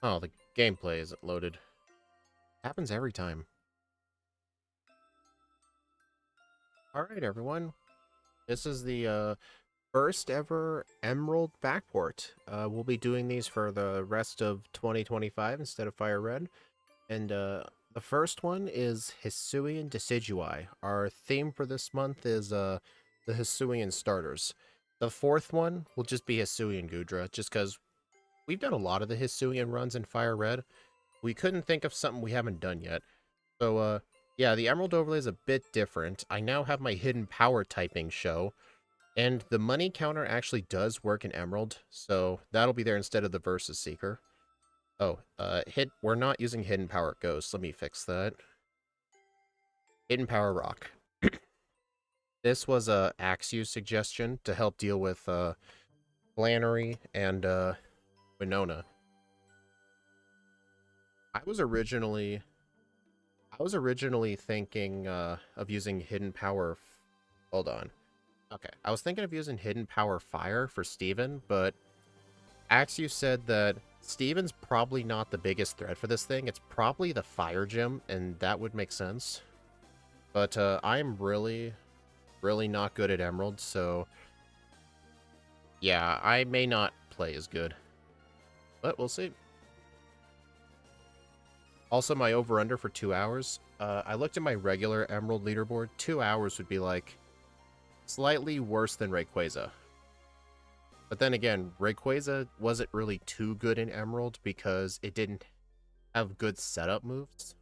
Oh, the gameplay isn't loaded. Happens every time. Alright, everyone. This is the first ever Emerald backport. We'll be doing these for the rest of 2025 instead of Fire Red. And the first one is Hisuian Decidueye. Our theme for this month is the Hisuian starters. The fourth one will just be Hisuian Gudra, just because we've done a lot of the Hisuian runs in Fire Red. We couldn't think of something we haven't done yet. So, yeah, the Emerald overlay is a bit different. I now have my hidden power typing show, and the money counter actually does work in Emerald, so that'll be there instead of the Versus Seeker. Oh, we're not using Hidden Power Ghost. Let me fix that. Hidden Power Rock. This was a Axew suggestion to help deal with, Flannery and, Winona. I was originally thinking, of using Hidden Power... Hold on. Okay, I was thinking of using Hidden Power Fire for Steven, but Axew said that Steven's probably not the biggest threat for this thing. It's probably the Fire Gym, and that would make sense. But I'm really not good at Emerald, so yeah, I may not play as good. But we'll see. Also, my over-under for 2 hours. I looked at my regular Emerald leaderboard. 2 hours would be like slightly worse than Rayquaza. But then again, Rayquaza wasn't really too good in Emerald because it didn't have good setup moves.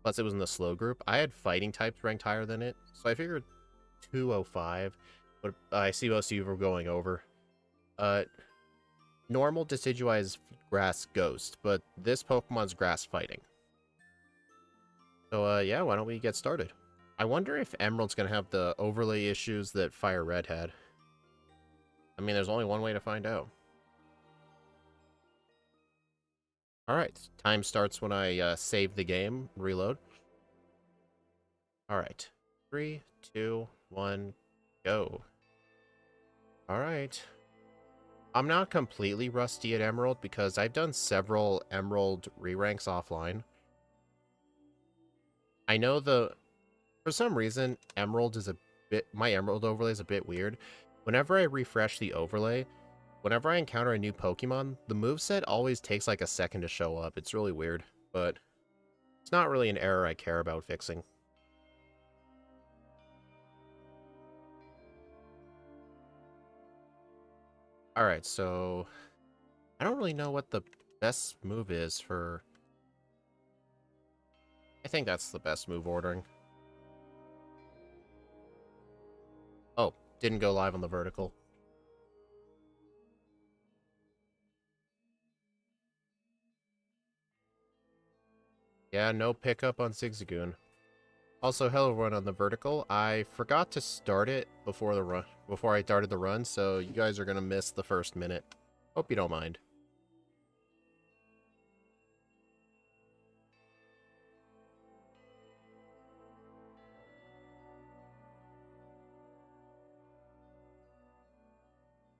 Plus, it was in the slow group. I had fighting types ranked higher than it, so I figured 205. But I see most of you were going over. Normal Decidueye is grass ghost, but this Pokemon's grass fighting. So, yeah, why don't we get started? I wonder if Emerald's gonna have the overlay issues that Fire Red had. I mean, there's only one way to find out. Alright, time starts when I save the game, reload. Alright, 3, 2, 1, go. Alright. I'm not completely rusty at Emerald because I've done several Emerald re-ranks offline. I know for some reason, my Emerald overlay is a bit weird. Whenever I refresh the overlay, whenever I encounter a new Pokemon, the moveset always takes like a second to show up. It's really weird, but it's not really an error I care about fixing. Alright, so I don't really know what the best move is for... I think that's the best move ordering. Oh, didn't go live on the vertical. Yeah, no pickup on Zigzagoon. Also, hello everyone on the vertical. I forgot to start it before I started the run, so you guys are gonna miss the first minute. Hope you don't mind.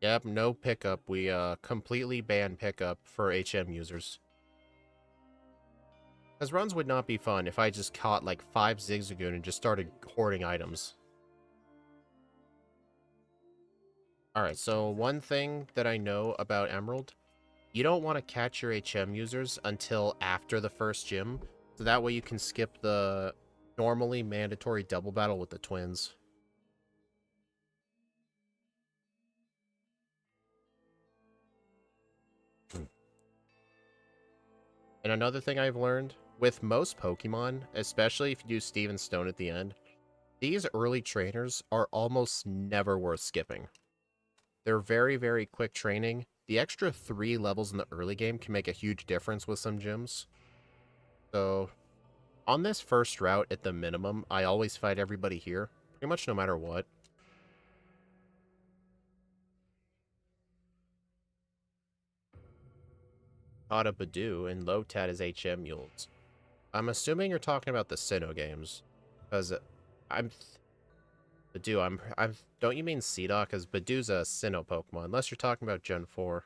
Yep, no pickup. We completely ban pickup for HM users. Because runs would not be fun if I just caught like 5 Zigzagoon and just started hoarding items. Alright, so one thing that I know about Emerald, you don't want to catch your HM users until after the first gym, so that way you can skip the normally mandatory double battle with the twins. And another thing I've learned, with most Pokemon, especially if you do Steven Stone at the end, these early trainers are almost never worth skipping. They're very, very quick training. The extra 3 levels in the early game can make a huge difference with some gyms. So, on this first route, at the minimum, I always fight everybody here, pretty much no matter what. Caught a Badoo, and Lotad is HM Mules. I'm assuming you're talking about the Sinnoh games, because Badoo, don't you mean Seedot? Because Badoo's a Sinnoh Pokemon, unless you're talking about Gen 4.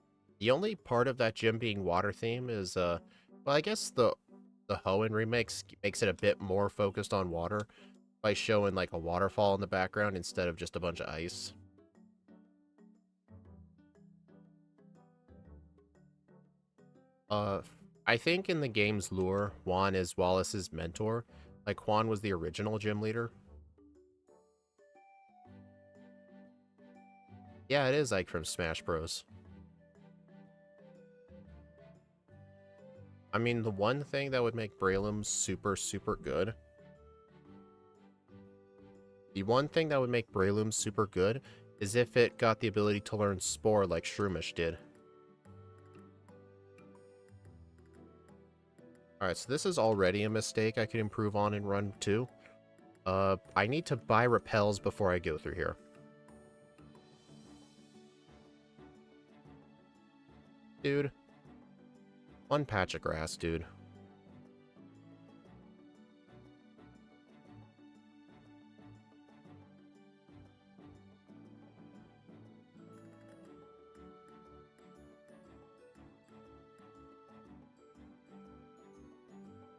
The only part of that gym being water theme is, well, I guess the Hoenn remix makes it a bit more focused on water by showing like a waterfall in the background instead of just a bunch of ice. Uh, I think in the game's lore, Juan is Wallace's mentor. Like, Juan was the original gym leader. Yeah, it is Ike from Smash Bros. I mean, the one thing that would make Breloom super, super good... The one thing that would make Breloom super good is if it got the ability to learn Spore like Shroomish did. Alright, so this is already a mistake I could improve on in Run 2. I need to buy repels before I go through here. Dude. One patch of grass, dude.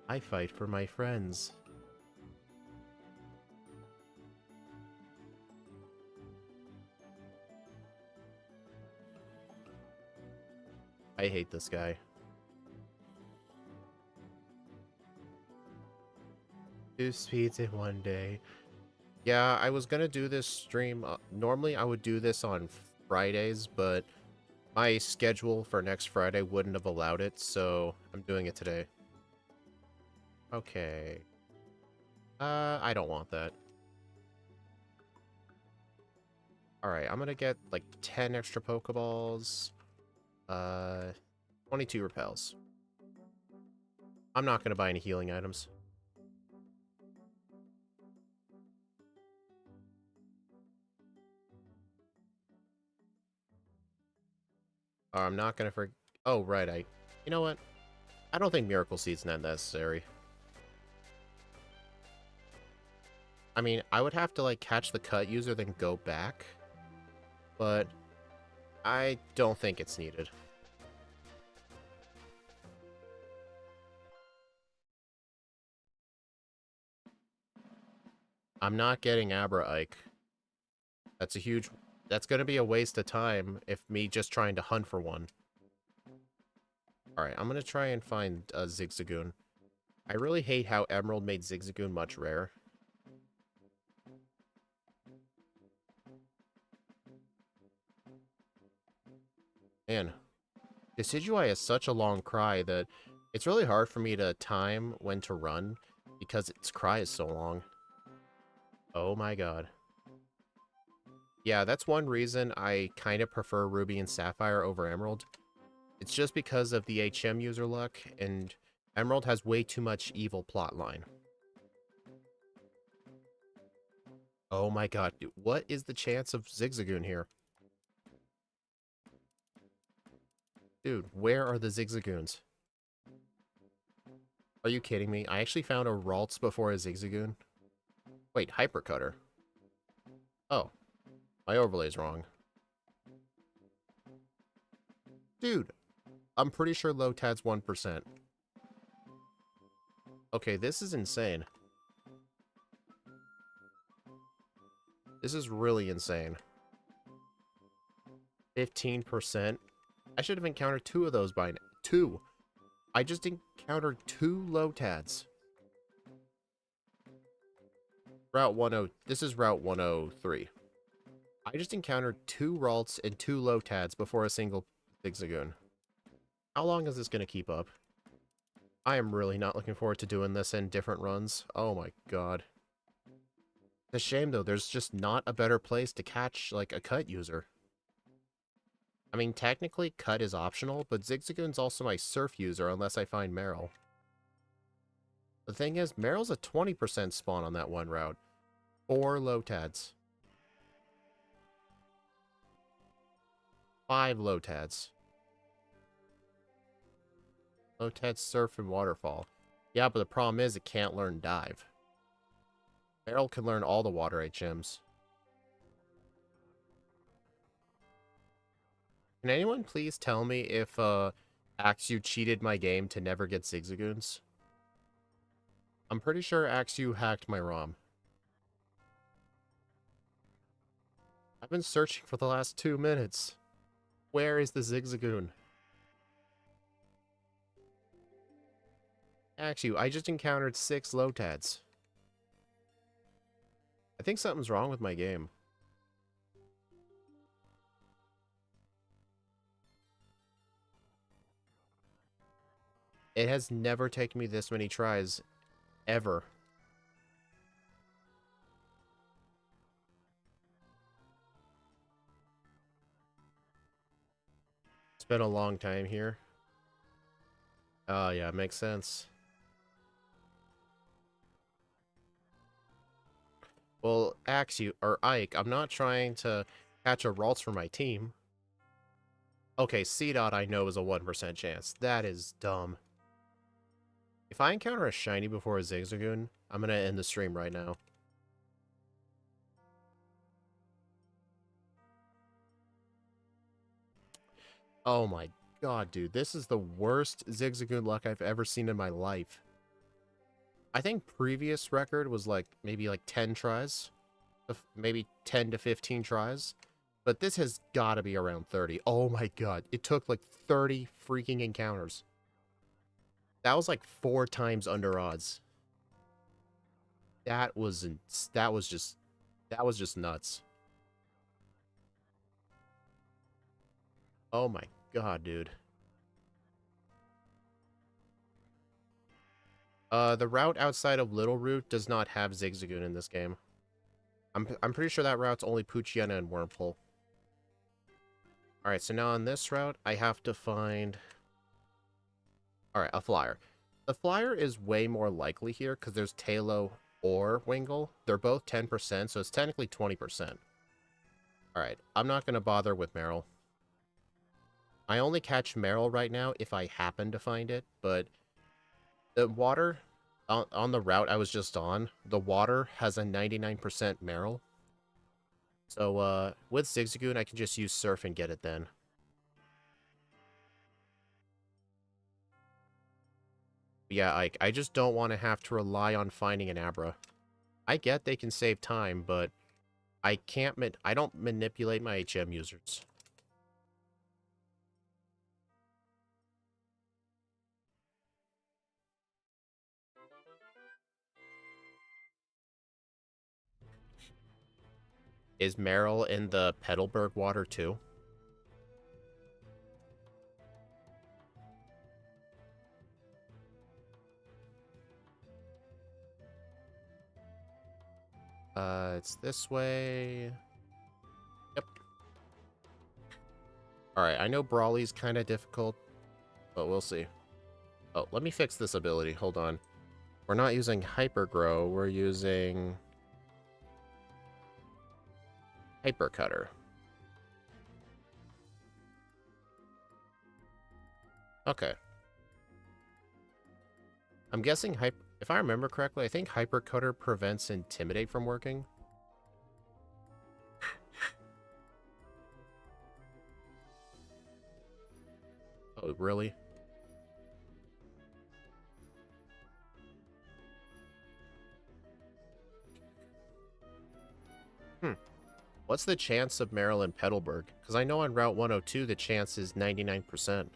I fight for my friends. I hate this guy. Two speeds in one day. Yeah, I was gonna do this stream. Normally, I would do this on Fridays, but my schedule for next Friday wouldn't have allowed it, so I'm doing it today. Okay. I don't want that. Alright, I'm gonna get, like, 10 extra pokeballs. 22 repels. I'm not gonna buy any healing items. I'm not gonna Oh, right, You know what? I don't think Miracle Seed's not necessary. I mean, I would have to, like, catch the cut user, then go back. But I don't think it's needed. I'm not getting Abra Ike. That's a huge... That's gonna be a waste of time if me just trying to hunt for one. Alright, I'm gonna try and find a Zigzagoon. I really hate how Emerald made Zigzagoon much rare. Man, Decidueye has such a long cry that it's really hard for me to time when to run because its cry is so long. Oh my god. Yeah, that's one reason I kind of prefer Ruby and Sapphire over Emerald. It's just because of the HM user luck, and Emerald has way too much evil plotline. Oh my god, dude, what is the chance of Zigzagoon here? Dude, where are the Zigzagoons? Are you kidding me? I actually found a Ralts before a Zigzagoon. Wait, Hypercutter. Oh, my overlay's wrong. Dude, I'm pretty sure Lotad's 1%. Okay, this is insane. This is really insane. 15%? I should have encountered 2 of those by now. 2! I just encountered 2 Lotads. This is Route 103. I just encountered 2 Ralts and 2 Lotads before a single Zigzagoon. How long is this going to keep up? I am really not looking forward to doing this in different runs. Oh my god. It's a shame though, there's just not a better place to catch, like, a cut user. I mean, technically, cut is optional, but Zigzagoon's also my surf user unless I find Meryl. The thing is, Meryl's a 20% spawn on that one route. 4 Lotads. 5 Lotads. Lotad, Surf, and Waterfall. Yeah, but the problem is it can't learn Dive. Meryl can learn all the Water HMs. Can anyone please tell me if Axew cheated my game to never get Zigzagoons? I'm pretty sure Axew hacked my ROM. I've been searching for the last 2 minutes. Where is the Zigzagoon? Axew, I just encountered 6 Lotads. I think something's wrong with my game. It has never taken me this many tries. Ever. It's been a long time here. Oh, yeah, makes sense. Well, Axew, or Ike, I'm not trying to catch a Ralts for my team. Okay, C-Dot I know is a 1% chance. That is dumb. If I encounter a shiny before a Zigzagoon, I'm gonna end the stream right now. Oh my god, dude. This is the worst Zigzagoon luck I've ever seen in my life. I think previous record was like maybe like 10 tries. Maybe 10 to 15 tries. But this has got to be around 30. Oh my god. It took like 30 freaking encounters. That was like 4 times under odds. That was just nuts. Oh my god, dude. The route outside of Little Route does not have Zigzagoon in this game. I'm pretty sure that route's only Poochyena and Wurmple. Alright, so now on this route, I have to find... Alright, a flyer. The flyer is way more likely here, because there's Talo or Wingull. They're both 10%, so it's technically 20%. Alright, I'm not going to bother with Meryl. I only catch Meryl right now if I happen to find it, but... The water, on the route I was just on, the water has a 99% Meryl. So, with Zigzagoon, I can just use Surf and get it then. But yeah, I just don't want to have to rely on finding an Abra. I get they can save time, but I don't manipulate my HM users. Is Meryl in the Petalburg water too? It's this way. Yep. Alright, I know Brawly's kind of difficult, but we'll see. Oh, let me fix this ability. Hold on. We're not using Hyper Grow, we're using... Hyper Cutter. Okay. I'm guessing if I remember correctly, I think Hyper Cutter prevents Intimidate from working. Oh, really? What's the chance of Meryl in Petalburg? Because I know on Route 102 the chance is 99%.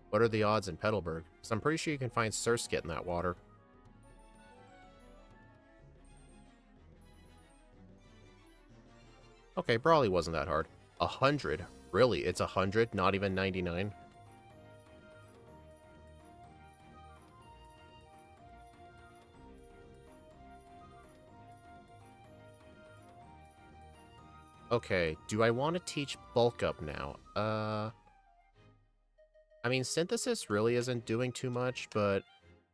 What are the odds in Petalburg? Because I'm pretty sure you can find Surskit in that water. Okay, Brawly wasn't that hard. 100? Really? It's 100, not even 99? Okay, do I want to teach Bulk Up now? I mean, Synthesis really isn't doing too much, but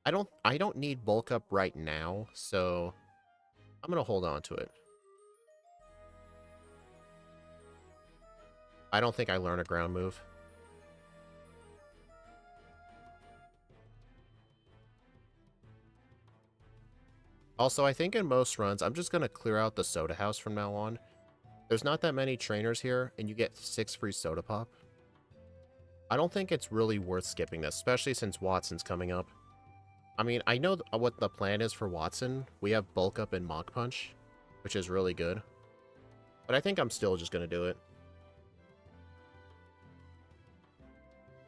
I don't need Bulk Up right now, so I'm gonna hold on to it. I don't think I learn a ground move. Also, I think in most runs, I'm just gonna clear out the Soda House from now on. There's not that many trainers here, and you get 6 free Soda Pop. I don't think it's really worth skipping this, especially since Watson's coming up. I mean, I know what the plan is for Watson. We have Bulk Up and Mach Punch, which is really good. But I think I'm still just going to do it.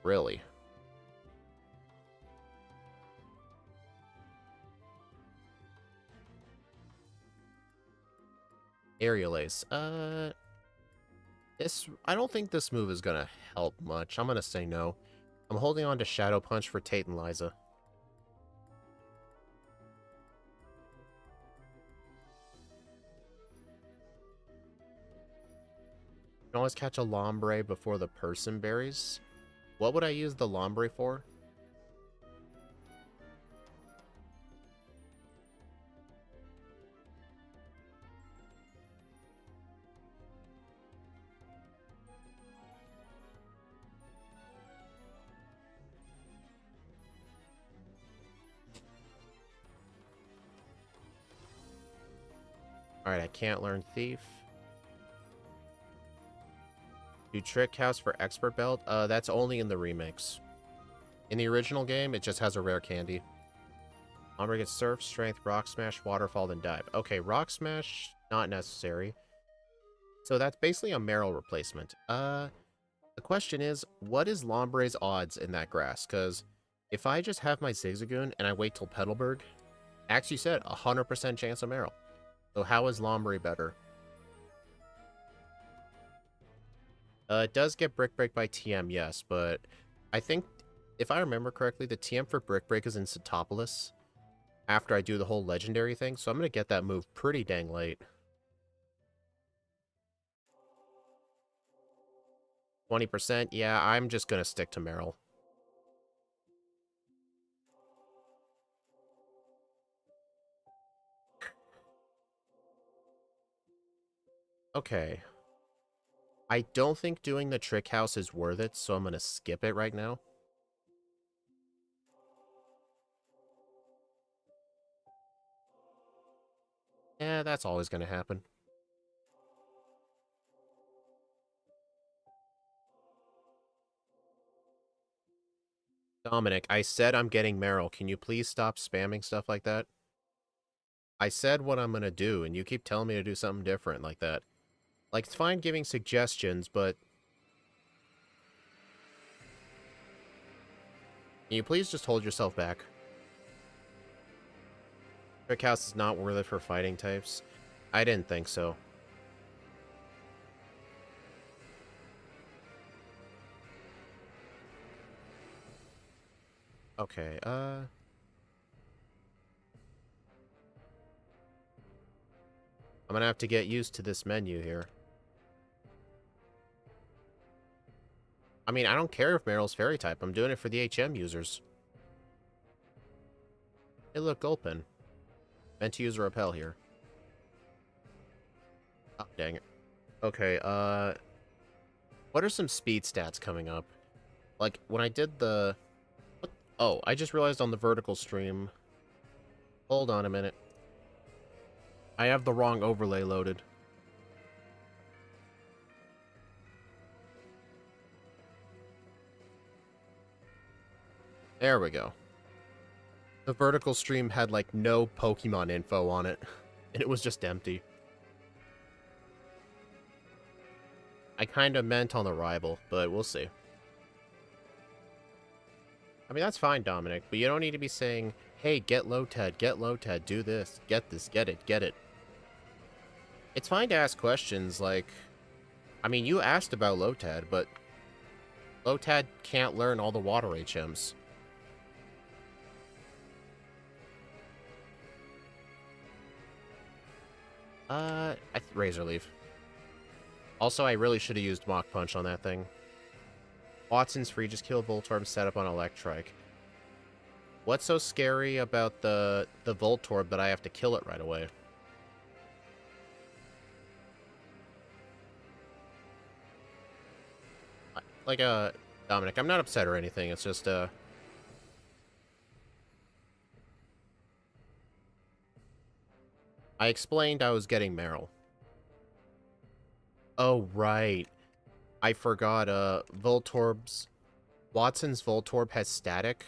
Really. Aerial Ace. I don't think this move is going to help much. I'm going to say no. I'm holding on to Shadow Punch for Tate and Liza. You can always catch a Lombre before the person berries. What would I use the Lombre for? Alright, I can't learn Thief. Do Trick House for Expert Belt? That's only in the remix. In the original game, it just has a rare candy. Ombre gets Surf, Strength, Rock Smash, Waterfall, then Dive. Okay, Rock Smash, not necessary. So that's basically a Meryl replacement. The question is, what is Lombre's odds in that grass? Because if I just have my Zigzagoon and I wait till Petalburg, actually said 100% chance of Meryl. So how is Lombre better? It does get Brick Break by TM, yes, but I think, if I remember correctly, the TM for Brick Break is in Satopolis after I do the whole legendary thing, so I'm going to get that move pretty dang late. 20%, yeah, I'm just going to stick to Meryl. Okay. I don't think doing the Trick House is worth it, so I'm going to skip it right now. Yeah, that's always going to happen. Dominic, I said I'm getting Meryl. Can you please stop spamming stuff like that? I said what I'm going to do, and you keep telling me to do something different like that. Like, it's fine giving suggestions, but... Can you please just hold yourself back? Trick House is not worth it for fighting types. I didn't think so. Okay, I'm gonna have to get used to this menu here. I mean, I don't care if Meryl's fairy type. I'm doing it for the HM users. Hey, look, Gulpin. Meant to use a repel here. Oh, dang it. Okay, what are some speed stats coming up? Like, when I did the... What? Oh, I just realized on the vertical stream... Hold on a minute. I have the wrong overlay loaded. There we go. The vertical stream had, like, no Pokemon info on it. And it was just empty. I kind of meant on the rival, but we'll see. I mean, that's fine, Dominic, but you don't need to be saying, hey, get Lotad, do this, get it, get it. It's fine to ask questions like, I mean, you asked about Lotad, but Lotad can't learn all the water HMs. Razor Leaf. Also, I really should have used Mach Punch on that thing. Watson's free, just kill Voltorb, set up on Electrike. What's so scary about the Voltorb that I have to kill it right away? Like, Dominic, I'm not upset or anything, it's just, I explained I was getting Meryl. Oh, right. I forgot, Voltorb's... Watson's Voltorb has static.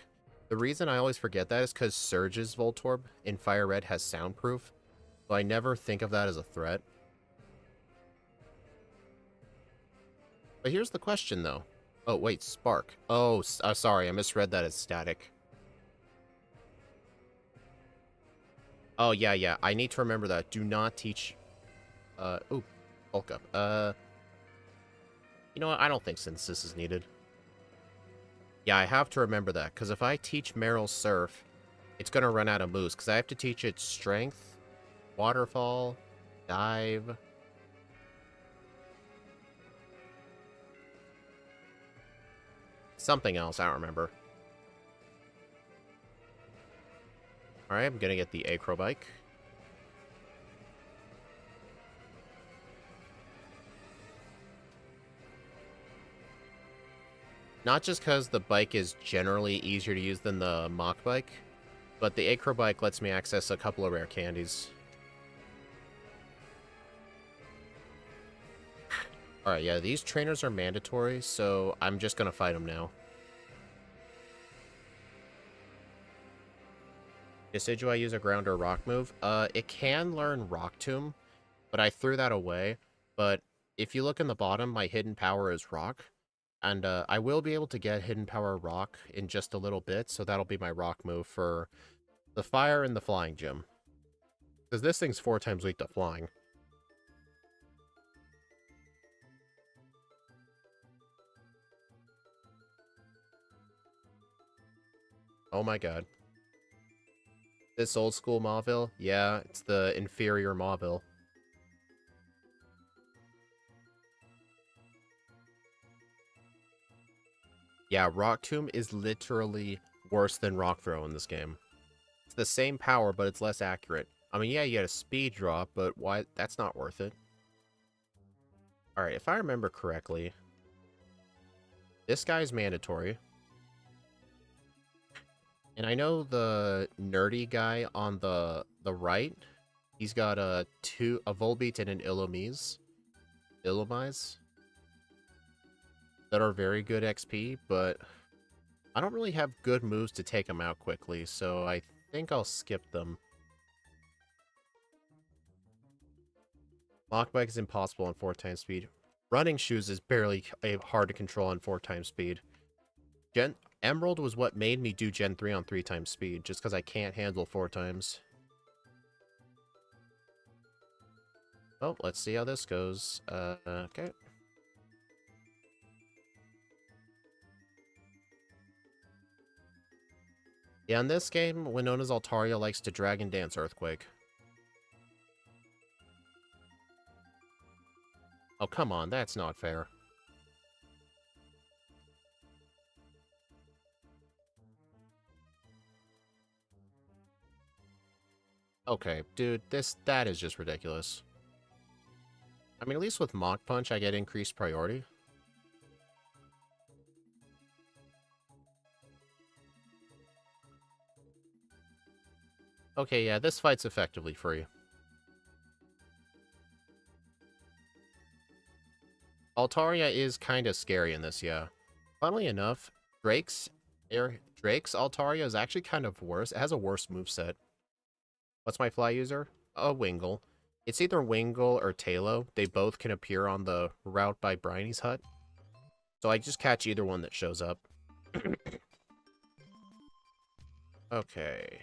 The reason I always forget that is because Surge's Voltorb in Fire Red has soundproof. So I never think of that as a threat. But here's the question, though. Oh, wait, Spark. Oh, sorry, I misread that as static. Oh, yeah, I need to remember that. Do not teach... ooh, bulk up. You know what? I don't think synthesis is needed. Yeah, I have to remember that, because if I teach Meryl Surf, it's going to run out of moves, because I have to teach it Strength, Waterfall, Dive... something else, I don't remember. Alright, I'm gonna get the Acrobike. Not just because the bike is generally easier to use than the Mach Bike, but the Acrobike lets me access a couple of rare candies. Alright, yeah, these trainers are mandatory, so I'm just gonna fight them now. Decidueye use a ground or rock move? It can learn Rock Tomb, but I threw that away. But if you look in the bottom, my hidden power is Rock. And I will be able to get hidden power Rock in just a little bit, so that'll be my Rock move for the Fire and the Flying Gym. Because this thing's 4 times weak to Flying. Oh my god. This old school Mauville? Yeah, it's the inferior Mauville. Yeah, Rock Tomb is literally worse than Rock Throw in this game. It's the same power, but it's less accurate. I mean, yeah, you get a speed drop, but why? That's not worth it. Alright, if I remember correctly, this guy's mandatory. And I know the nerdy guy on the right, he's got a Volbeat and an Illumise that are very good XP, but I don't really have good moves to take them out quickly, so I think I'll skip them. Mach Bike is impossible on 4 times speed. Running Shoes is barely hard to control on 4 times speed. Emerald was what made me do Gen 3 on 3 times speed, just because I can't handle 4 times. Oh, let's see how this goes. Okay. Yeah, in this game, Winona's Altaria likes to Dragon Dance Earthquake. Oh, come on, that's not fair. Okay, dude, that is just ridiculous. I mean, at least with Mach Punch, I get increased priority. Okay, yeah, this fight's effectively free. Altaria is kind of scary in this, yeah. Funnily enough, Drake's Altaria is actually kind of worse. It has a worse moveset. What's my fly user? A Wingull. It's either Wingull or Talo. They both can appear on the route by Briney's hut. So I just catch either one that shows up. Okay.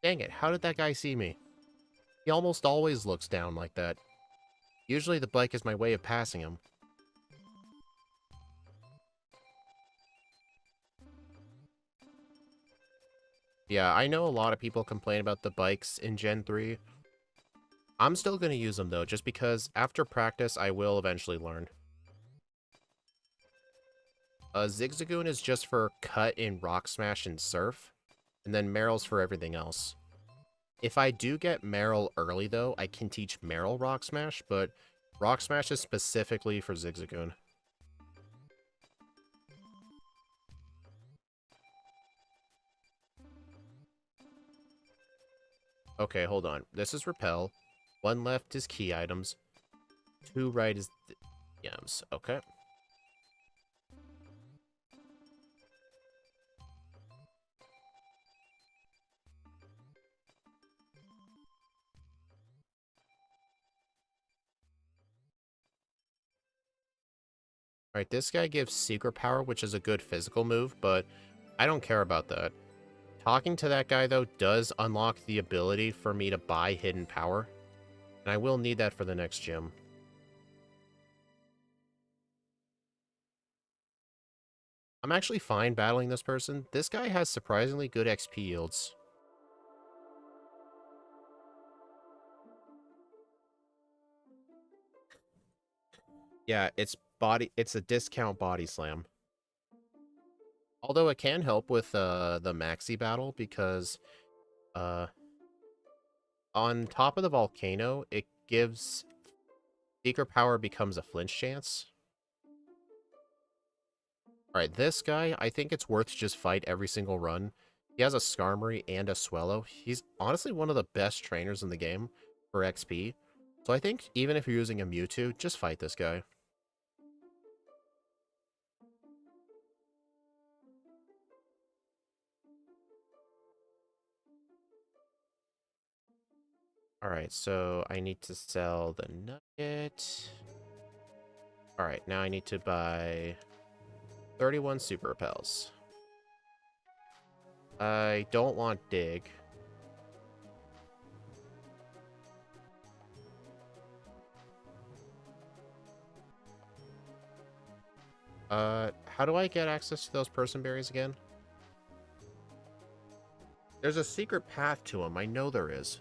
Dang it, how did that guy see me? He almost always looks down like that. Usually the bike is my way of passing him. Yeah, I know a lot of people complain about the bikes in Gen 3. I'm still going to use them though, just because after practice I will eventually learn. Zigzagoon is just for Cut in Rock Smash and Surf, and then Meryl's for everything else. If I do get Meryl early, though, I can teach Meryl Rock Smash, but Rock Smash is specifically for Zigzagoon. Okay, hold on. This is Repel. 1 left is Key Items. 2 right is DMs. Okay. Alright, this guy gives Secret Power, which is a good physical move, but I don't care about that. Talking to that guy, though, does unlock the ability for me to buy Hidden Power, and I will need that for the next gym. I'm actually fine battling this person. This guy has surprisingly good XP yields. Yeah, it's a discount body slam. Although it can help with the maxi battle because on top of the volcano, it gives Secret Power becomes a flinch chance. Alright, this guy, I think it's worth to just fight every single run. He has a Skarmory and a Swellow. He's honestly one of the best trainers in the game for XP. So I think even if you're using a Mewtwo, just fight this guy. Alright, so I need to sell the Nugget. Alright, now I need to buy 31 Super Repels. I don't want Dig. How do I get access to those person berries again? There's a secret path to them. I know there is.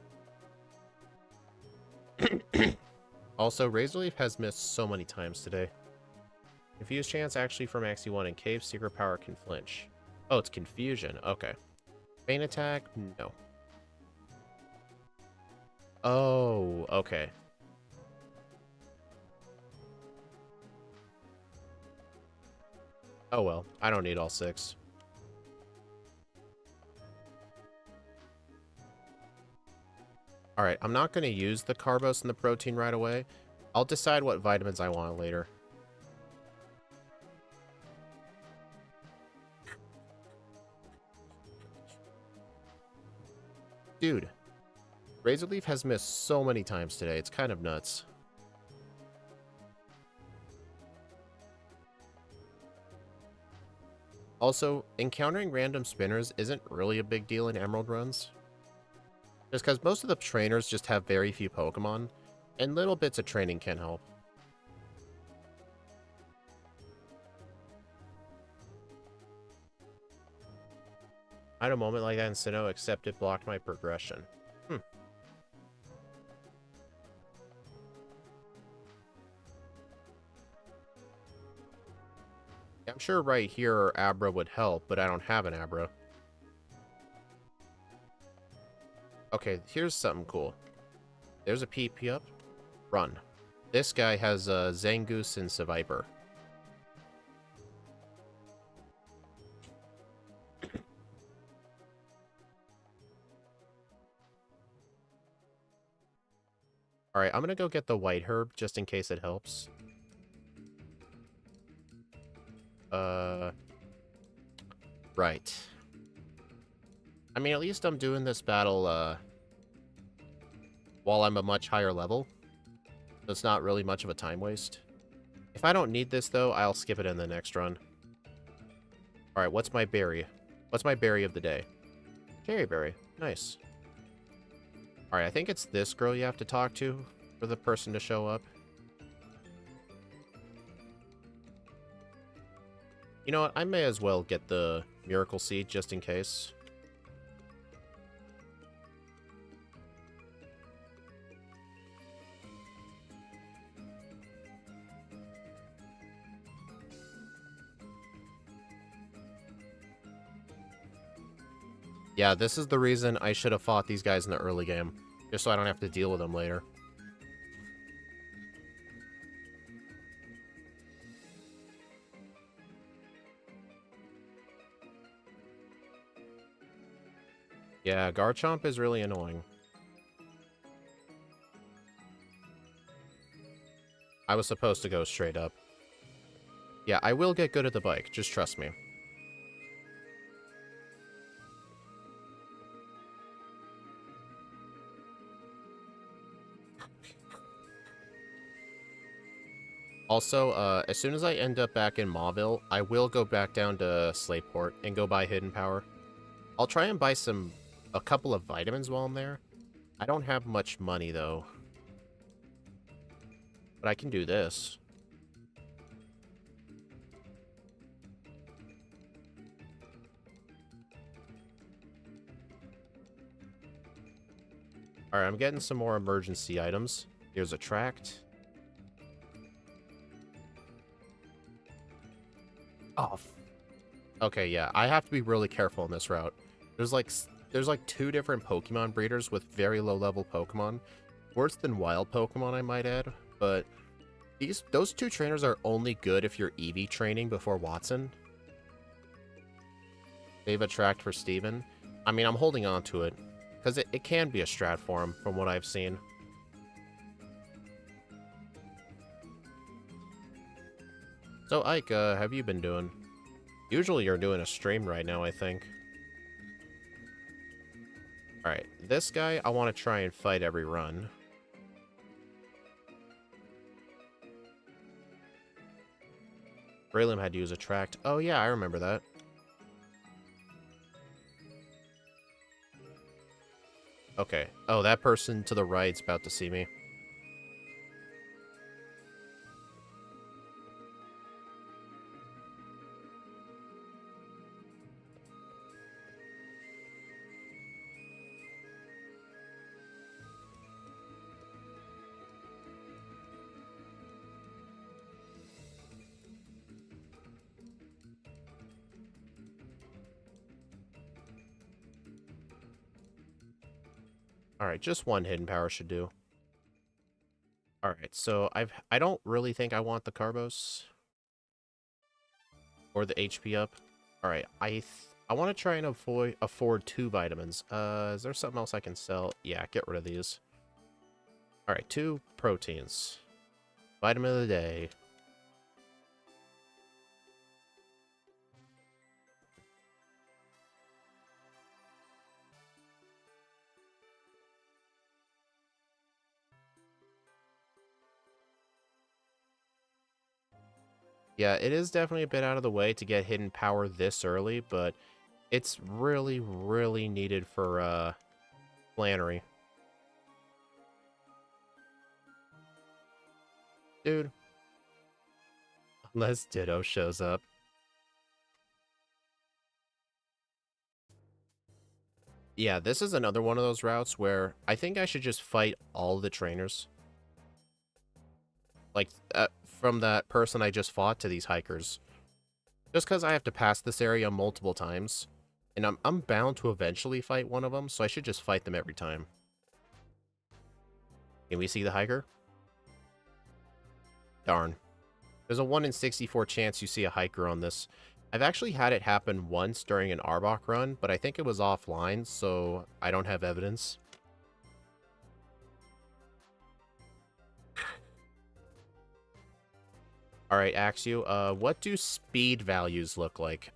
Also, Razorleaf has missed so many times today. Confused chance actually for Maxi 1 and Cave. Secret Power can flinch. Oh, it's Confusion. Okay. Feint Attack? No. Oh, okay. Oh well, I don't need all 6. Alright, I'm not going to use the Carbos and the Protein right away. I'll decide what vitamins I want later. Dude, Razorleaf has missed so many times today, it's kind of nuts. Also, encountering random spinners isn't really a big deal in Emerald runs. Just because most of the trainers just have very few Pokemon, and little bits of training can help. I had a moment like that in Sinnoh, except it blocked my progression. I'm sure right here Abra would help, but I don't have an Abra. Okay, here's something cool. There's a PP up. Run. This guy has a Zangoose and Seviper. Alright, I'm gonna go get the White Herb, just in case it helps. Right. I mean, at least I'm doing this battle, while I'm a much higher level. So it's not really much of a time waste. If I don't need this, though, I'll skip it in the next run. Alright, what's my berry? What's my berry of the day? Cherry berry. Nice. Alright, I think it's this girl you have to talk to for the person to show up. You know what? I may as well get the Miracle Seed just in case. Yeah, this is the reason I should have fought these guys in the early game. Just so I don't have to deal with them later. Yeah, Garchomp is really annoying. I was supposed to go straight up. Yeah, I will get good at the bike, just trust me. Also, as soon as I end up back in Mauville, I will go back down to Slateport and go buy Hidden Power. I'll try and buy a couple of vitamins while I'm there. I don't have much money, though. But I can do this. Alright, I'm getting some more emergency items. Here's a tract. Oh. Okay, yeah, I have to be really careful on this route. There's like 2 different Pokemon breeders with very low level Pokemon. Worse than wild Pokemon, I might add. But those 2 trainers are only good if you're EV training before Watson. Save a tract for Steven. I mean, I'm holding on to it. Because it can be a strat for him, from what I've seen. So, Ike, have you been doing? Usually you're doing a stream right now, I think. Alright, this guy I want to try and fight every run. Breloom had to use a tract. Oh yeah, I remember that. Okay. Oh, that person to the right's about to see me. Alright, just one hidden power should do. Alright, so I don't really think I want the Carbos. Or the HP up. Alright, I want to try and afford 2 vitamins. Is there something else I can sell? Yeah, get rid of these. Alright, 2 proteins. Vitamin of the day. Yeah, it is definitely a bit out of the way to get hidden power this early, but it's really, really needed for, Flannery. Dude. Unless Ditto shows up. Yeah, this is another one of those routes where I think I should just fight all the trainers. Like, from that person I just fought to these hikers. Just because I have to pass this area multiple times. And I'm bound to eventually fight one of them, so I should just fight them every time. Can we see the hiker? Darn. There's a 1 in 64 chance you see a hiker on this. I've actually had it happen once during an Arbok run, but I think it was offline, so I don't have evidence. Alright, Axew, what do speed values look like?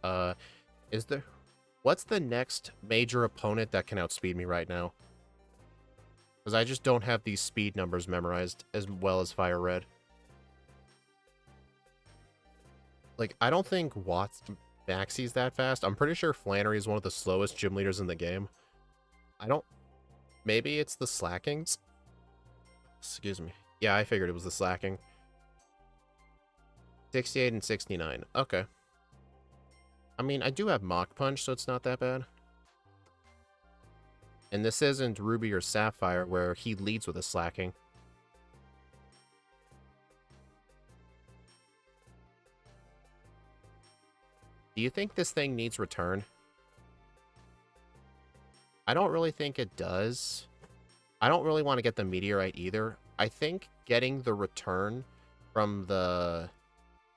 What's the next major opponent that can outspeed me right now? Because I just don't have these speed numbers memorized as well as Fire Red. Like, I don't think Maxie's that fast. I'm pretty sure Flannery is one of the slowest gym leaders in the game. Maybe it's the slackings? Excuse me. Yeah, I figured it was the slacking. 68 and 69. Okay. I mean, I do have Mach Punch, so it's not that bad. And this isn't Ruby or Sapphire, where he leads with a slacking. Do you think this thing needs return? I don't really think it does. I don't really want to get the meteorite either. I think getting the return from the...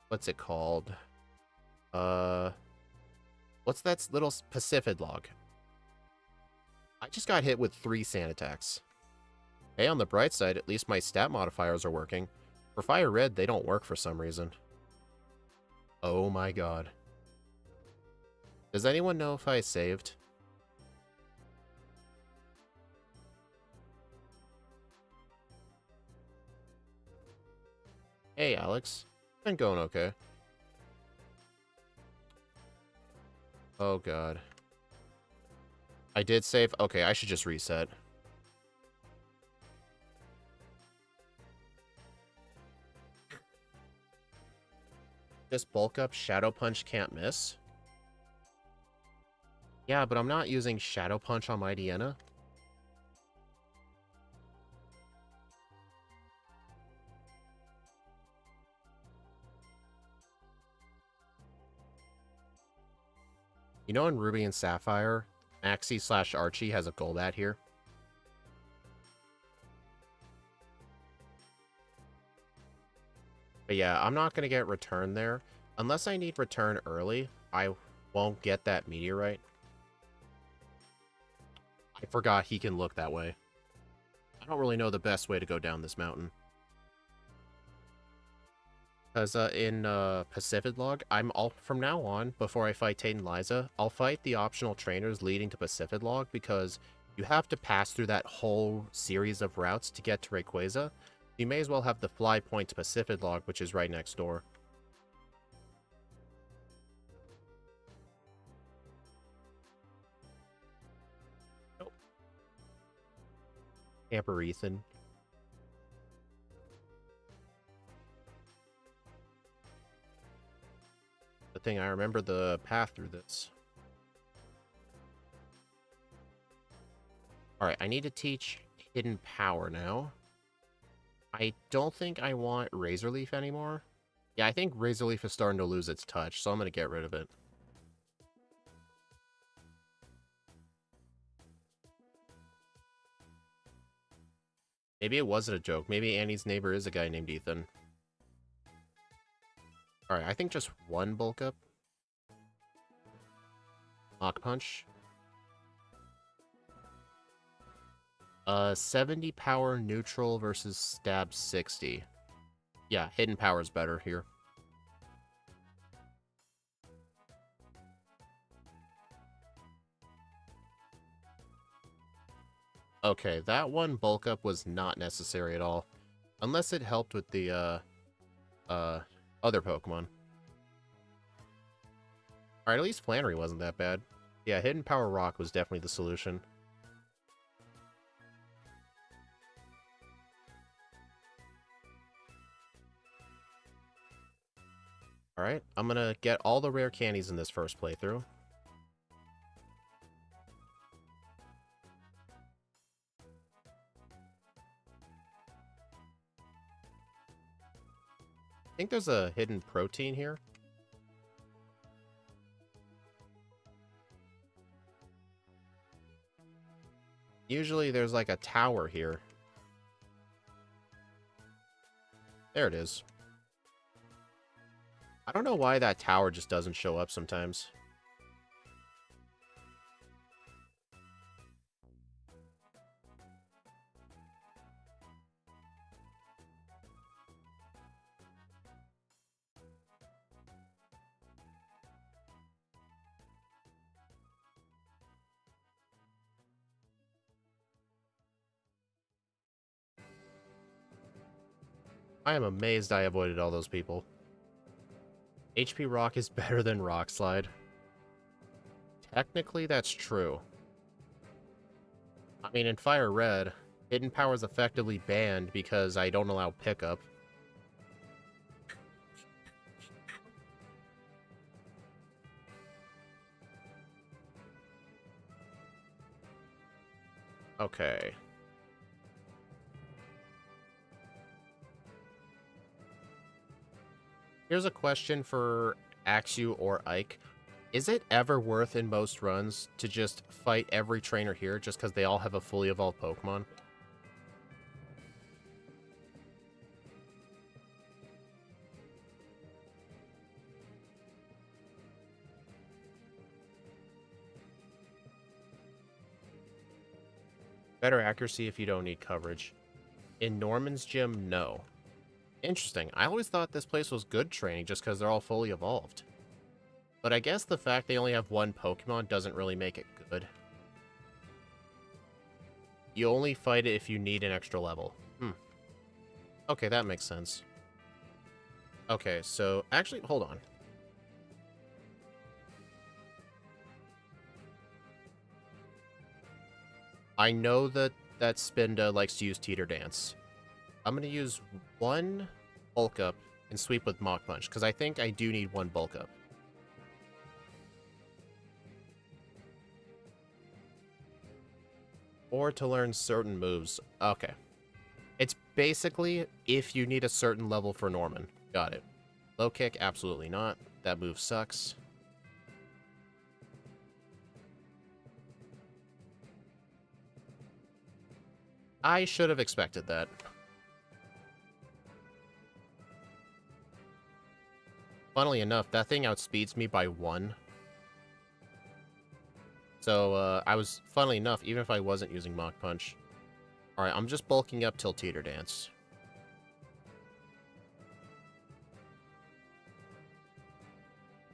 What's it called? What's that little Pacific log? I just got hit with 3 sand attacks. Hey, on the bright side, at least my stat modifiers are working. For Fire Red, they don't work for some reason. Oh my god. Does anyone know if I saved? Hey, Alex. Been going okay. Oh god. I did save? Okay, I should just reset. This bulk up Shadow Punch can't miss? Yeah, but I'm not using Shadow Punch on my Deanna. You know in Ruby and Sapphire, Maxie/Archie has a Golbat here? But yeah, I'm not going to get return there. Unless I need return early, I won't get that meteorite. I forgot he can look that way. I don't really know the best way to go down this mountain. Because in Pacific Log, from now on, before I fight Tate and Liza, I'll fight the optional trainers leading to Pacific Log because you have to pass through that whole series of routes to get to Rayquaza. You may as well have the fly point to Pacific Log, which is right next door. Nope. Camper Ethan. The thing, I remember the path through this. Alright, I need to teach Hidden Power now. I don't think I want Razor Leaf anymore. Yeah, I think Razor Leaf is starting to lose its touch, so I'm going to get rid of it. Maybe it wasn't a joke. Maybe Annie's neighbor is a guy named Ethan. Alright, I think just one bulk up. Mach Punch. 70 power neutral versus stab 60. Yeah, Hidden Power is better here. Okay, that one bulk up was not necessary at all. Unless it helped with the, other Pokemon. Alright, at least Flannery wasn't that bad. Yeah, Hidden Power Rock was definitely the solution. Alright, I'm gonna get all the rare candies in this first playthrough. I think there's a hidden protein here. Usually there's like a tower here. There it is. I don't know why that tower just doesn't show up sometimes. I am amazed I avoided all those people. HP Rock is better than Rock Slide. Technically, that's true. I mean, in Fire Red, Hidden Power is effectively banned because I don't allow pickup. Okay. Here's a question for Axew or Ike. Is it ever worth in most runs to just fight every trainer here just because they all have a fully evolved Pokemon? Better accuracy if you don't need coverage. In Norman's gym, no. Interesting. I always thought this place was good training just because they're all fully evolved. But I guess the fact they only have one Pokemon doesn't really make it good. You only fight it if you need an extra level. Okay, that makes sense. Okay, so actually, hold on. I know that Spinda likes to use Teeter Dance. I'm going to use one bulk up and sweep with Mach Punch, because I think I do need one bulk up. Or to learn certain moves. Okay. It's basically if you need a certain level for Norman. Got it. Low kick, absolutely not. That move sucks. I should have expected that. Funnily enough, that thing outspeeds me by 1. So, I was, funnily enough, even if I wasn't using Mach Punch. Alright, I'm just bulking up till Teeter Dance.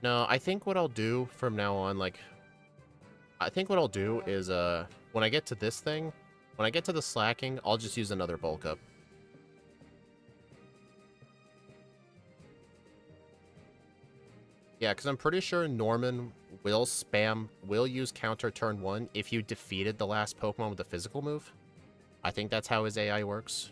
No, I think what I'll do from now on, like... I think what I'll do is, when I get to this thing, when I get to the slacking, I'll just use another bulk up. Yeah, because I'm pretty sure Norman will use counter turn 1 if you defeated the last Pokemon with a physical move. I think that's how his AI works.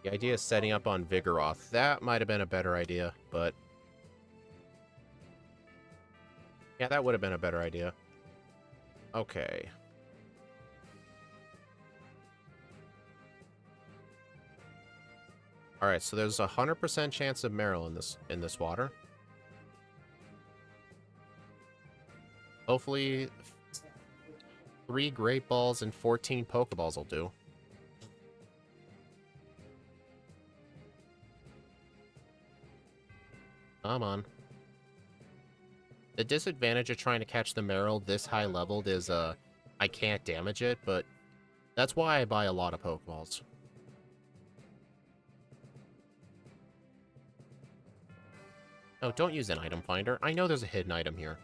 The idea is setting up on Vigoroth. That might have been a better idea, but... yeah, that would have been a better idea. Okay. Alright, so there's a 100% chance of Marill in this water. Hopefully, 3 Great Balls and 14 Pokeballs will do. Come on. The disadvantage of trying to catch the Marill this high leveled is, I can't damage it, but that's why I buy a lot of Pokeballs. Oh, don't use an item finder. I know there's a hidden item here.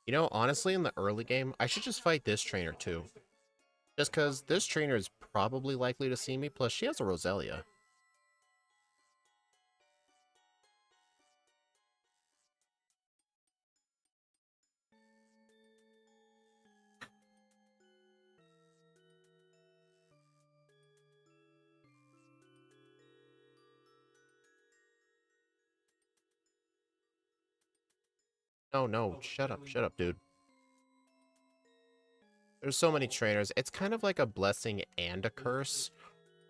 You know, honestly, in the early game, I should just fight this trainer too. Just because this trainer is probably likely to see me, plus she has a Roselia. Oh no, shut up, dude. There's so many trainers. It's kind of like a blessing and a curse.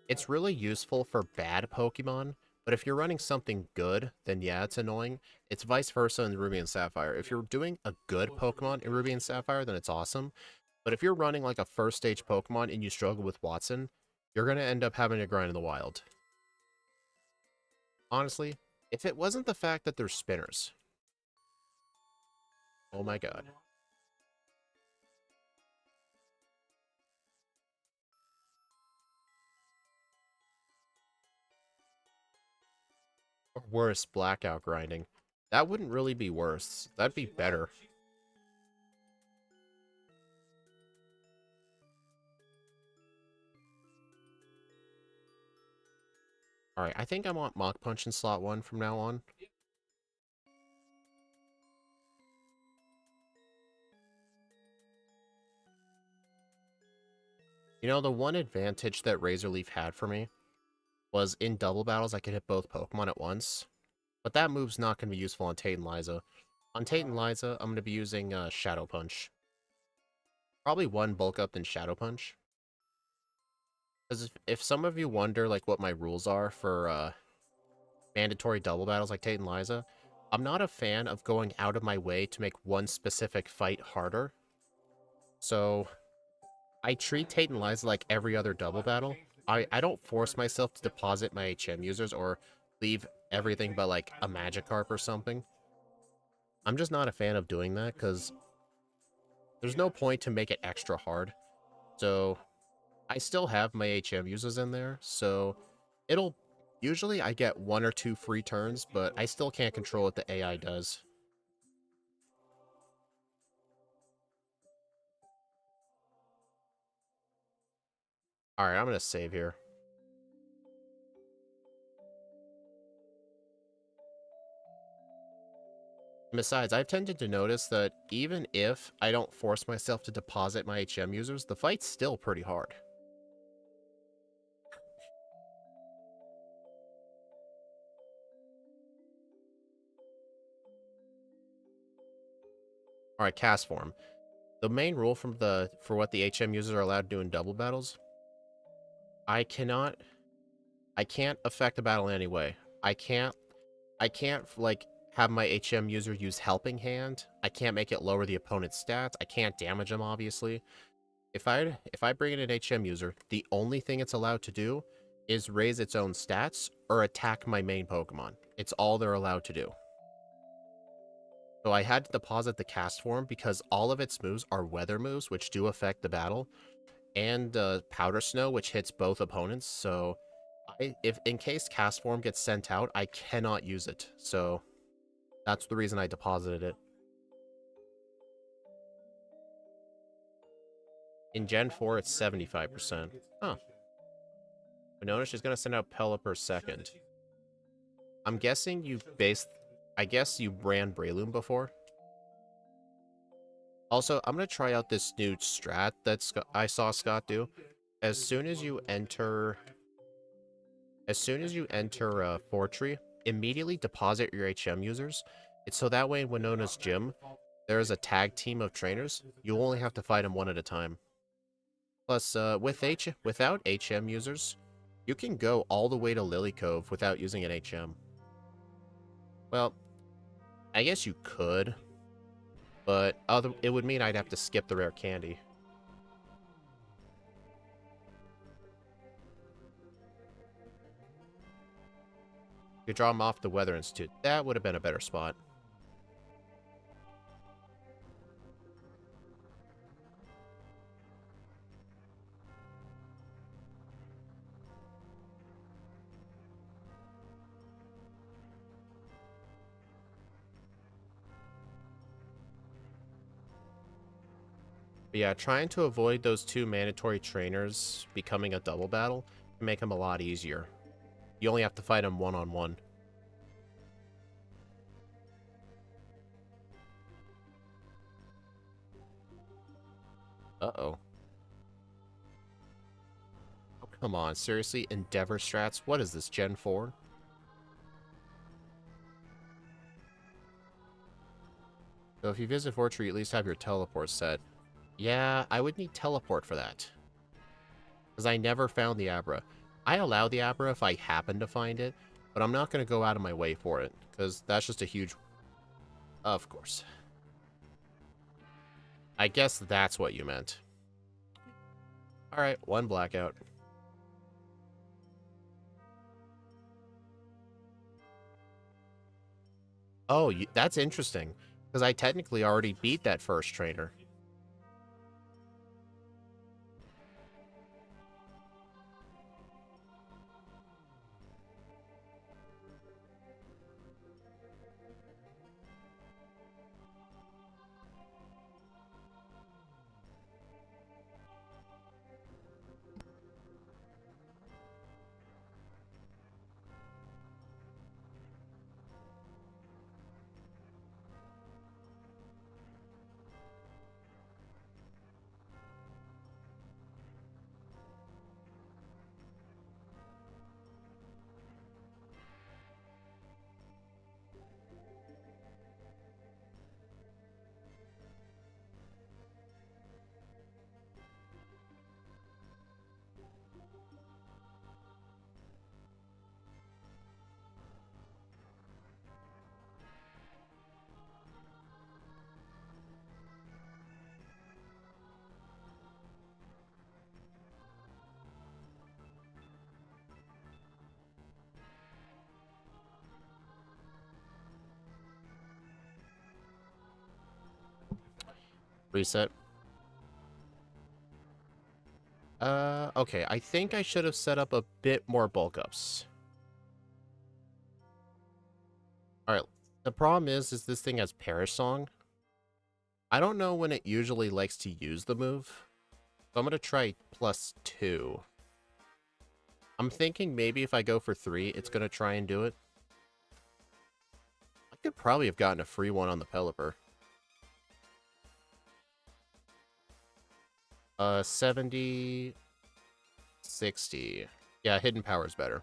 It's really useful for bad Pokemon, but if you're running something good, then yeah, it's annoying. It's vice versa in Ruby and Sapphire. If you're doing a good Pokemon in Ruby and Sapphire, then it's awesome. But if you're running like a first stage Pokemon and you struggle with Watson, you're going to end up having to grind in the wild. Honestly, if it wasn't the fact that they're spinners. Oh my god. Or worse, blackout grinding. That wouldn't really be worse. That'd be better. Alright, I think I want Mach Punch in slot 1 from now on. You know, the one advantage that Razor Leaf had for me was in double battles I could hit both Pokemon at once. But that move's not going to be useful on Tate and Liza. On Tate and Liza, I'm going to be using Shadow Punch. Probably one bulk up than Shadow Punch. Because if some of you wonder like what my rules are for mandatory double battles like Tate and Liza, I'm not a fan of going out of my way to make one specific fight harder. So I treat Tate and Liza like every other double battle. I don't force myself to deposit my HM users or leave everything but like a Magikarp or something. I'm just not a fan of doing that because there's no point to make it extra hard. So I still have my HM users in there, so it'll usually I get 1 or 2 free turns, but I still can't control what the AI does. Alright, I'm gonna save here. Besides, I've tended to notice that even if I don't force myself to deposit my HM users, the fight's still pretty hard. Alright, cast form. The main rule for what the HM users are allowed to do in double battles, I can't affect the battle in any way. I can't like have my HM user use Helping Hand. I can't make it lower the opponent's stats. I can't damage them, obviously. If I bring in an HM user, the only thing it's allowed to do is raise its own stats or attack my main Pokemon. It's all they're allowed to do. So I had to deposit the cast form because all of its moves are weather moves, which do affect the battle, and Powder Snow, which hits both opponents. So if in case cast form gets sent out, I cannot use it. So that's the reason I deposited it. In Gen 4, it's 75%. Huh. But notice she's going to send out Pelipper second. I'm guessing I guess you ran Breloom before. Also, I'm going to try out this new strat that I saw Scott do. As soon as you enter Fortree, immediately deposit your HM users. It's so that way in Winona's gym, there is a tag team of trainers. You only have to fight them one at a time. Plus, without HM users, you can go all the way to Lily Cove without using an HM. Well, I guess you could, but it would mean I'd have to skip the rare candy. You could draw them off the Weather Institute. That would have been a better spot. But yeah, trying to avoid those 2 mandatory trainers becoming a double battle can make them a lot easier. You only have to fight them one-on-one. Uh-oh. Oh, come on. Seriously? Endeavor strats? What is this, Gen 4? So if you visit Fortree, at least have your teleport set. Yeah, I would need teleport for that. Because I never found the Abra. I allow the Abra if I happen to find it, but I'm not going to go out of my way for it, because that's just a huge... Of course. I guess that's what you meant. Alright, 1 blackout. Oh, that's interesting, because I technically already beat that first trainer. Reset. Okay, I think I should have set up a bit more bulk ups. Alright, the problem is this thing has Perish Song. I don't know when it usually likes to use the move, so I'm gonna try +2. I'm thinking maybe if I go for 3, it's gonna try and do it. I could probably have gotten a free one on the Pelipper. 70... 60. Yeah, Hidden Power's better.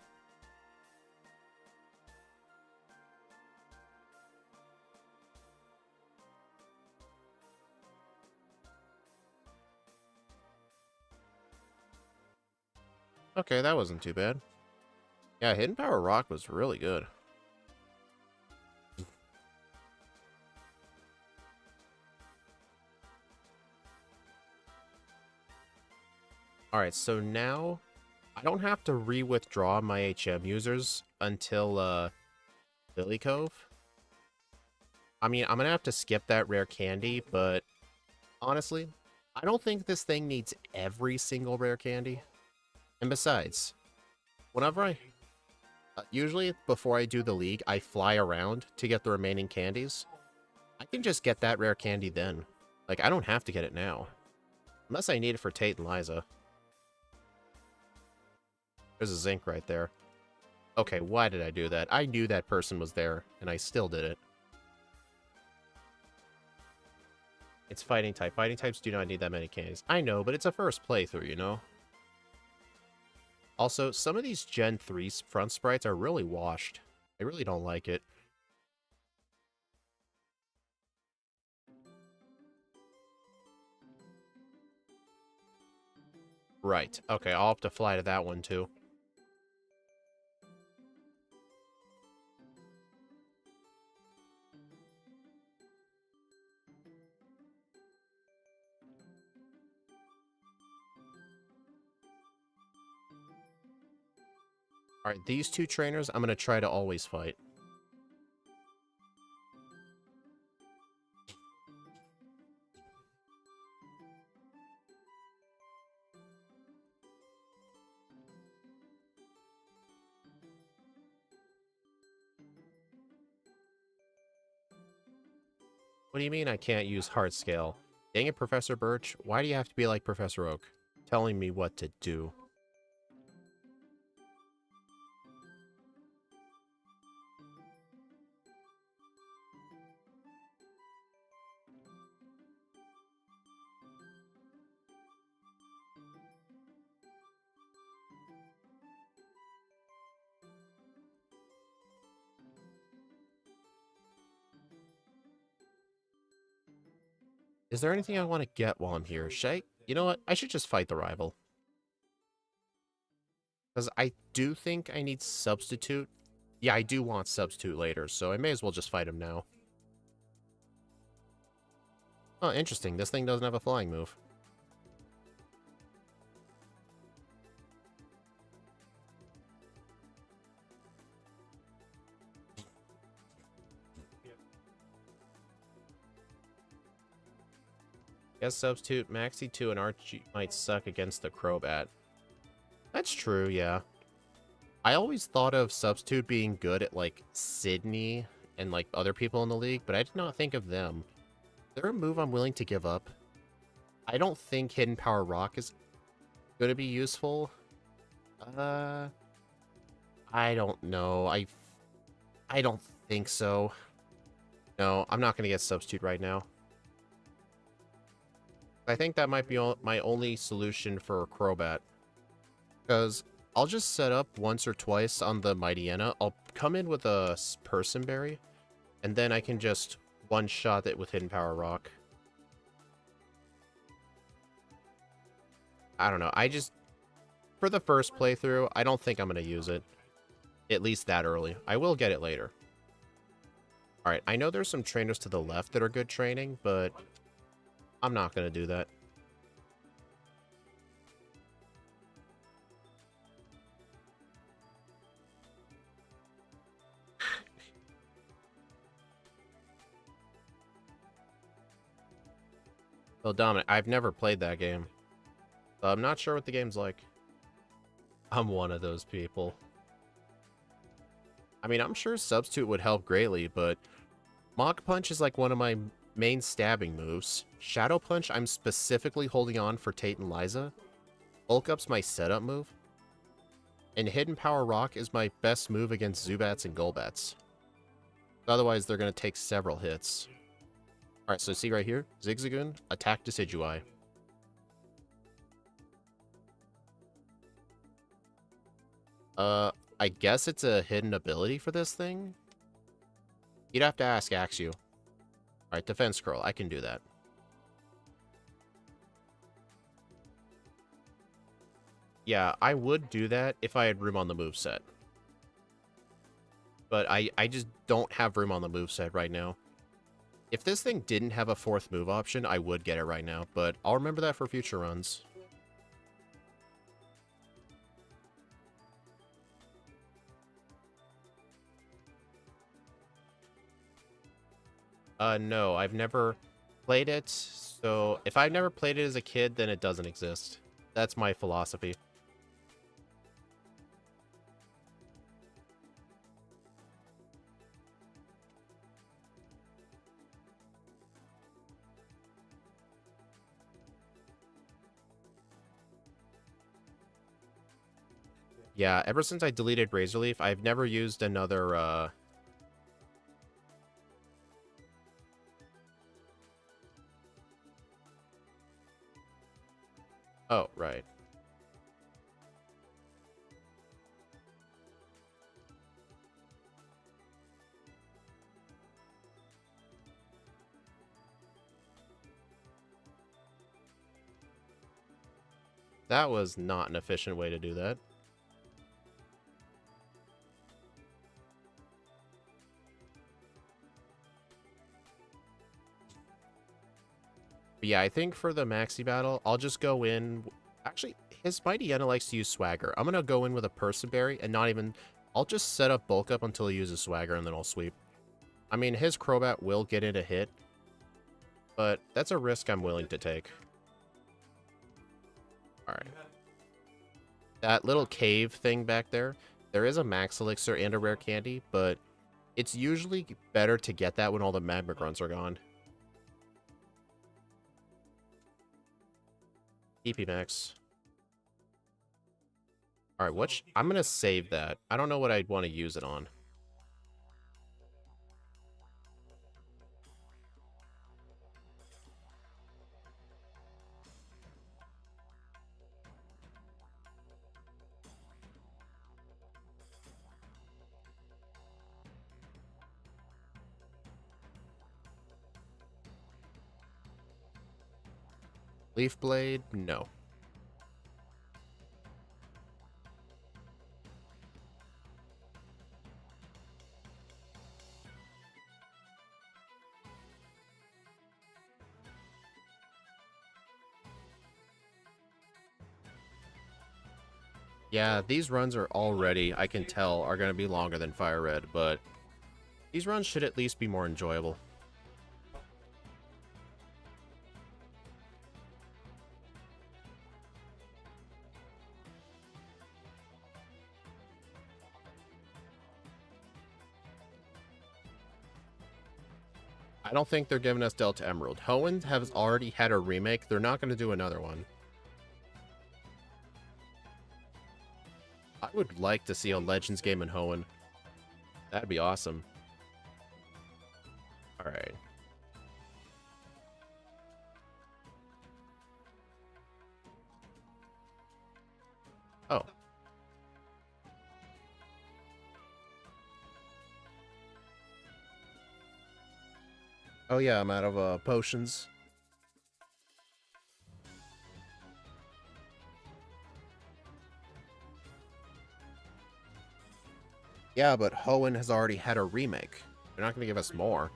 Okay, that wasn't too bad. Yeah, Hidden Power Rock was really good. Alright, so now I don't have to re-withdraw my HM users until Lily Cove. I mean, I'm gonna have to skip that rare candy, but honestly, I don't think this thing needs every single rare candy. And besides, whenever usually before I do the league, I fly around to get the remaining candies. I can just get that rare candy then. Like, I don't have to get it now. Unless I need it for Tate and Liza. There's a zinc right there. Okay, why did I do that? I knew that person was there, and I still did it. It's fighting type. Fighting types do not need that many candies. I know, but it's a first playthrough, you know? Also, some of these Gen 3 front sprites are really washed. I really don't like it. Right. Okay, I'll have to fly to that one, too. Alright, these two trainers, I'm going to try to always fight. What do you mean I can't use hard scale? Dang it, Professor Birch. Why do you have to be like Professor Oak? Telling me what to do. Is there anything I want to get while I'm here? You know what? I should just fight the rival. Because I do think I need Substitute. Yeah, I do want Substitute later, so I may as well just fight him now. Oh, interesting. This thing doesn't have a flying move. Guess Substitute, Maxi 2, and Archie might suck against the Crobat. That's true, yeah. I always thought of Substitute being good at, like, Sydney and, like, other people in the league, but I did not think of them. Is there a move I'm willing to give up? I don't think Hidden Power Rock is going to be useful. I don't know. I don't think so. No, I'm not going to get Substitute right now. I think that might be my only solution for Crobat. Because I'll just set up once or twice on the Mightyena. I'll come in with a Person Berry, and then I can just one-shot it with Hidden Power Rock. I don't know. For the first playthrough, I don't think I'm going to use it. At least that early. I will get it later. Alright, I know there's some trainers to the left that are good training, but I'm not going to do that. Well, Dominic, I've never played that game, so I'm not sure what the game's like. I'm one of those people. I mean, I'm sure Substitute would help greatly, but Mach Punch is like one of my main stabbing moves. Shadow Punch, I'm specifically holding on for Tate and Liza. Bulk Up's my setup move. And Hidden Power Rock is my best move against Zubats and Golbats. Otherwise, they're going to take several hits. Alright, so see right here? Zigzagoon, attack Decidueye. I guess it's a hidden ability for this thing? You'd have to ask Axew. Alright, Defense Curl, I can do that. Yeah, I would do that if I had room on the moveset. But I just don't have room on the moveset right now. If this thing didn't have a fourth move option, I would get it right now, but I'll remember that for future runs. No, I've never played it, so if I've never played it as a kid, then it doesn't exist. That's my philosophy. Yeah, ever since I deleted Razorleaf, I've never used another, Oh, right. That was not an efficient way to do that. But yeah, I think for the Maxi battle, I'll just go in... Actually, his Mighty Yenna likes to use Swagger. I'm gonna go in with a Persiberry and not even... I'll just set up Bulk Up until he uses Swagger and then I'll sweep. I mean, his Crobat will get in a hit, but that's a risk I'm willing to take. Alright. That little cave thing back there, there is a Max Elixir and a Rare Candy, but it's usually better to get that when all the Magma Grunts are gone. EP Max. Alright, I'm gonna save that. I don't know what I'd want to use it on. Leaf Blade? No. Yeah, these runs are already, I can tell, are going to be longer than Fire Red, but these runs should at least be more enjoyable. I don't think they're giving us Delta Emerald. Hoenn has already had a remake. They're not going to do another one. I would like to see a Legends game in Hoenn. That'd be awesome. Alright. Oh. Oh yeah, I'm out of potions. Yeah, but Hoenn has already had a remake. They're not going to give us more.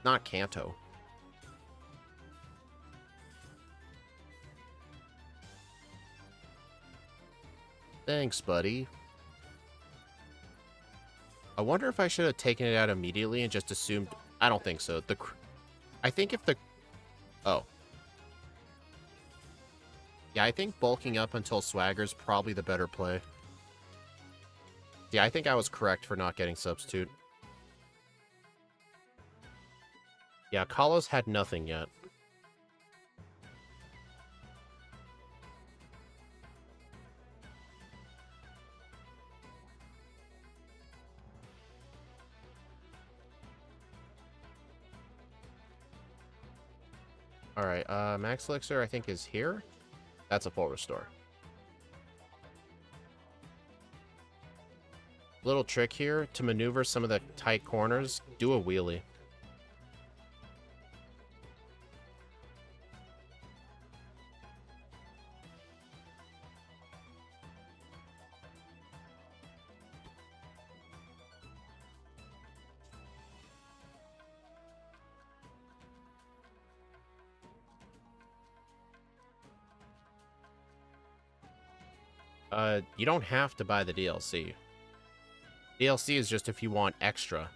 Not Kanto. Thanks, buddy. I wonder if I should have taken it out immediately and just assumed... I don't think so. I think if the... Oh. Yeah, I think bulking up until Swagger's probably the better play. Yeah, I think I was correct for not getting Substitute. Yeah, Kalos had nothing yet. Alright, Max Elixir I think is here. That's a full restore. Little trick here, to maneuver some of the tight corners, do a wheelie. You don't have to buy the DLC. DLC is just if you want extra.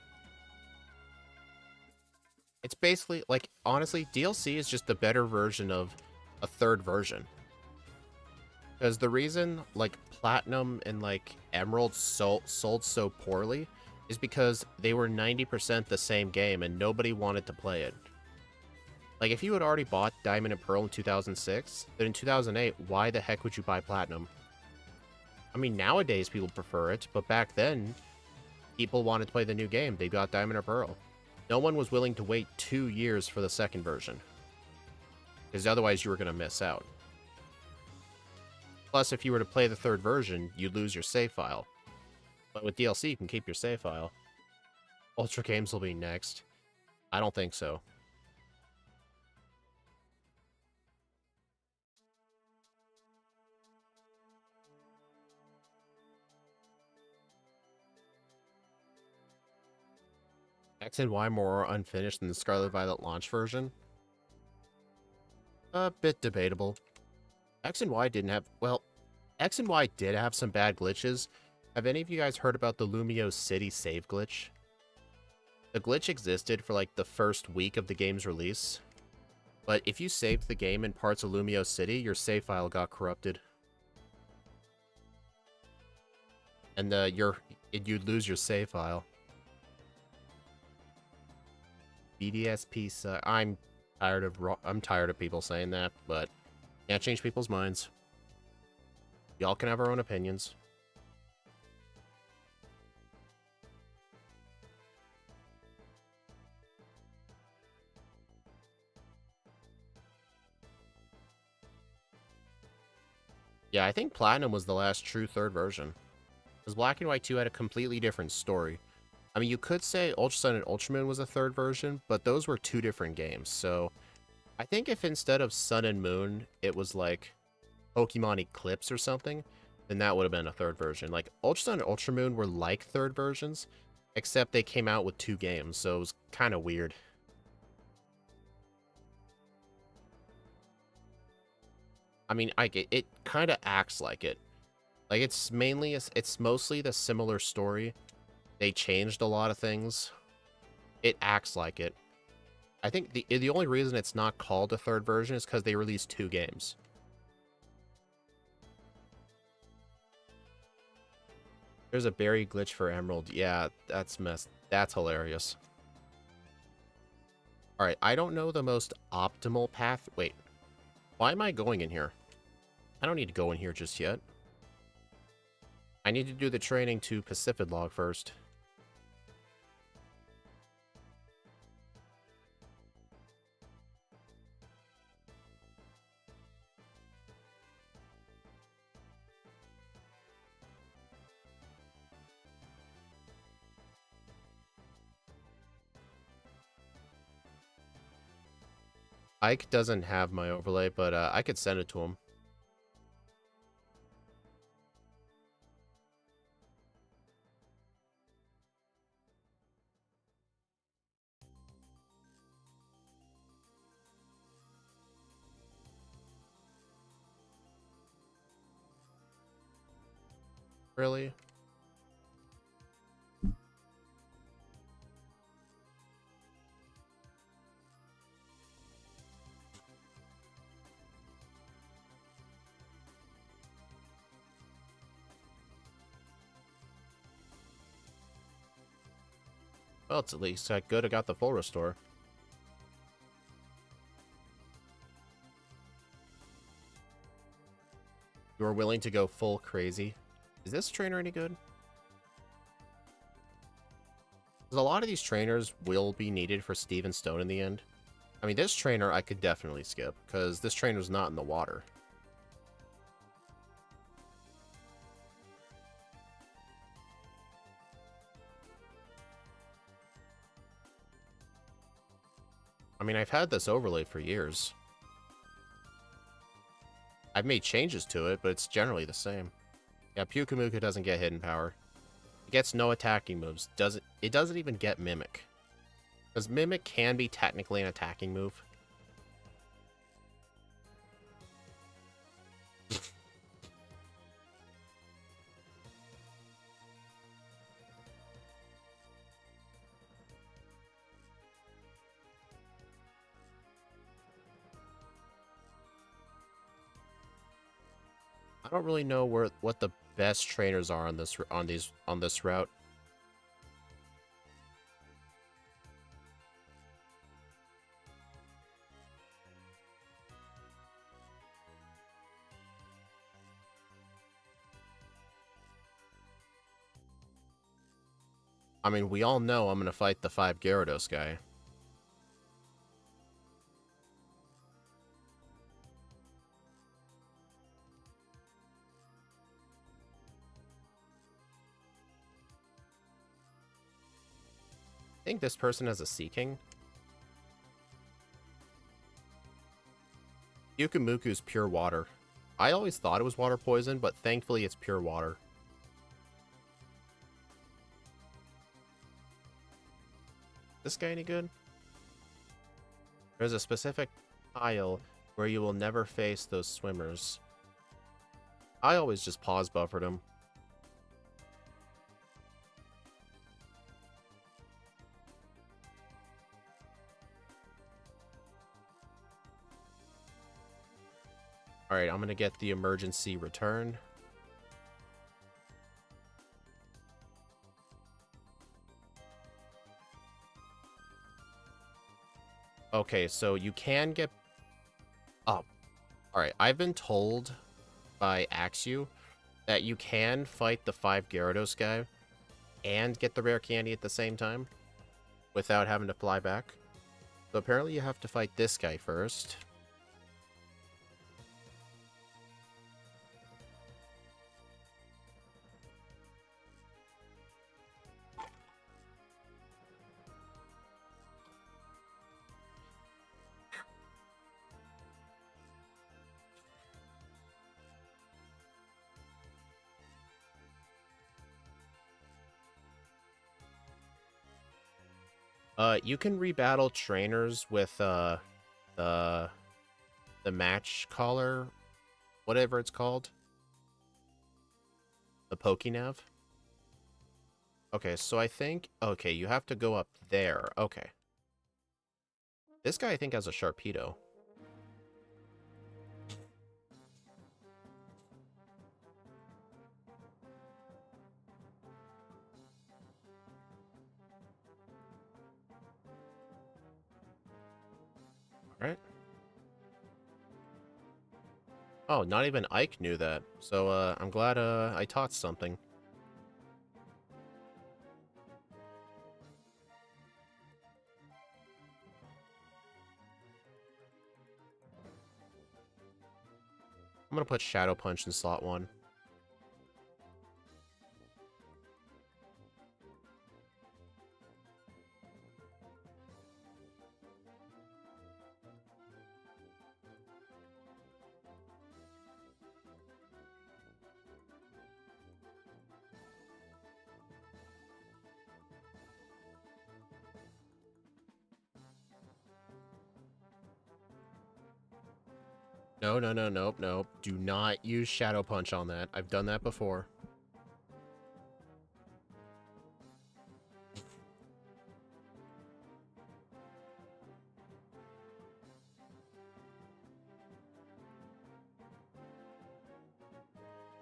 It's basically, like, honestly, DLC is just the better version of a third version. Because the reason, like, Platinum and, like, Emerald sold so poorly is because they were 90% the same game and nobody wanted to play it. Like, if you had already bought Diamond and Pearl in 2006, then in 2008, why the heck would you buy Platinum? I mean, nowadays people prefer it, but back then, people wanted to play the new game. They got Diamond or Pearl. No one was willing to wait 2 years for the second version. Because otherwise you were going to miss out. Plus, if you were to play the third version, you'd lose your save file. But with DLC, you can keep your save file. Ultra Games will be next. I don't think so. X and Y more unfinished than the Scarlet Violet launch version? A bit debatable. X and Y didn't have... Well, X and Y did have some bad glitches. Have any of you guys heard about the Lumio City save glitch? The glitch existed for like the first week of the game's release. But if you saved the game in parts of Lumio City, your save file got corrupted. And you'd lose your save file. BDSP I'm tired of people saying that, but can't change people's minds. Y'all can have our own opinions. Yeah, I think Platinum was the last true third version. Because Black and White 2 had a completely different story. I mean, you could say Ultra Sun and Ultramoon was a third version, but those were two different games. So, I think if instead of Sun and Moon, it was like Pokemon Eclipse or something, then that would have been a third version. Like, Ultra Sun and Ultramoon were like third versions, except they came out with 2 games, so it was kind of weird. I mean, it kind of acts like it. Like, it's mostly the similar story. They changed a lot of things. It acts like it. I think the only reason it's not called a third version is because they released 2 games. There's a berry glitch for Emerald. Yeah, that's hilarious. Alright, I don't know the most optimal path. Wait, why am I going in here? I don't need to go in here just yet. I need to do the training to Pacific Log first. Ike doesn't have my overlay, but I could send it to him. Really? Well, it's at least good I got the full restore. You are willing to go full crazy. Is this trainer any good? Because a lot of these trainers will be needed for Steven Stone in the end. I mean, this trainer I could definitely skip, because this trainer's not in the water. I mean, I've had this overlay for years. I've made changes to it, but it's generally the same. Yeah, Pyukumuka doesn't get hidden power. It gets no attacking moves. It doesn't even get Mimic. Because Mimic can be technically an attacking move. I don't really know what the best trainers are on this route. I mean, we all know I'm going to fight the 5 Gyarados guy. I think this person has a Seeking. Yukumuku's pure water. I always thought it was water poison, but thankfully it's pure water. This guy any good? There's a specific tile where you will never face those swimmers. I always just pause buffered him. Alright, I'm gonna get the emergency return. Okay, so you can get... Oh. Alright, I've been told by Axew that you can fight the 5 Gyarados guy and get the rare candy at the same time without having to fly back. So apparently you have to fight this guy first. You can rebattle trainers with the match caller, whatever it's called. The Pokenav. Okay, so I think... Okay, you have to go up there. Okay. This guy, I think, has a Sharpedo. Alright. Oh, not even Ike knew that. So, I'm glad, I taught something. I'm gonna put Shadow Punch in slot 1. No, no, no, nope, nope. Do not use Shadow Punch on that. I've done that before.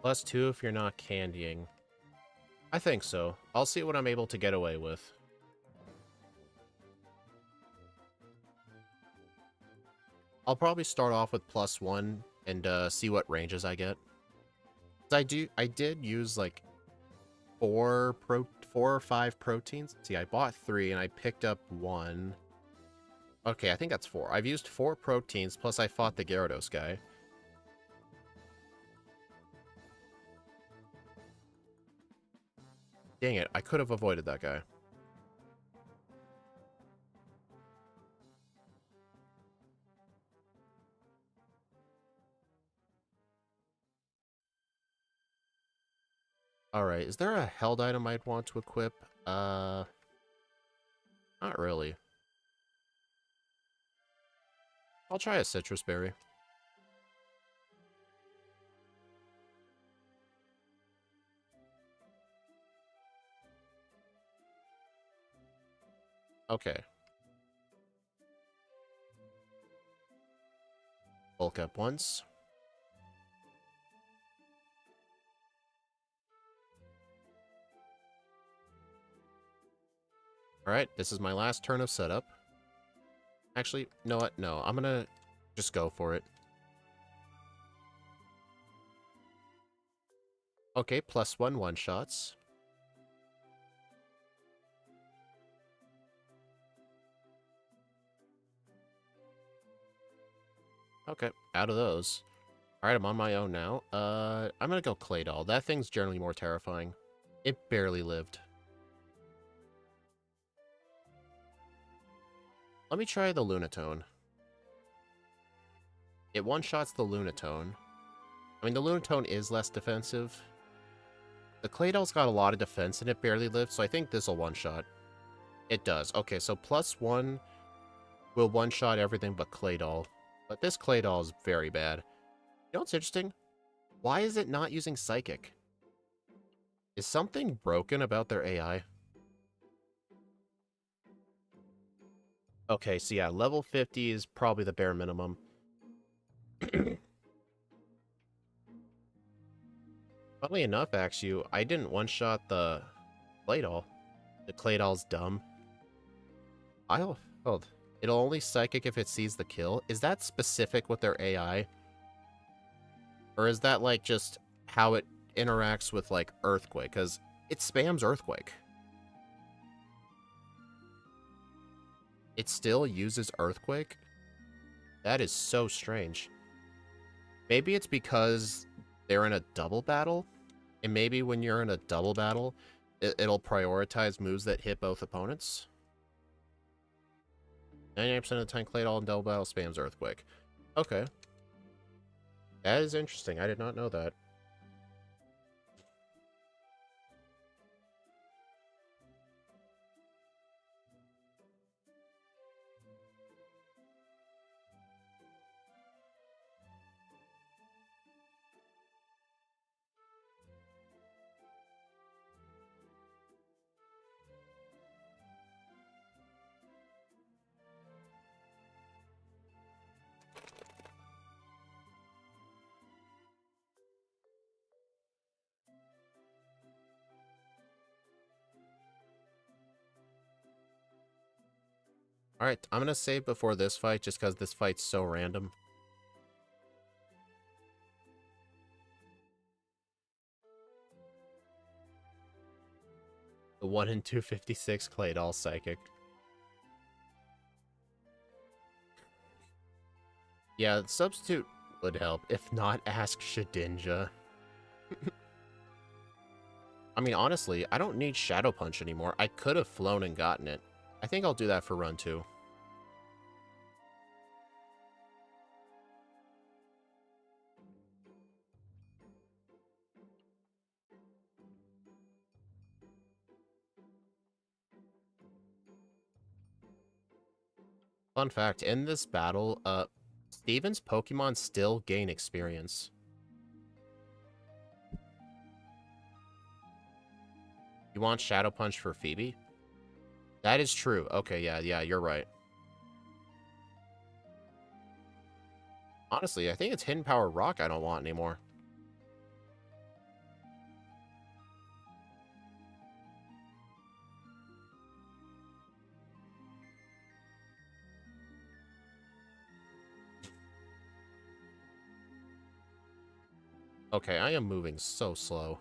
+2 if you're not candying. I think so. I'll see what I'm able to get away with. I'll probably start off with +1 and see what ranges I get. 'Cause I did use like four or five proteins. See, I bought 3 and I picked up 1. Okay, I think that's 4. I've used 4 proteins, plus I fought the Gyarados guy. Dang it, I could have avoided that guy. Alright, is there a held item I'd want to equip? Not really. I'll try a citrus berry. Okay. Bulk up once. Alright, this is my last turn of setup. Actually, you know what? No, I'm gonna just go for it. Okay, +1 one-shots. Okay, out of those. Alright, I'm on my own now. I'm gonna go Claydol. That thing's generally more terrifying. It barely lived. Let me try the Lunatone. It one-shots the Lunatone. I mean, the Lunatone is less defensive. The Claydol's got a lot of defense and it barely lived, so I think this'll one-shot. It does. Okay, so +1 will one-shot everything but Claydol. But this Claydol is very bad. You know what's interesting? Why is it not using Psychic? Is something broken about their AI? Okay, so yeah, level 50 is probably the bare minimum. Funnily enough, actually, I didn't one-shot the Claydol. The Claydol's dumb. Hold. It'll only Psychic if it sees the kill. Is that specific with their AI? Or is that, like, just how it interacts with, like, Earthquake? Because it spams Earthquake. It still uses Earthquake? That is so strange. Maybe it's because they're in a double battle? And maybe when you're in a double battle, it'll prioritize moves that hit both opponents? 99% of the time, Claydol in double battle spams Earthquake. Okay. That is interesting. I did not know that. Alright, I'm gonna save before this fight just because this fight's so random. The 1 in 256 Claydol Psychic. Yeah, substitute would help. If not, ask Shedinja. I mean, honestly, I don't need Shadow Punch anymore. I could have flown and gotten it. I think I'll do that for run 2. Fun fact, in this battle, Steven's Pokemon still gain experience. You want Shadow Punch for Phoebe? That is true. Okay, yeah, you're right. Honestly, I think it's Hidden Power Rock I don't want anymore. Okay, I am moving so slow.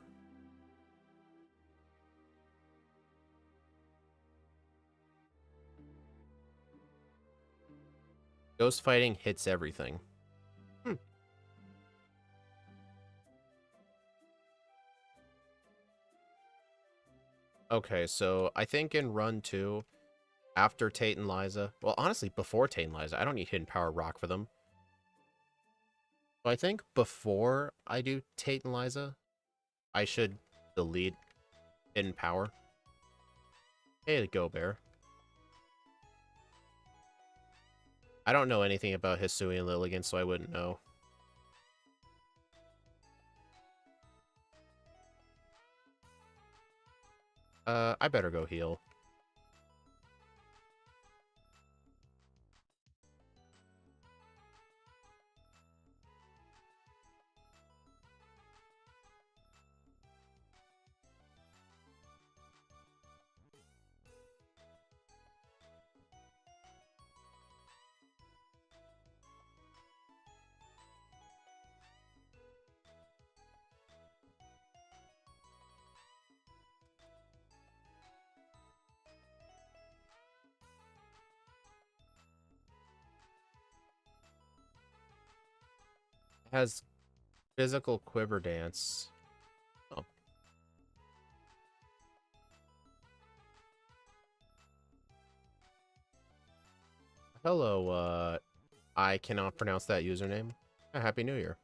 Ghost fighting hits everything. Hmm. Okay, so I think in run 2, after Tate and Liza, well, honestly, before Tate and Liza, I don't need Hidden Power Rock for them. So I think before I do Tate and Liza, I should delete Hidden Power. Hey, Go Bear. I don't know anything about Hisuian Lilligant, so I wouldn't know. I better go heal. It has physical quiver dance. Oh. Hello, I cannot pronounce that username. Happy New Year.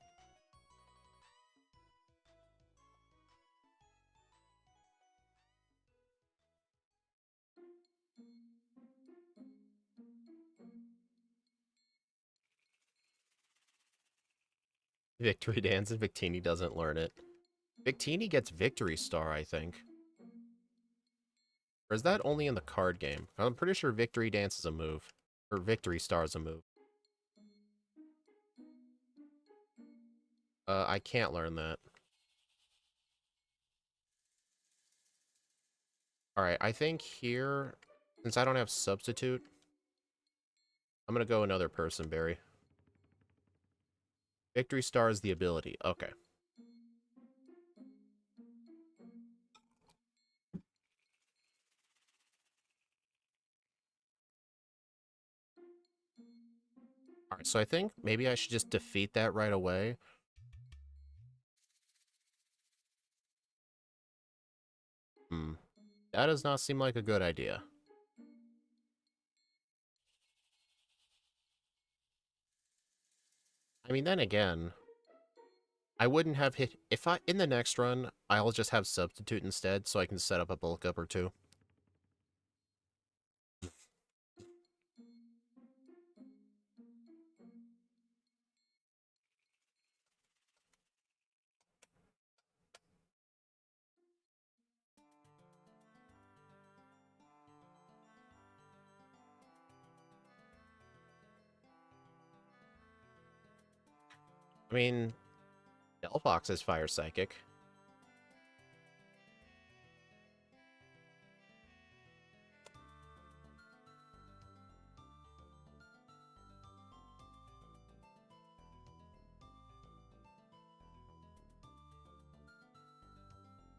Victory Dance and Victini doesn't learn it. Victini gets Victory Star, I think. Or is that only in the card game? I'm pretty sure Victory Dance is a move. Or Victory Star is a move. I can't learn that. Alright, I think here, since I don't have Substitute, I'm gonna go another person, Barry. Victory Star is the ability. Okay. Alright, so I think maybe I should just defeat that right away. That does not seem like a good idea. I mean, then again, I wouldn't have hit... If I... In the next run, I'll just have Substitute instead, so I can set up a bulk up or two. I mean, Delphox is Fire Psychic.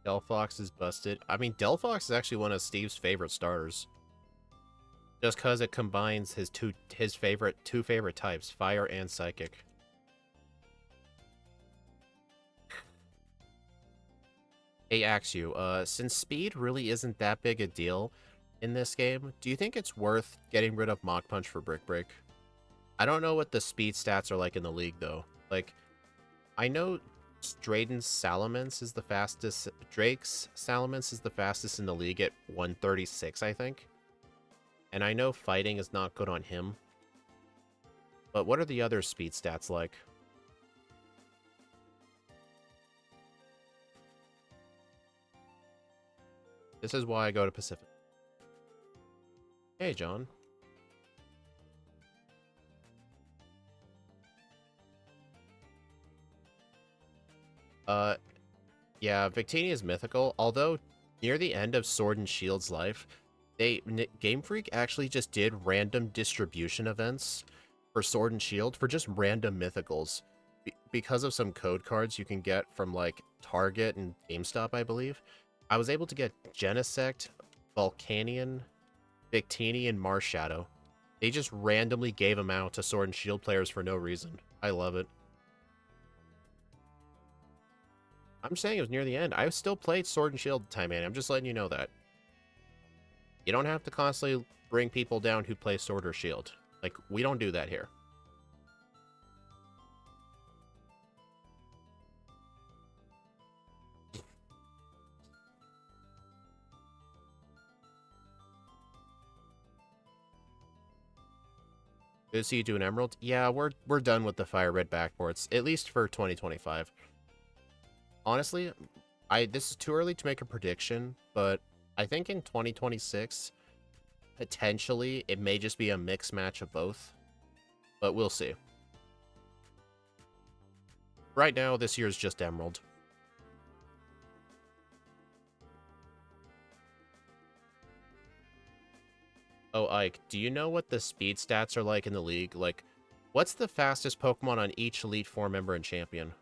Delphox is busted. I mean, Delphox is actually one of Steve's favorite starters. Just because it combines his two favorite types, Fire and Psychic. Hey, Axu, since speed really isn't that big a deal in this game, do you think it's worth getting rid of Mach Punch for Brick Break? I don't know what the speed stats are like in the league, though. Like, I know Drake's Salamence is the fastest in the league at 136, I think. And I know fighting is not good on him. But what are the other speed stats like? This is why I go to Pacific. Hey, John. Yeah, Victini is mythical, although near the end of Sword and Shield's life, Game Freak actually just did random distribution events for Sword and Shield for just random mythicals. because of some code cards you can get from like Target and GameStop, I believe, I was able to get Genesect, Volcanion, Victini, and Marshadow. They just randomly gave them out to Sword and Shield players for no reason. I love it. I'm saying it was near the end. I still played Sword and Shield at the time, man. I'm just letting you know that. You don't have to constantly bring people down who play Sword or Shield. Like, we don't do that here. Good to see you doing Emerald. Yeah, we're done with the Fire Red backports, at least for 2025. Honestly, this is too early to make a prediction, but I think in 2026, potentially, it may just be a mixed match of both. But we'll see. Right now, this year's just Emerald. Oh, Ike, do you know what the speed stats are like in the league? Like, what's the fastest Pokemon on each Elite Four member and champion?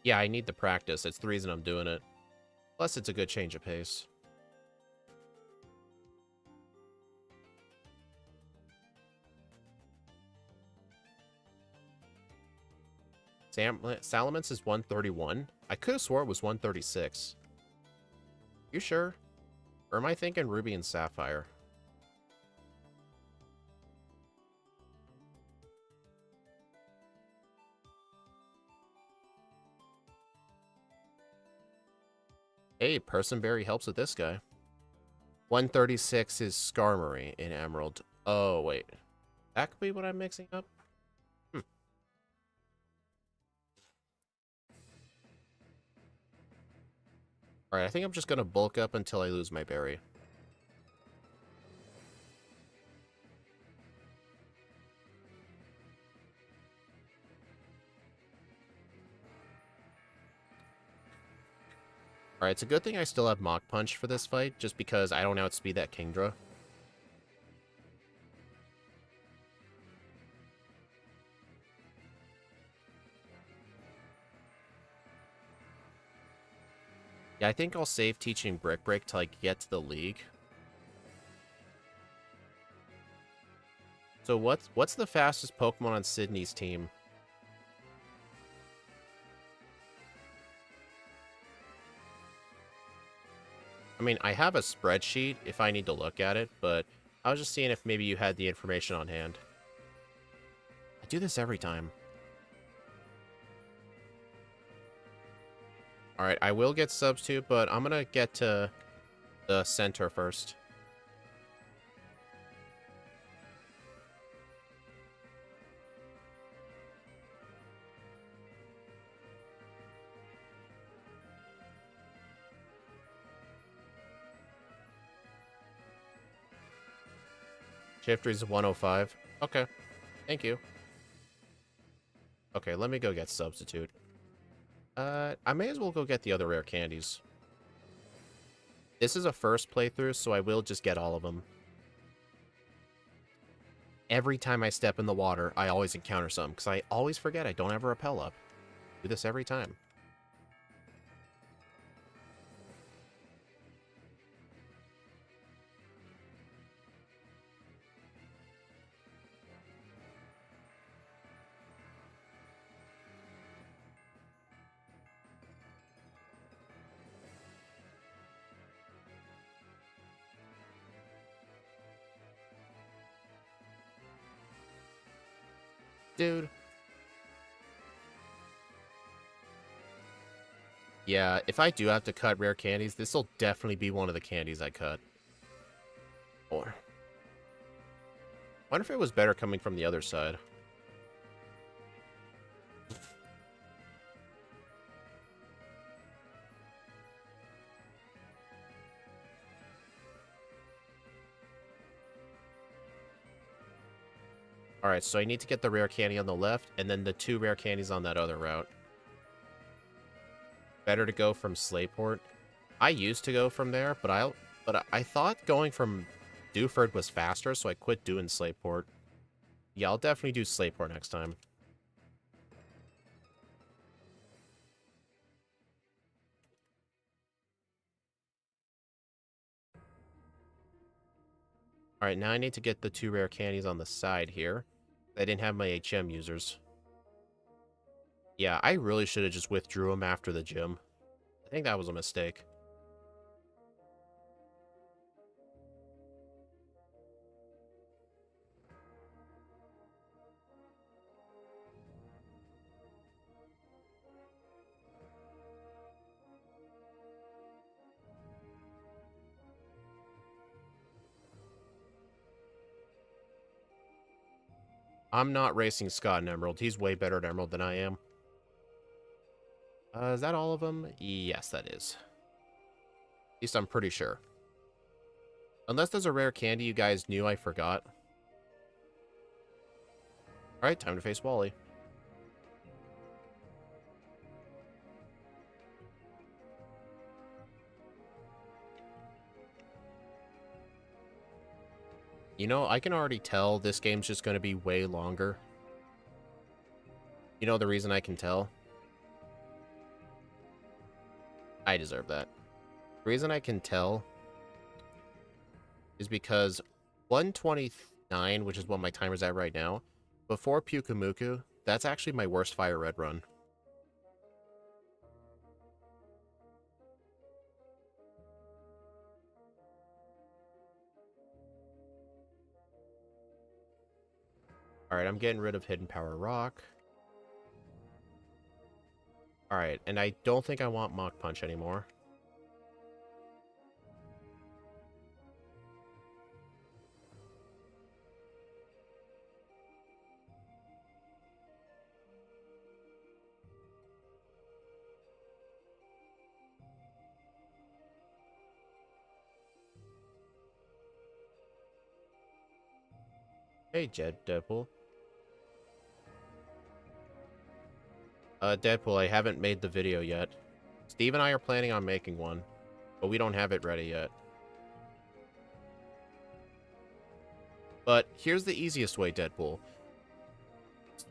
Yeah, I need the practice. It's the reason I'm doing it. Plus, it's a good change of pace. Salamence is 131? I could have swore it was 136. You sure? Or am I thinking Ruby and Sapphire? Hey, Personberry helps with this guy. 136 is Skarmory in Emerald. Oh, wait. That could be what I'm mixing up? Alright, I think I'm just gonna bulk up until I lose my berry. Alright, it's a good thing I still have Mach Punch for this fight, just because I don't outspeed that Kingdra. Yeah, I think I'll save teaching Brick Break till I get to the league. So what's the fastest Pokemon on Sydney's team? I mean, I have a spreadsheet if I need to look at it, but I was just seeing if maybe you had the information on hand. I do this every time. Alright, I will get Substitute, but I'm gonna get to the center first. Shifter's 105. Okay. Thank you. Okay, let me go get Substitute. I may as well go get the other rare candies. This is a first playthrough, so I will just get all of them. Every time I step in the water, I always encounter some, because I always forget I don't have a repel up. Do this every time. Dude. Yeah, if I do have to cut rare candies, this will definitely be one of the candies I cut. Or... wonder if it was better coming from the other side. Alright, so I need to get the rare candy on the left, and then the 2 rare candies on that other route. Better to go from Slayport. I used to go from there, but I thought going from Dewford was faster, so I quit doing Slayport. Yeah, I'll definitely do Slayport next time. Alright, now I need to get the 2 rare candies on the side here. I didn't have my HM users. Yeah, I really should have just withdrew them after the gym. I think that was a mistake. I'm not racing Scott in Emerald. He's way better at Emerald than I am. Is that all of them? Yes, that is. At least I'm pretty sure. Unless there's a rare candy you guys knew I forgot. Alright, time to face Wally. You know, I can already tell this game's just going to be way longer. You know the reason I can tell? I deserve that. The reason I can tell is because 129, which is what my timer's at right now, before Pyukumuku, that's actually my worst Fire Red run. Alright, I'm getting rid of Hidden Power Rock. Alright, and I don't think I want Mach Punch anymore. Hey, Deadpool. Deadpool, I haven't made the video yet. Steve and I are planning on making one, but we don't have it ready yet. But here's the easiest way, Deadpool.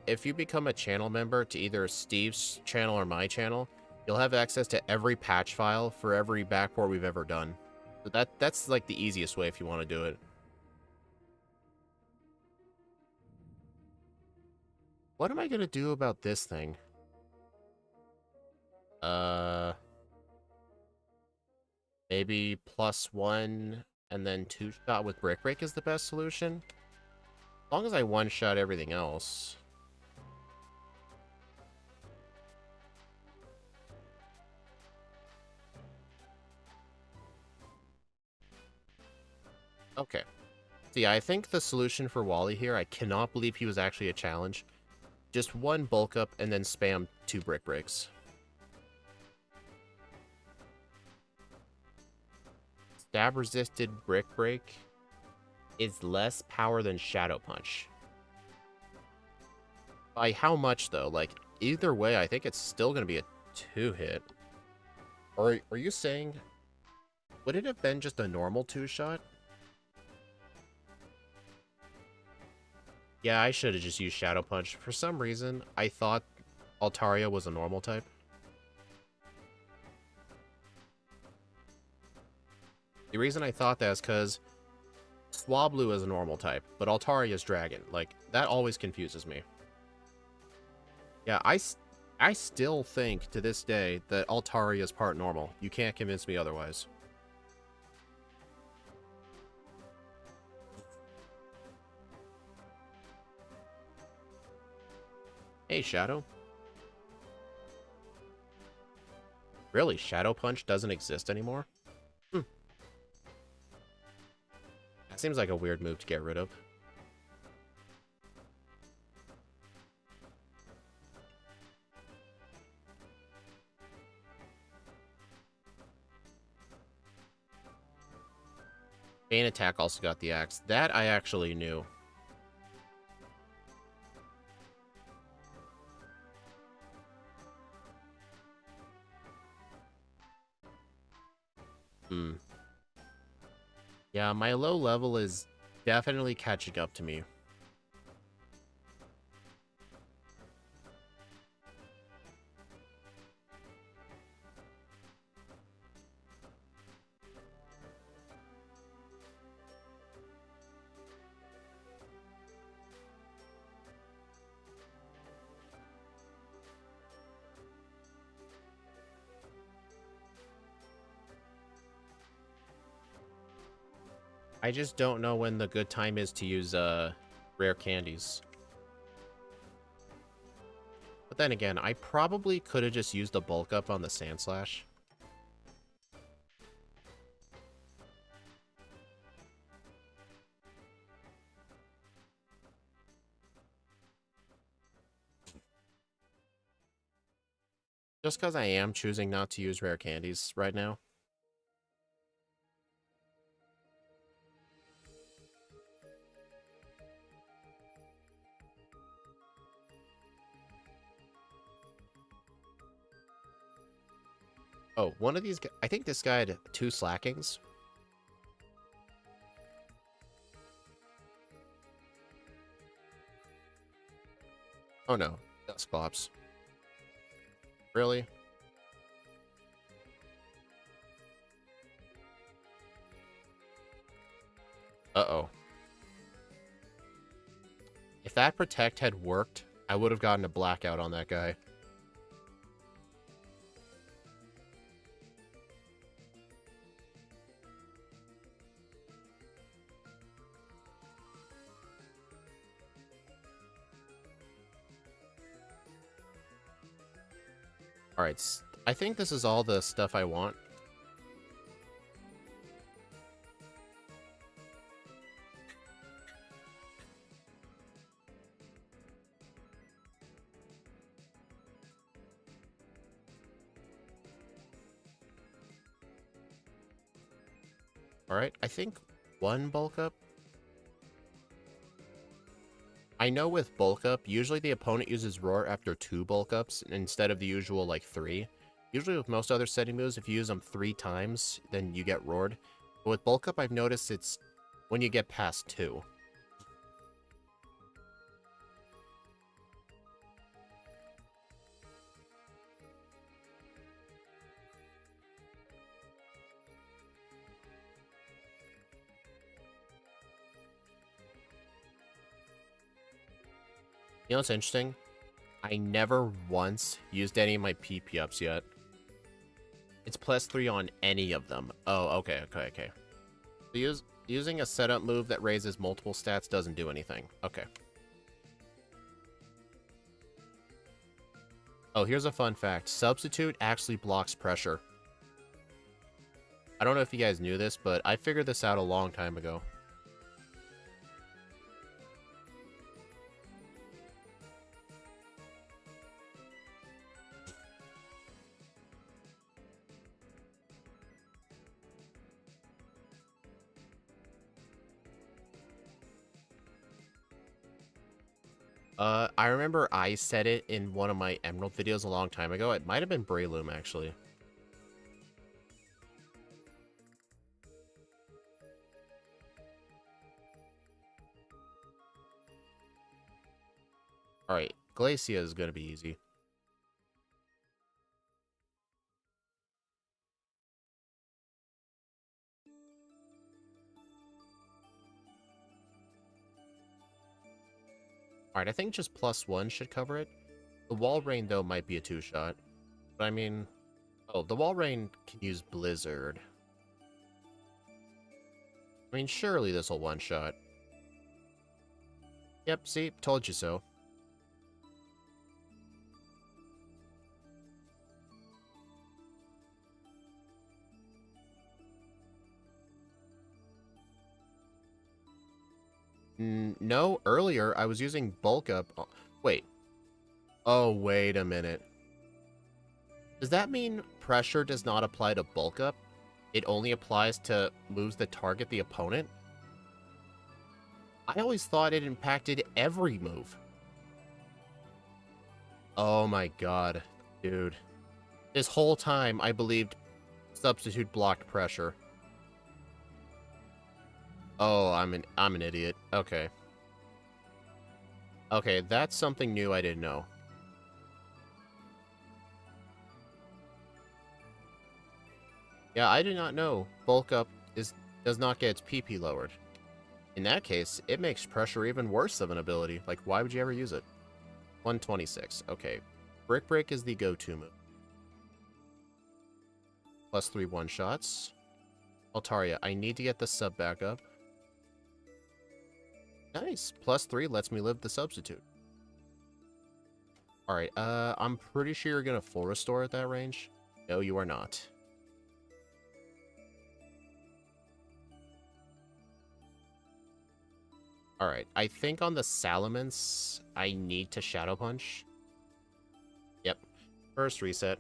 If you become a channel member to either Steve's channel or my channel, you'll have access to every patch file for every backport we've ever done. So that's like the easiest way if you want to do it. What am I going to do about this thing? Maybe +1 and then 2-shot with Brick Break is the best solution? As long as I one-shot everything else. Okay. So yeah, I think the solution for Wally here, I cannot believe he was actually a challenge. Just 1 bulk up and then spam 2 Brick Breaks. Stab resisted Brick Break is less power than Shadow Punch. By how much though? Like, either way, I think it's still going to be a 2-hit. Or are you saying, would it have been just a normal 2-shot? Yeah, I should have just used Shadow Punch. For some reason, I thought Altaria was a normal type. The reason I thought that is because Swablu is a normal type, but Altaria is Dragon. Like, that always confuses me. Yeah, I still think, to this day, that Altaria is part normal. You can't convince me otherwise. Hey, Shadow. Really, Shadow Punch doesn't exist anymore? Hmm. That seems like a weird move to get rid of. Bane Attack also got the axe. That I actually knew. Hmm. Yeah, my low level is definitely catching up to me. I just don't know when the good time is to use rare candies. But then again, I probably could have just used the bulk up on the Sand Slash. Just because I am choosing not to use rare candies right now. Oh, one of these... I think this guy had 2 slackings. Oh no, Dusclops. Really? Uh-oh. If that Protect had worked, I would have gotten a blackout on that guy. Alright, I think this is all the stuff I want. Alright, I think 1 bulk up. I know with bulk up, usually the opponent uses Roar after 2 bulk ups instead of the usual, like, 3. Usually with most other setting moves, if you use them 3 times, then you get roared. But with bulk up, I've noticed it's when you get past 2. You know what's interesting? I never once used any of my PP ups yet. It's +3 on any of them. Oh, okay. So using a setup move that raises multiple stats doesn't do anything. Okay. Oh, here's a fun fact. Substitute actually blocks pressure. I don't know if you guys knew this, but I figured this out a long time ago. I remember I said it in one of my Emerald videos a long time ago. It might have been Breloom, actually. Alright, Glacia is gonna be easy. Alright, I think just +1 should cover it. The Wall Rain, though, might be a 2-shot. But I mean... Oh, the Wall Rain can use Blizzard. I mean, surely this will 1-shot. Yep, see? Told you so. No, earlier I was using Bulk Up. Oh, wait. Oh, wait a minute. Does that mean pressure does not apply to Bulk Up? It only applies to moves that target the opponent? I always thought it impacted every move. Oh my god, dude. This whole time I believed Substitute blocked pressure. Oh, I'm an idiot. Okay. Okay, that's something new I didn't know. Yeah, I did not know Bulk Up does not get its PP lowered. In that case, it makes pressure even worse of an ability. Like, why would you ever use it? 126. Okay. Brick Break is the go-to move. +3 1-shots. Altaria, I need to get the sub back up. Nice. +3 lets me live the substitute. Alright, I'm pretty sure you're gonna full restore at that range. No, you are not. Alright, I think on the Salamence, I need to Shadow Punch. Yep. First reset.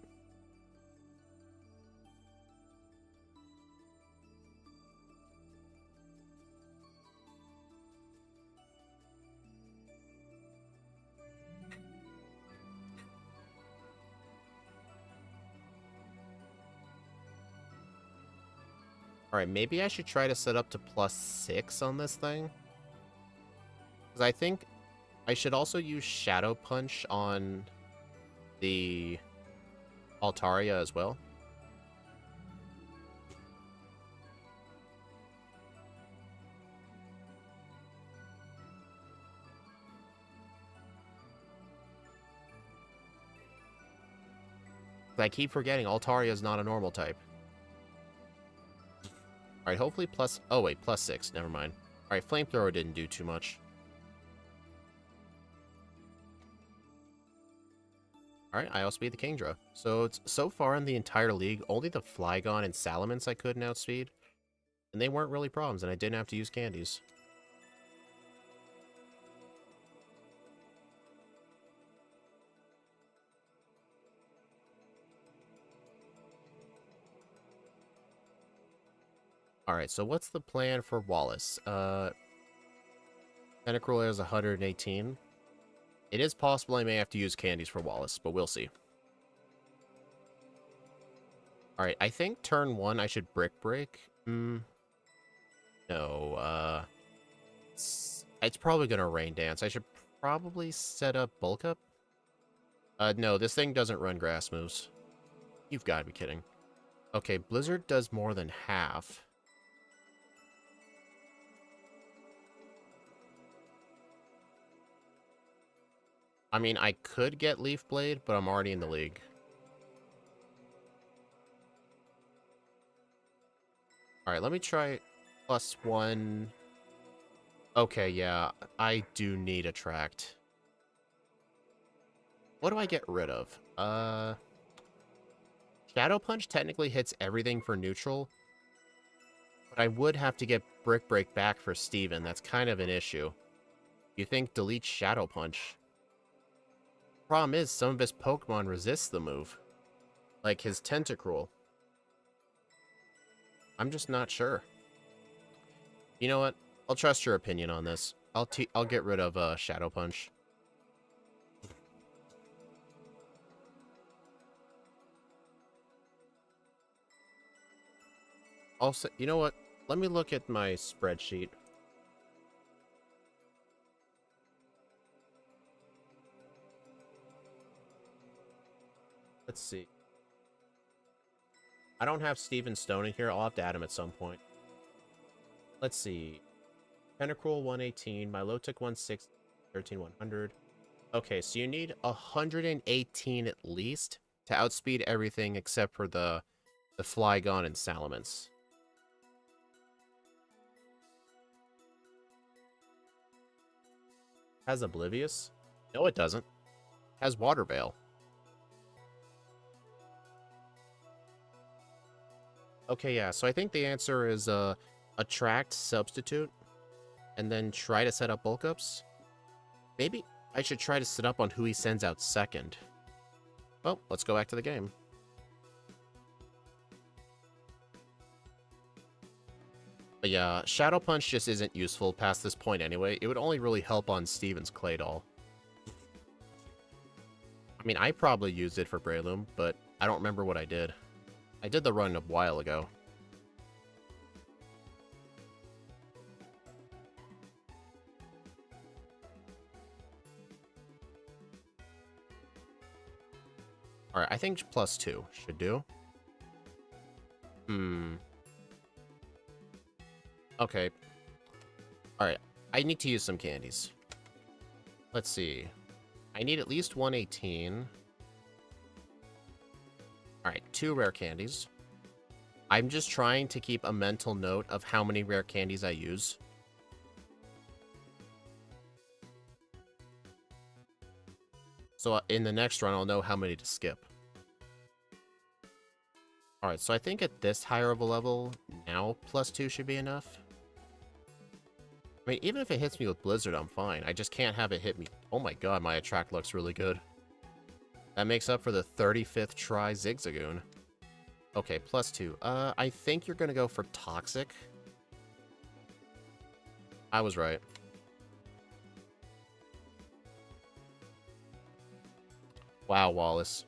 Alright, maybe I should try to set up to +6 on this thing. Because I think I should also use Shadow Punch on the Altaria as well. I keep forgetting Altaria is not a normal type. Alright, hopefully plus... Oh, wait, +6. Never mind. Alright, Flamethrower didn't do too much. Alright, I outspeed the Kingdra. So, it's so far in the entire league, only the Flygon and Salamence I couldn't outspeed. And they weren't really problems, and I didn't have to use candies. Alright, so what's the plan for Wallace? Tentacruel has 118. It is possible I may have to use candies for Wallace, but we'll see. Alright, I think turn 1 I should Brick Break. No, it's probably gonna Rain Dance. I should probably set up Bulk Up. No, this thing doesn't run grass moves. You've got to be kidding. Okay, Blizzard does more than half. I mean, I could get Leaf Blade, but I'm already in the league. Alright, let me try +1. Okay, yeah, I do need Attract. What do I get rid of? Shadow Punch technically hits everything for neutral, but I would have to get Brick Break back for Steven. That's kind of an issue. You think delete Shadow Punch? Problem is, some of his Pokemon resist the move. Like his Tentacruel. I'm just not sure. You know what? I'll trust your opinion on this. I'll get rid of Shadow Punch. Also, you know what? Let me look at my spreadsheet. Let's see. I don't have Steven Stone in here. I'll have to add him at some point. Let's see. Tentacruel 118, Milotic 160, 13 100. Okay, so you need 118 at least to outspeed everything except for the Flygon and Salamence. Has Oblivious? No, it doesn't. Has Water Veil. Okay, yeah, so I think the answer is Attract, Substitute, and then try to set up Bulk Ups. Maybe I should try to set up on who he sends out second. Well, let's go back to the game. But yeah, Shadow Punch just isn't useful past this point anyway. It would only really help on Steven's Claydol. I mean, I probably used it for Breloom, but I don't remember what I did. I did the run a while ago. Alright, I think +2 should do. Okay. Alright, I need to use some candies. Let's see. I need at least 118. Alright, 2 rare candies. I'm just trying to keep a mental note of how many rare candies I use. So in the next run, I'll know how many to skip. Alright, so I think at this higher of a level, now +2 should be enough. I mean, even if it hits me with Blizzard, I'm fine. I just can't have it hit me. Oh my god, my attract looks really good. That makes up for the 35th try Zigzagoon. Okay, +2. I think you're gonna go for Toxic. I was right. Wow, Wallace.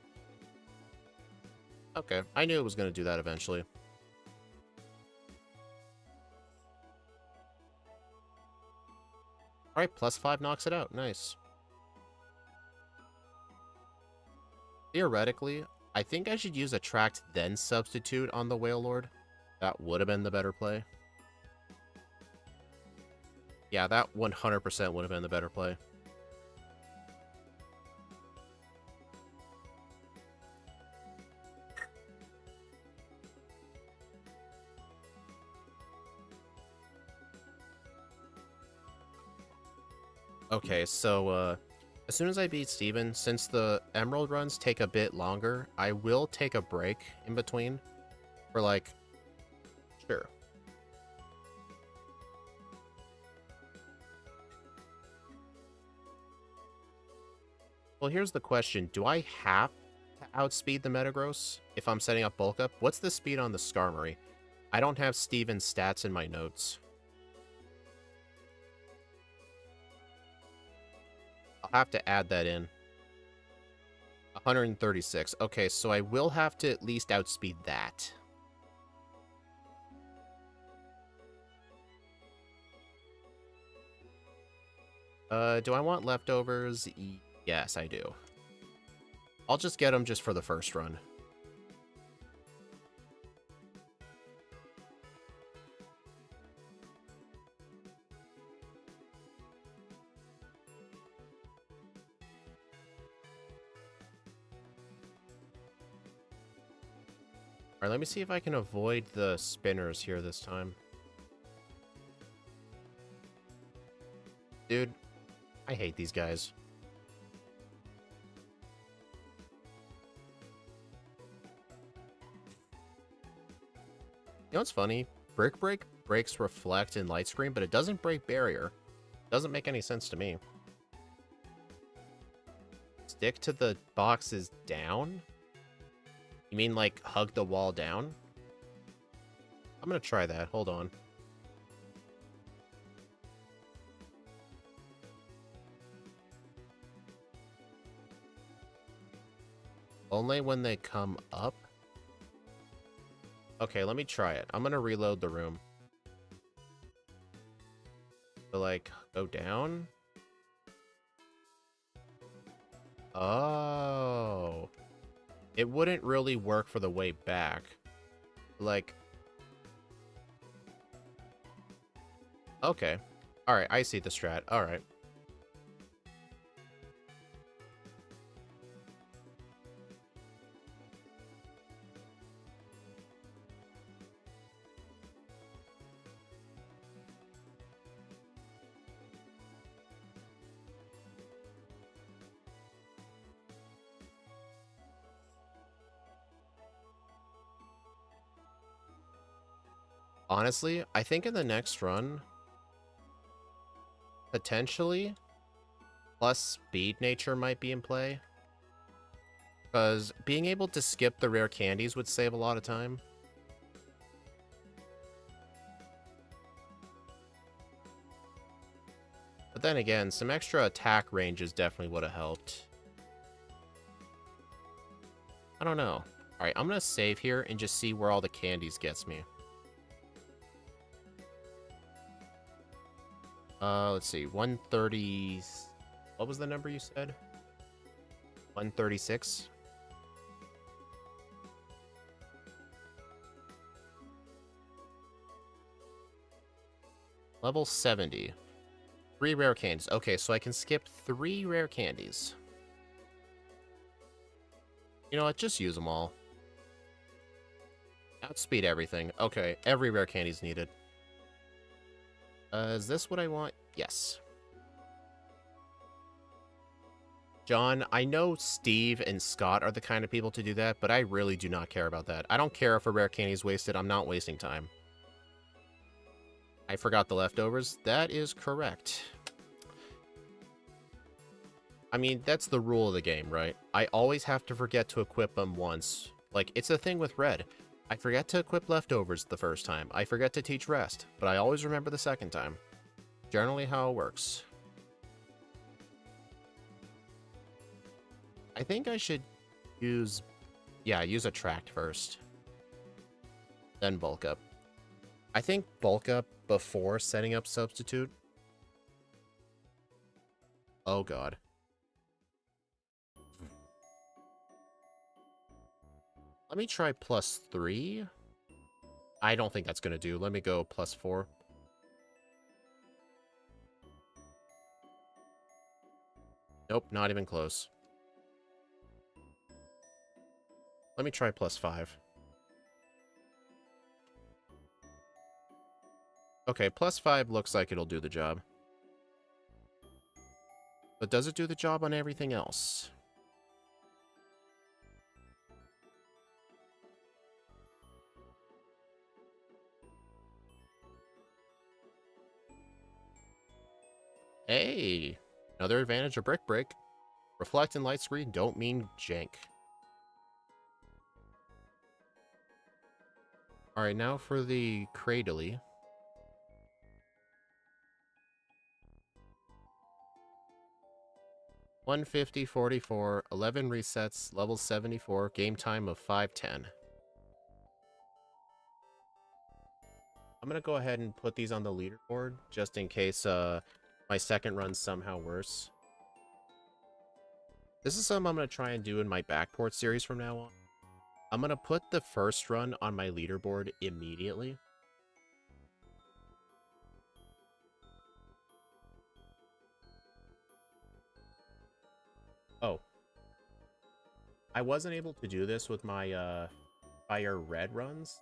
Okay, I knew it was gonna do that eventually. Alright, +5 knocks it out. Nice. Theoretically, I think I should use Attract then Substitute on the Whale Lord. That would have been the better play. Yeah, that 100% would have been the better play. Okay, so, as soon as I beat Steven, since the Emerald runs take a bit longer, I will take a break in between for, like, sure. Well, here's the question. Do I have to outspeed the Metagross if I'm setting up bulk up? What's the speed on the Skarmory? I don't have Steven's stats in my notes. I'll have to add that in. 136. Okay, so I will have to at least outspeed that. Do I want leftovers? Yes, I do. I'll just get them just for the first run. Alright, let me see if I can avoid the spinners here this time. Dude, I hate these guys. You know what's funny? Brick Break breaks Reflect and Light Screen, but it doesn't break Barrier. Doesn't make any sense to me. Stick to the boxes down? You mean, like, hug the wall down? I'm gonna try that. Hold on. Only when they come up? Okay, let me try it. I'm gonna reload the room. So, like, go down? Oh. It wouldn't really work for the way back. Like... Okay. Alright, I see the strat. Alright. Honestly, I think in the next run, potentially, plus speed nature might be in play. Because being able to skip the rare candies would save a lot of time. But then again, some extra attack ranges definitely would have helped. I don't know. Alright, I'm gonna save here and just see where all the candies gets me. Let's see, 130... What was the number you said? 136? Level 70. 3 rare candies. Okay, so I can skip 3 rare candies. You know what? Just use them all. Outspeed everything. Okay, every rare candy is needed. Is this what I want? Yes. John, I know Steve and Scott are the kind of people to do that, but I really do not care about that. I don't care if a rare candy is wasted. I'm not wasting time. I forgot the leftovers. That is correct. I mean, that's the rule of the game, right? I always have to forget to equip them once. Like, it's a thing with red. I forget to equip leftovers the first time. I forget to teach rest, but I always remember the second time. Generally how it works. I think I should use... Yeah, use Attract first. Then Bulk Up. I think Bulk Up before setting up Substitute. Oh god. Let me try +3. I don't think that's going to do. Let me go +4. Nope, not even close. Let me try +5. Okay, +5 looks like it'll do the job. But does it do the job on everything else? Hey! Another advantage of Brick Break. Reflect and Light Screen don't mean jank. Alright, now for the Cradily. $150, 44, 11 resets, level 74, game time of 5:10. I'm gonna go ahead and put these on the leaderboard, just in case my second run's somehow worse. This is something I'm gonna try and do in my Backport series from now on. I'm gonna put the first run on my leaderboard immediately. Oh. I wasn't able to do this with my Fire Red runs.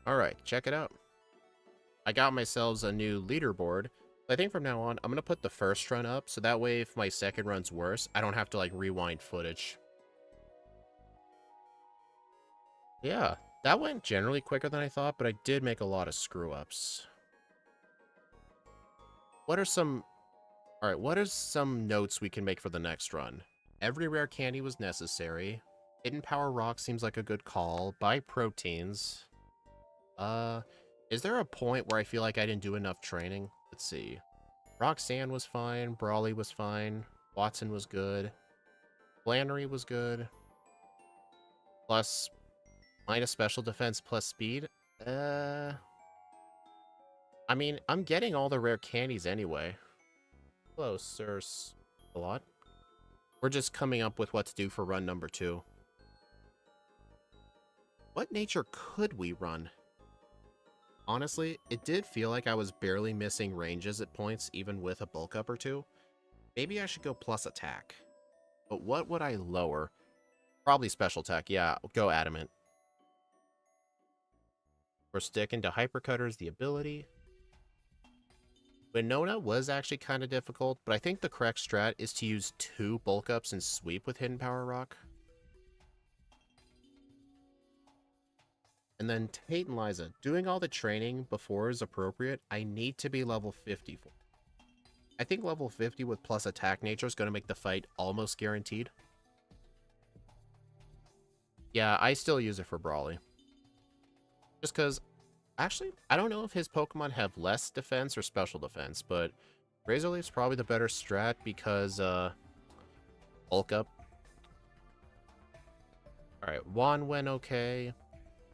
Alright, check it out. I got myself a new leaderboard. I think from now on, I'm going to put the first run up, so that way if my second run's worse, I don't have to, like, rewind footage. Yeah, that went generally quicker than I thought, but I did make a lot of screw-ups. What are some... Alright, what are some notes we can make for the next run? Every rare candy was necessary. Hidden Power Rock seems like a good call. Buy proteins. Is there a point where I feel like I didn't do enough training? Let's see. Roxanne was fine. Brawly was fine. Watson was good. Flannery was good. Plus, minus special defense plus speed. I mean, I'm getting all the rare candies anyway. Hello, Sir a lot. We're just coming up with what to do for run number 2. What nature could we run? Honestly, it did feel like I was barely missing ranges at points, even with a bulk up or two. Maybe I should go plus attack. But what would I lower? Probably special attack. Yeah, go adamant. We're sticking to Hypercutter's the ability. Winona was actually kind of difficult, but I think the correct strat is to use 2 bulk ups and sweep with Hidden Power Rock. And then Tate and Liza, doing all the training before is appropriate. I need to be level 50 for. I think level 50 with plus attack nature is going to make the fight almost guaranteed. Yeah, I still use it for Brawly. Just because, actually, I don't know if his Pokemon have less defense or special defense, but Razor Leaf's probably the better strat because, bulk up. Alright, Juan went okay.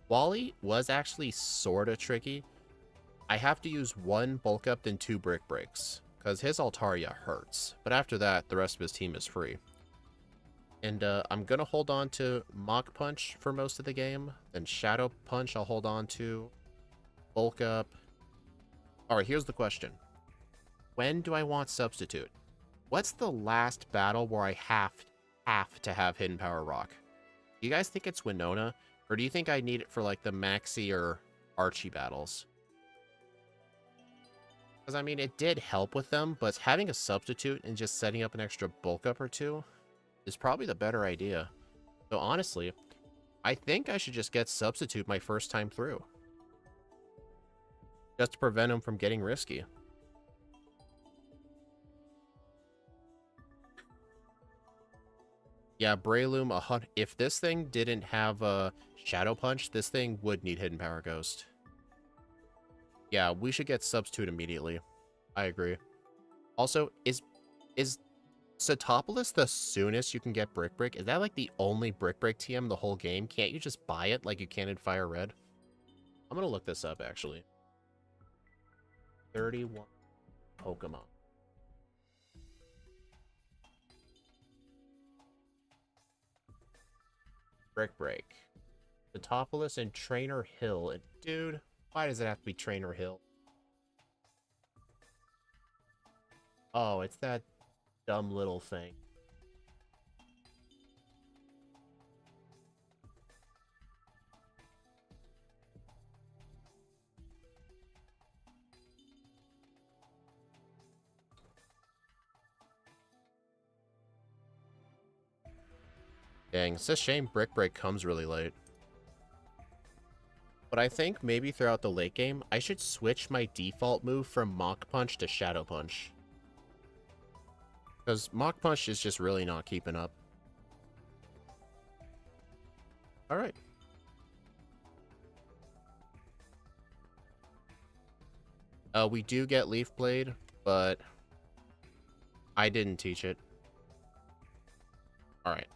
Wally was actually sorta tricky. I have to use 1 bulk up then 2 brick breaks, because his Altaria hurts. But after that, the rest of his team is free. And I'm going to hold on to Mach Punch for most of the game. Then Shadow Punch I'll hold on to. Bulk Up. Alright, here's the question. When do I want Substitute? What's the last battle where I have to have Hidden Power Rock? Do you guys think it's Winona? Or do you think I need it for, like, the Maxi or Archie battles? Because, I mean, it did help with them, but having a Substitute and just setting up an extra Bulk Up or two is probably the better idea. So, honestly, I think I should just get Substitute my first time through. Just to prevent him from getting risky. Yeah, Breloom, if this thing didn't have a Shadow Punch, this thing would need Hidden Power Ghost. Yeah, we should get Substitute immediately. I agree. Also, is Satopolis the soonest you can get Brick Break? Is that like the only Brick Break TM in the whole game? Can't you just buy it like you can in Fire Red? I'm gonna look this up, actually. 31 Pokemon. Brick Break. Satopolis and Trainer Hill. And dude, why does it have to be Trainer Hill? Oh, it's that dumb little thing. Dang, it's a shame Brick Break comes really late. But I think maybe throughout the late game, I should switch my default move from Mach Punch to Shadow Punch. Because Mach Punch is just really not keeping up. Alright. We do get Leaf Blade, but I didn't teach it. Alright.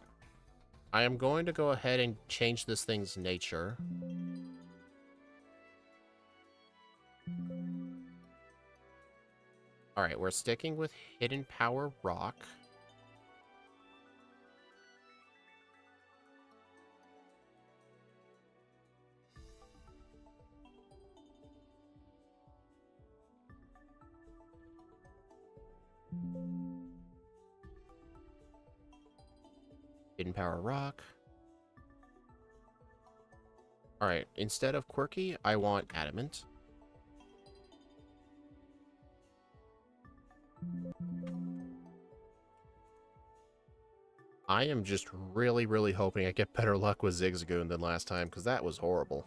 I am going to go ahead and change this thing's nature. Alright, we're sticking with Hidden Power Rock. Hidden Power Rock. Alright, instead of Quirky, I want Adamant. I am just really, really hoping I get better luck with Zigzagoon than last time, because that was horrible.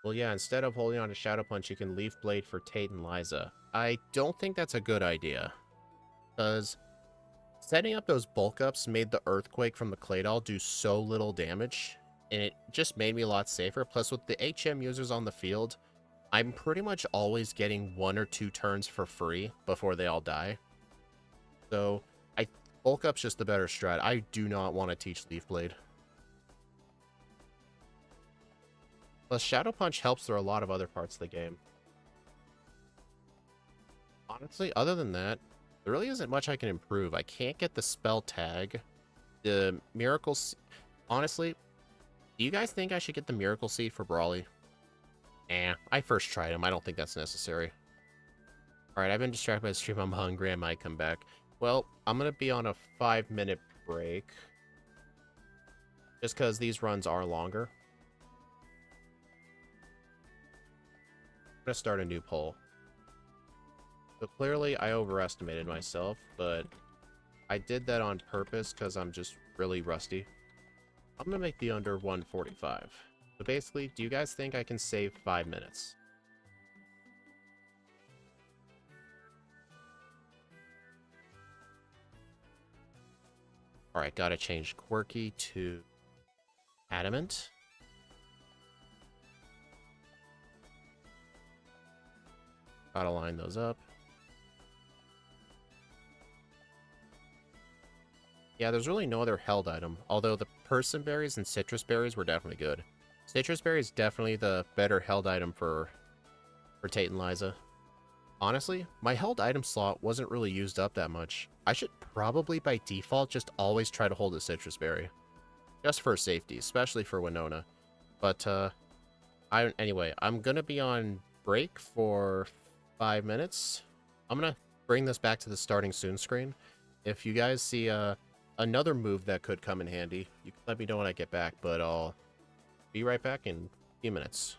Well, yeah, instead of holding on to Shadow Punch, you can Leaf Blade for Tate and Liza. I don't think that's a good idea, because setting up those bulk ups made the Earthquake from the Claydol do so little damage, and it just made me a lot safer. Plus, with the HM users on the field, I'm pretty much always getting 1 or 2 turns for free before they all die. So, bulk up's just the better strat. I do not want to teach Leaf Blade. Plus, Shadow Punch helps through a lot of other parts of the game. Honestly, other than that, there really isn't much I can improve. I can't get the spell tag. The Miracle... Honestly, do you guys think I should get the Miracle Seed for Brawly? I first tried him. I don't think that's necessary. Alright, I've been distracted by the stream. I'm hungry. I might come back. Well, I'm going to be on a 5-minute break. Just because these runs are longer. I'm going to start a new poll. So clearly I overestimated myself, but I did that on purpose because I'm just really rusty. I'm going to make the under 145. So basically, do you guys think I can save 5 minutes? Alright, gotta change Quirky to Adamant. Gotta line those up. Yeah, there's really no other held item, although the person berries and citrus berries were definitely good. Citrus berries definitely the better held item for Tate and Liza. Honestly, my held item slot wasn't really used up that much. I should probably by default just always try to hold a citrus berry. Just for safety, especially for Winona. But anyway, I'm gonna be on break for 5 minutes. I'm gonna bring this back to the starting soon screen. If you guys see another move that could come in handy, you can let me know when I get back, but I'll be right back in a few minutes.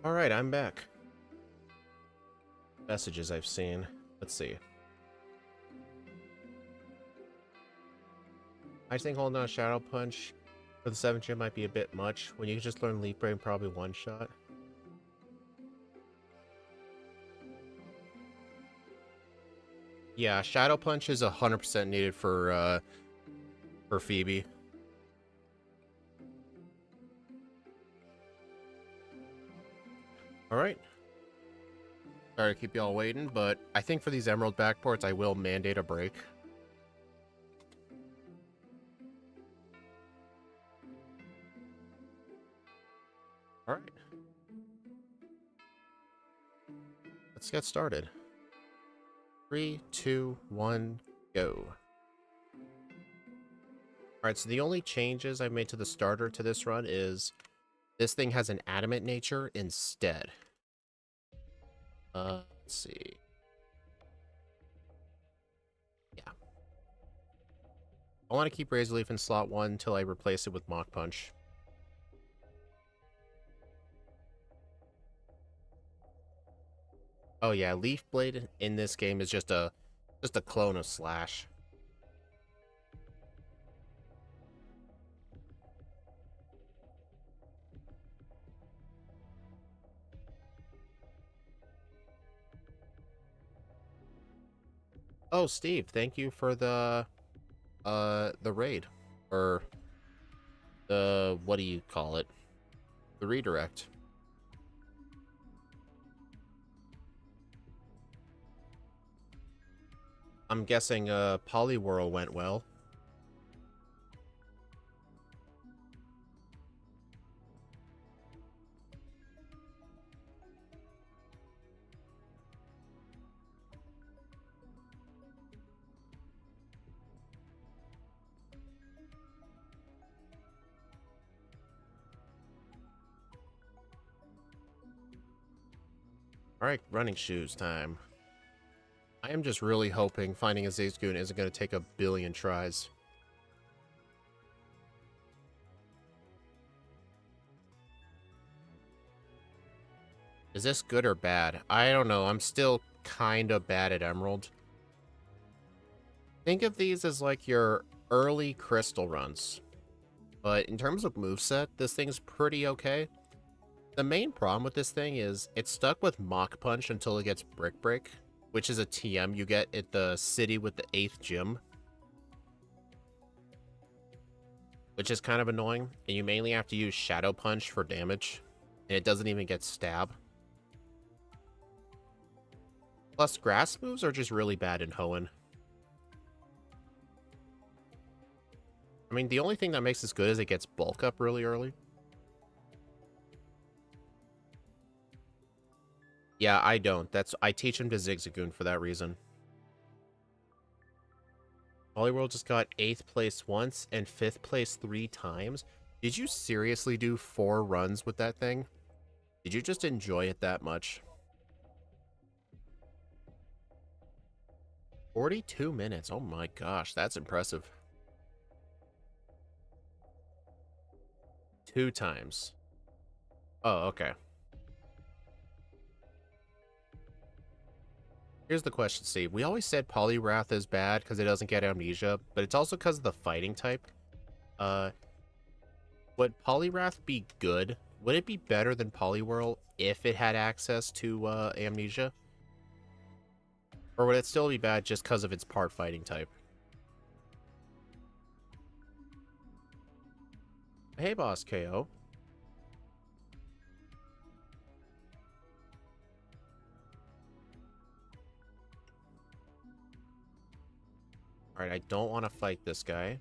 Alright, I'm back. Messages I've seen. Let's see. I think holding on Shadow Punch for the 7th gym might be a bit much when you can just learn Leaf Brain probably one shot. Yeah, Shadow Punch is 100% needed for Phoebe. Alright. Sorry to keep y'all waiting, but I think for these Emerald backports, I will mandate a break. Alright. Let's get started. 3, 2, 1, go. Alright, so the only changes I've made to the starter to this run is this thing has an adamant nature instead. Let's see. Yeah. I want to keep Razor Leaf in slot 1 until I replace it with Mach Punch. Oh yeah, Leaf Blade in this game is just a clone of Slash. Oh, Steve, thank you for the raid. Or the, what do you call it? The redirect. I'm guessing Poliwhirl went well. Alright, running shoes time. I am just really hoping finding a Zigzagoon isn't going to take a billion tries. Is this good or bad? I don't know. I'm still kind of bad at Emerald. Think of these as like your early Crystal runs. But in terms of moveset, this thing's pretty okay. The main problem with this thing is it's stuck with Mach Punch until it gets Brick Break, which is a TM you get at the city with the 8th gym. Which is kind of annoying, and you mainly have to use Shadow Punch for damage, and it doesn't even get Stab. Plus, grass moves are just really bad in Hoenn. I mean, the only thing that makes this good is it gets Bulk Up really early. Yeah, I don't. I teach him to Zigzagoon for that reason. Poliwhirl just got 8th place once and 5th place 3 times. Did you seriously do 4 runs with that thing? Did you just enjoy it that much? 42 minutes. Oh my gosh, that's impressive. 2 times. Oh, okay. Here's the question, Steve. We always said Poliwrath is bad because it doesn't get Amnesia, but it's also because of the fighting type. Would Poliwrath be good? Would it be better than Poliwhirl if it had access to Amnesia? Or would it still be bad just because of its part fighting type? Hey, Boss KO. Alright, I don't want to fight this guy.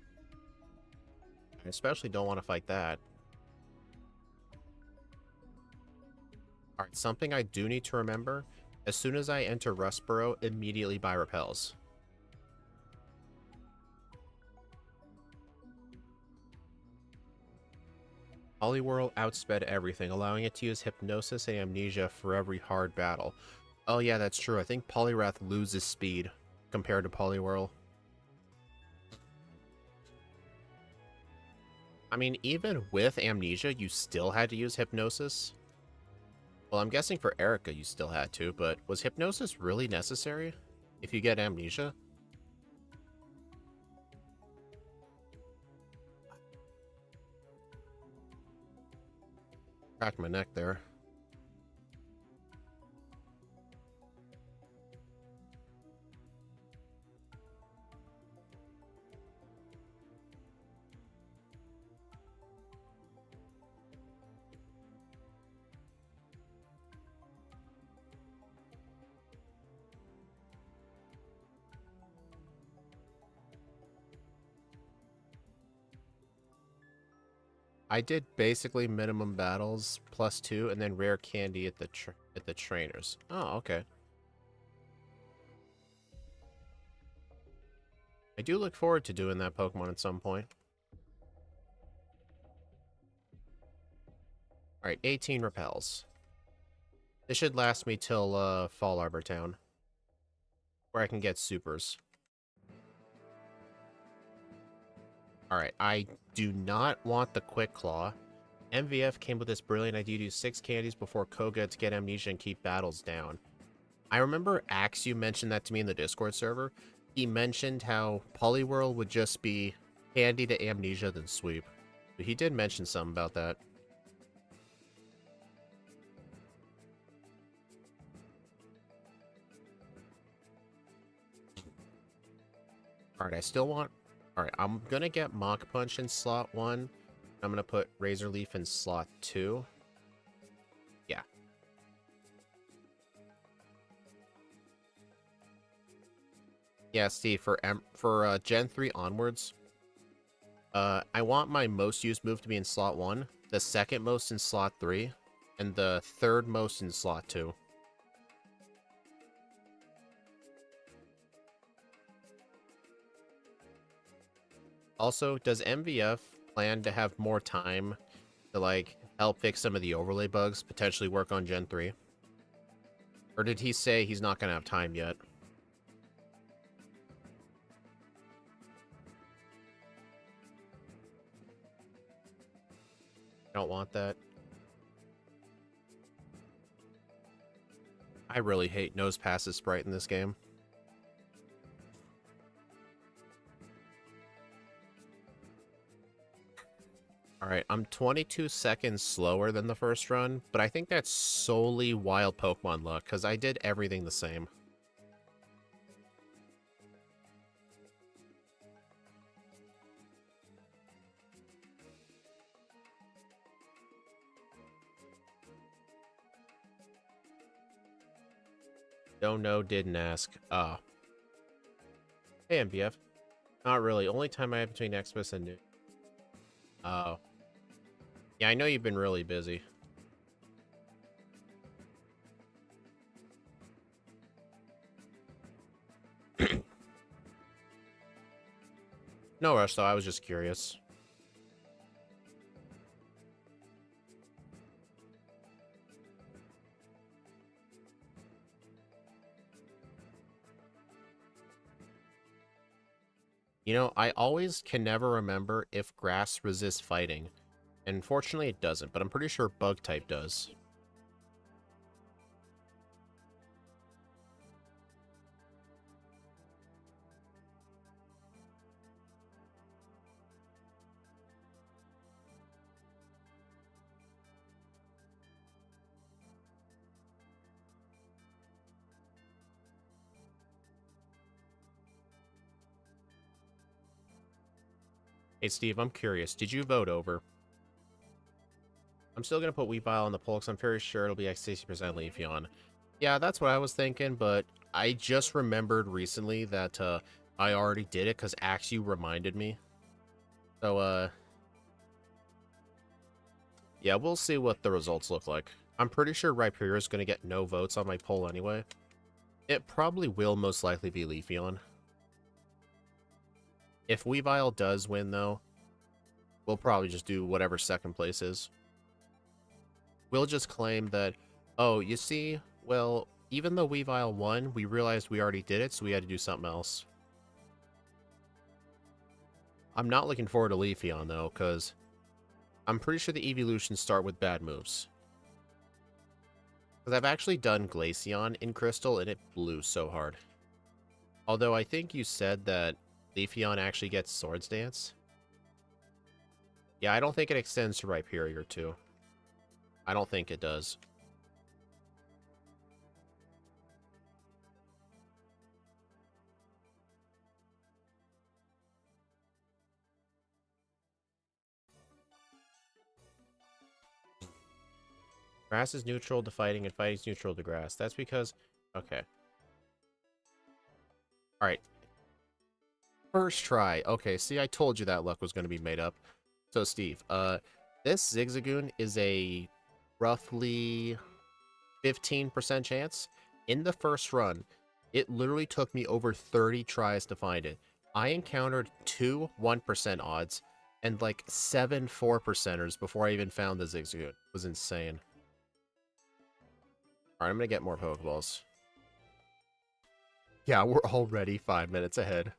I especially don't want to fight that. Alright, something I do need to remember. As soon as I enter Rustboro, immediately buy repels. Poliwhirl outsped everything, allowing it to use Hypnosis and Amnesia for every hard battle. Oh yeah, that's true. I think Poliwrath loses speed compared to Poliwhirl. I mean, even with Amnesia, you still had to use Hypnosis. Well, I'm guessing for Erica you still had to, but was hypnosis really necessary if you get amnesia? Cracked my neck there. I did basically minimum battles +2 and then rare candy at the trainers. Oh, okay. I do look forward to doing that Pokemon at some point. Alright, 18 repels. This should last me till Fall Arbor Town, where I can get supers. Alright, I do not want the Quick Claw. MVF came with this brilliant idea to use 6 candies before Koga to get amnesia and keep battles down. I remember Axew mentioned that to me in the Discord server. He mentioned how Poliwhirl would just be candy to amnesia then sweep. But he did mention something about that. Alright, I still want... Alright, I'm gonna get Mach Punch in slot 1. I'm gonna put Razor Leaf in slot 2. Yeah. Yeah, Steve, for Gen 3 onwards, I want my most used move to be in slot 1, the second most in slot 3, and the third most in slot 2. Also, does MVF plan to have more time to, like, help fix some of the overlay bugs, potentially work on Gen 3? Or did he say he's not gonna have time yet? I don't want that. I really hate Nose Pass's sprite in this game. Alright, I'm 22 seconds slower than the first run, but I think that's solely wild Pokemon luck, because I did everything the same. Don't know, didn't ask. Hey, MVF. Not really. Only time I have between Xmas and New. Oh. Yeah, I know you've been really busy. No rush, though. I was just curious. You know, I always can never remember if grass resists fighting. And unfortunately, it doesn't, but I'm pretty sure bug type does. Hey, Steve, I'm curious. Did you vote over? I'm still going to put Weavile on the poll because I'm very sure it'll be like 60% Leafeon. Yeah, that's what I was thinking, but I just remembered recently that I already did it because Axew reminded me. So, yeah, we'll see what the results look like. I'm pretty sure Rhyperior is going to get no votes on my poll anyway. It probably will most likely be Leafeon. If Weavile does win, though, we'll probably just do whatever second place is. We'll just claim that, oh, you see, well, even though Weavile won, we realized we already did it, so we had to do something else. I'm not looking forward to Leafeon, though, because I'm pretty sure the evolutions start with bad moves. Because I've actually done Glaceon in Crystal, and it blew so hard. Although I think you said that Leafeon actually gets Swords Dance. Yeah, I don't think it extends to Rhyperior, too. I don't think it does. Grass is neutral to fighting, and fighting is neutral to grass. That's because... Okay. Alright. First try. Okay, see, I told you that luck was going to be made up. So, Steve, this Zigzagoon is a roughly 15% chance. In the first run, it literally took me over 30 tries to find it. I encountered 2 1% odds and like 7 4%ers before I even found the Zigzagoon. It was insane. Alright, I'm gonna get more Pokeballs. Yeah, we're already 5 minutes ahead.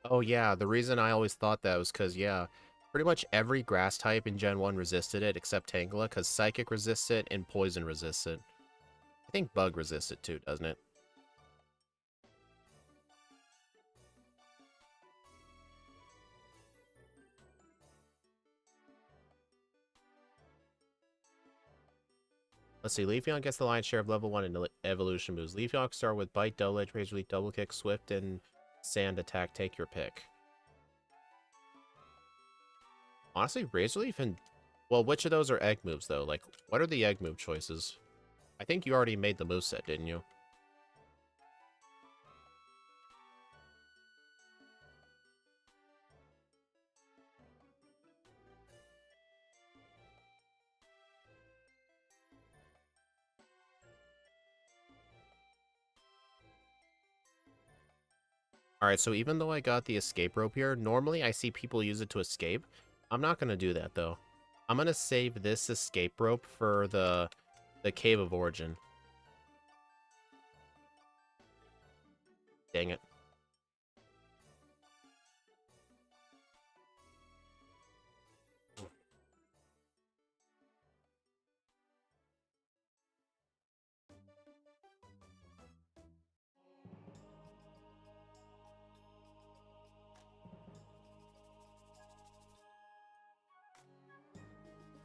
Oh yeah, the reason I always thought that was because, yeah, pretty much every grass type in Gen 1 resisted it except Tangela, because Psychic resists it and Poison resists it. I think Bug resists it too, doesn't it? Let's see, Leafeon gets the lion's share of level 1 in evolution moves. Leafeon can start with Bite, Double Edge, Razor Leaf, Double Kick, Swift, and Sand Attack. Take your pick. Honestly, Razor Leaf and... Well, which of those are egg moves, though? Like, what are the egg move choices? I think you already made the moveset, didn't you? Alright, so even though I got the escape rope here, normally I see people use it to escape. I'm not going to do that, though. I'm going to save this escape rope for the Cave of Origin. Dang it.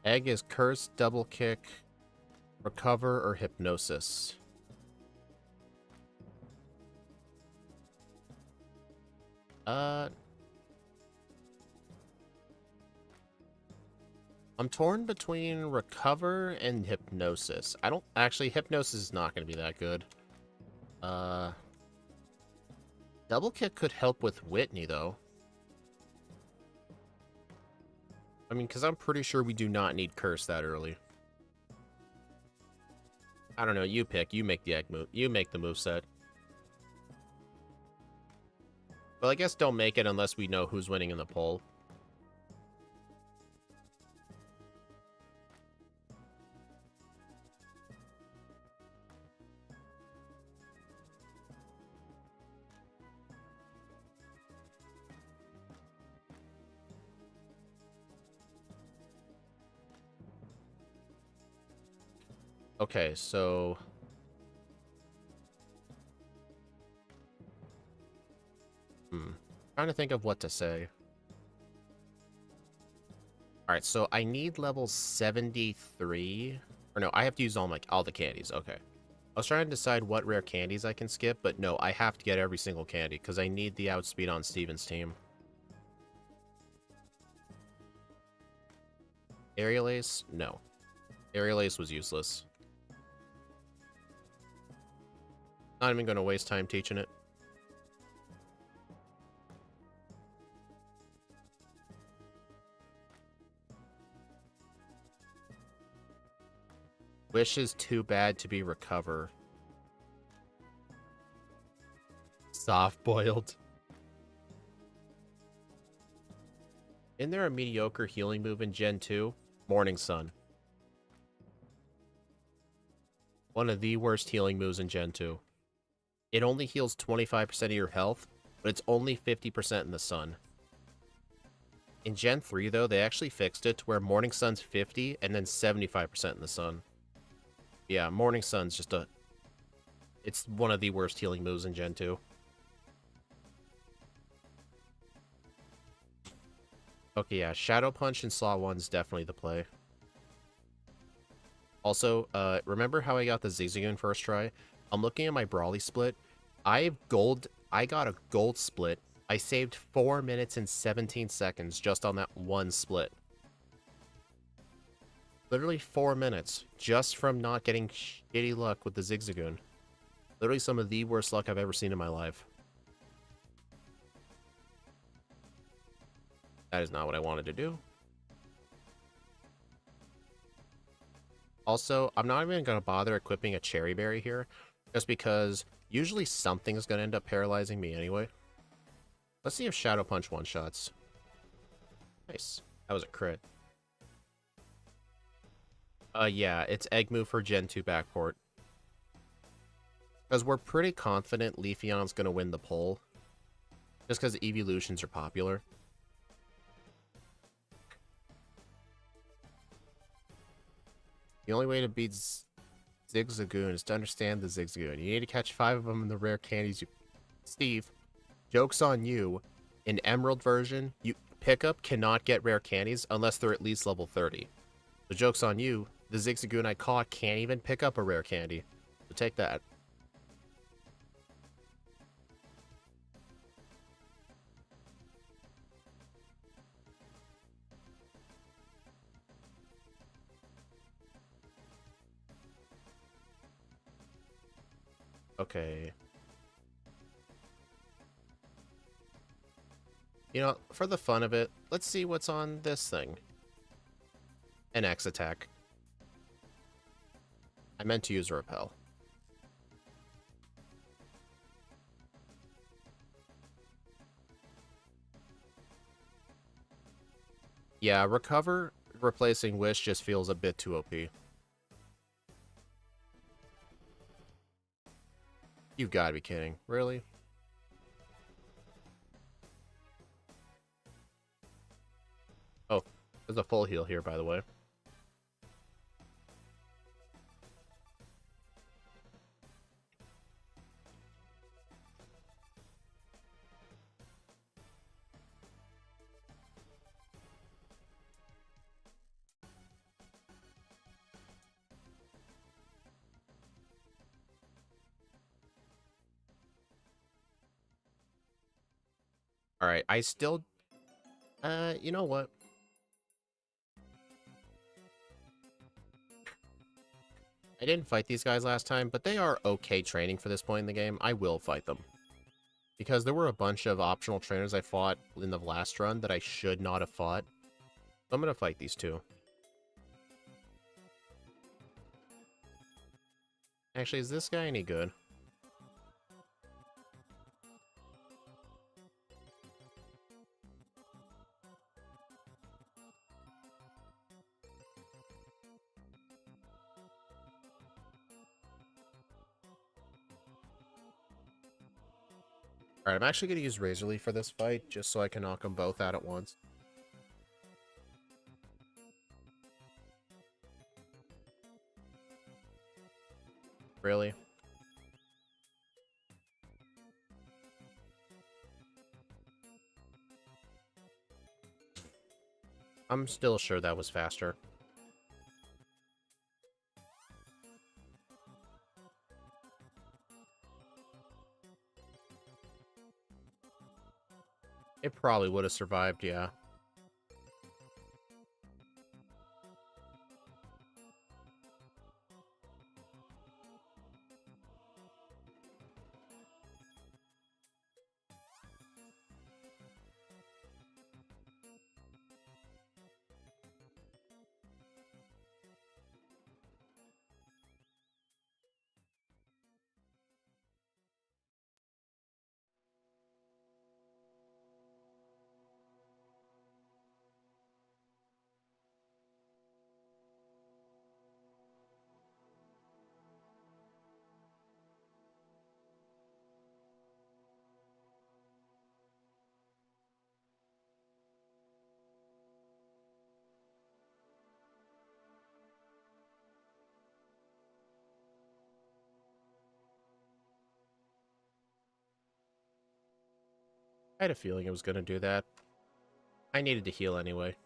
Egg is Curse, Double Kick, Recover, or Hypnosis. I'm torn between Recover and Hypnosis. I don't... Actually, Hypnosis is not going to be that good. Double Kick could help with Whitney, though. I mean, because I'm pretty sure we do not need Curse that early. I don't know, you pick. You make the egg move. You make the moveset. Well, I guess don't make it unless we know who's winning in the poll. Okay, so... Trying to think of what to say. Alright, so I need level 73. Or no, I have to use all the candies. Okay. I was trying to decide what rare candies I can skip, but no, I have to get every single candy, because I need the outspeed on Steven's team. Aerial Ace? No. Aerial Ace was useless. Not even going to waste time teaching it. Wish is too bad to be Recover. Soft-boiled. Isn't there a mediocre healing move in Gen 2? Morning Sun. One of the worst healing moves in Gen 2. It only heals 25% of your health, but it's only 50% in the sun. In Gen 3, though, they actually fixed it to where Morning Sun's 50 and then 75% in the sun. Yeah, Morning Sun's just a... It's one of the worst healing moves in Gen 2. Okay, yeah, Shadow Punch and Slot 1's definitely the play. Also, remember how I got the Zigzagoon first try? I'm looking at my Brawly split. I got a gold split. I saved 4 minutes and 17 seconds just on that one split. Literally 4 minutes, just from not getting shitty luck with the Zigzagoon. Literally some of the worst luck I've ever seen in my life. That is not what I wanted to do. Also, I'm not even going to bother equipping a Cherry Berry here, just because usually something's going to end up paralyzing me anyway. Let's see if Shadow Punch one-shots. Nice. That was a crit. Yeah, it's Egg Move for Gen 2 Backport. Because we're pretty confident Leafeon's going to win the poll. Just because evolutions are popular. The only way to beat Zigzagoon is to understand the Zigzagoon. You need to catch 5 of them in the rare candies. Steve, joke's on you. In Emerald version, pickup cannot get rare candies unless they're at least level 30. The joke's on you. The Zigzagoon I caught can't even pick up a rare candy. So take that. Okay. You know, for the fun of it, let's see what's on this thing. An X attack. I meant to use a repel. Yeah, recover replacing Wish just feels a bit too OP. You've got to be kidding. Really? Oh, there's a full heal here, by the way. Alright, I still... you know what? I didn't fight these guys last time, but they are okay training for this point in the game. I will fight them. Because there were a bunch of optional trainers I fought in the last run that I should not have fought. So I'm gonna fight these two. Actually, is this guy any good? Alright, I'm actually gonna use Razor Leaf for this fight, just so I can knock them both out at once. Really? I'm still sure that was faster. It probably would have survived, yeah. I had a feeling it was going to do that. I needed to heal anyway.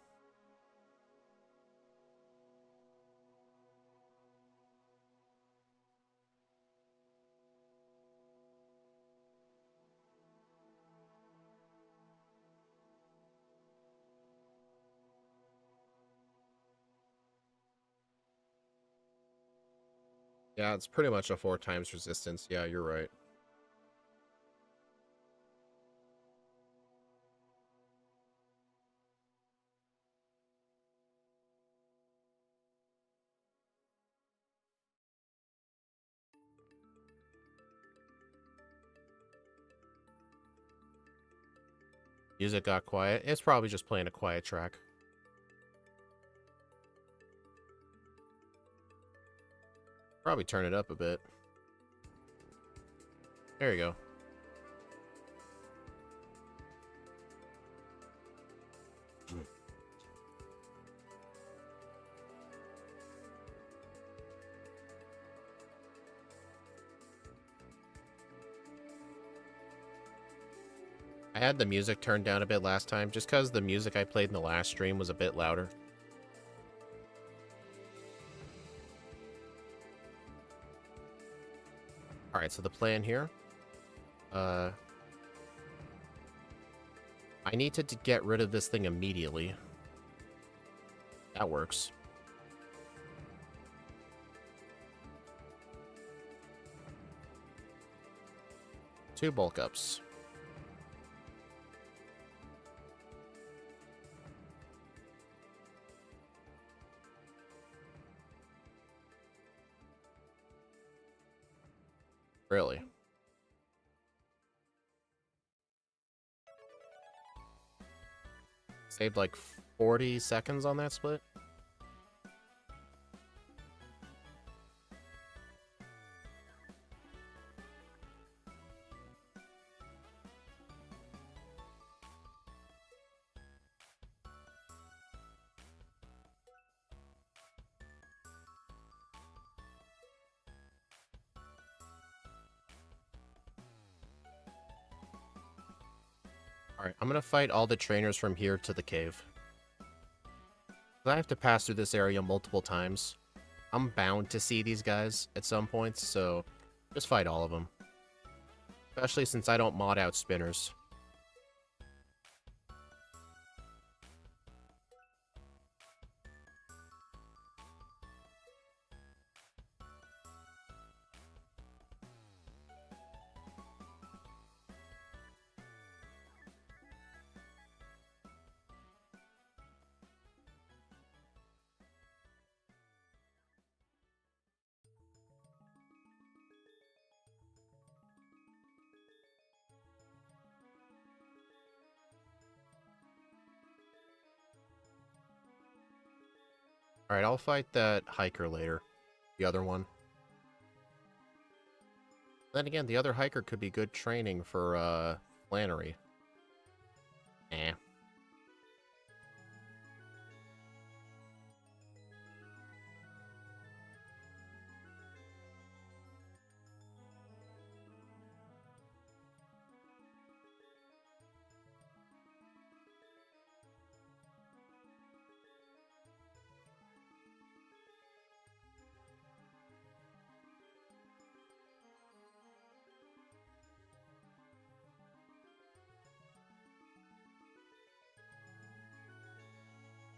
Yeah, it's pretty much a 4 times resistance. Yeah, you're right. Music got quiet. It's probably just playing a quiet track. Probably turn it up a bit. There you go. I had the music turned down a bit last time, just because the music I played in the last stream was a bit louder. Alright, so the plan here. I need to get rid of this thing immediately. That works. Two bulk ups. Really? Saved like 40 seconds on that split? Alright, I'm gonna fight all the trainers from here to the cave. I have to pass through this area multiple times. I'm bound to see these guys at some points, so just fight all of them. Especially since I don't mod out spinners. Alright, I'll fight that hiker later. The other one. Then again, the other hiker could be good training for, Flannery. Eh.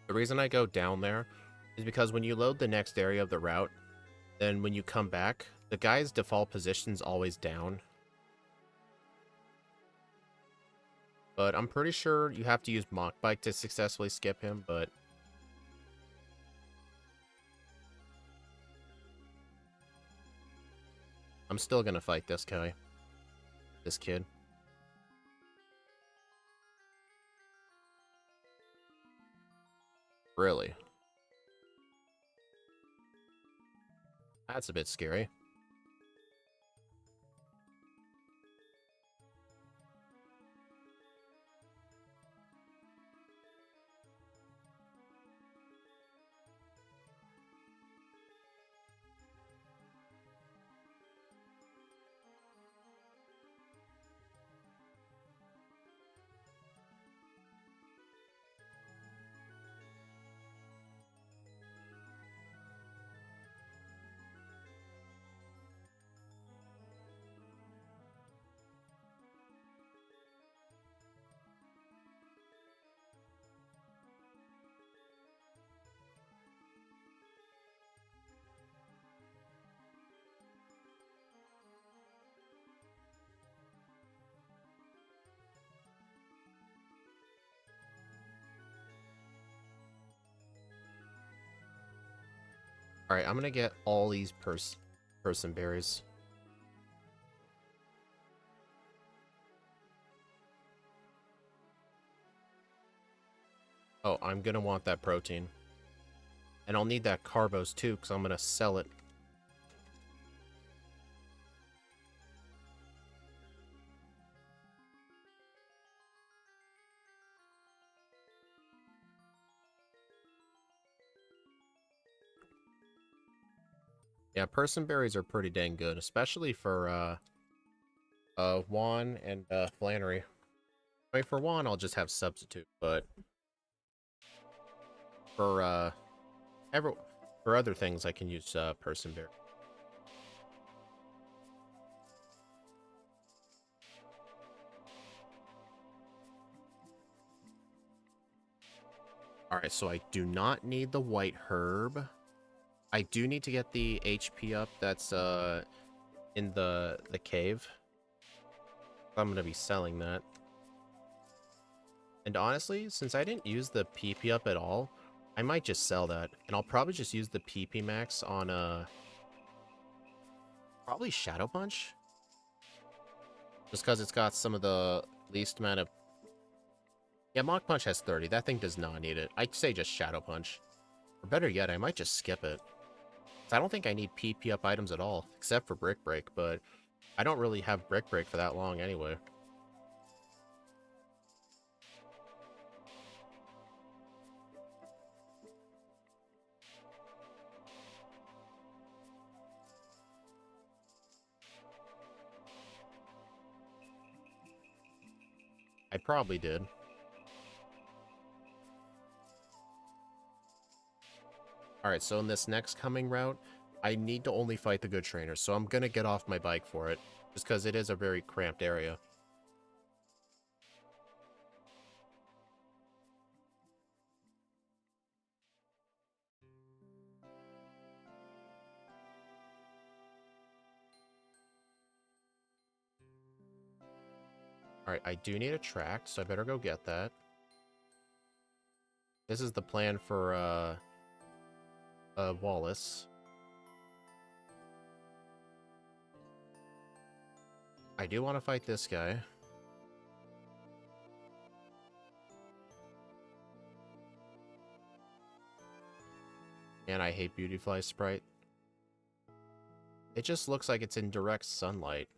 The reason I go down there is because when you load the next area of the route, then when you come back, the guy's default position's always down. But I'm pretty sure you have to use Mach Bike to successfully skip him, but... I'm still gonna fight this guy. This kid. Really? That's a bit scary. Alright, I'm gonna get all these person berries. Oh, I'm gonna want that protein. And I'll need that carbos too, because I'm gonna sell it. Yeah, person berries are pretty dang good, especially for Juan and Flannery. I mean, for Juan, I'll just have substitute, but for for other things, I can use person berry. All right, so I do not need the white herb. I do need to get the HP up. That's in the cave. I'm gonna be selling that. And honestly, since I didn't use the PP up at all, I might just sell that. And I'll probably just use the PP max on probably Shadow Punch. Just because it's got some of the least amount of... Yeah, Mach Punch has 30. That thing does not need it. I'd say just Shadow Punch. Or better yet, I might just skip it. I don't think I need PP up items at all, except for Brick Break, but I don't really have Brick Break for that long anyway. I probably did. Alright, so in this next coming route, I need to only fight the good trainers, so I'm gonna get off my bike for it, just because it is a very cramped area. Alright, I do need a tract, so I better go get that. This is the plan for, Wallace. I do want to fight this guy. And I hate Beautyfly Sprite. It just looks like it's in direct sunlight.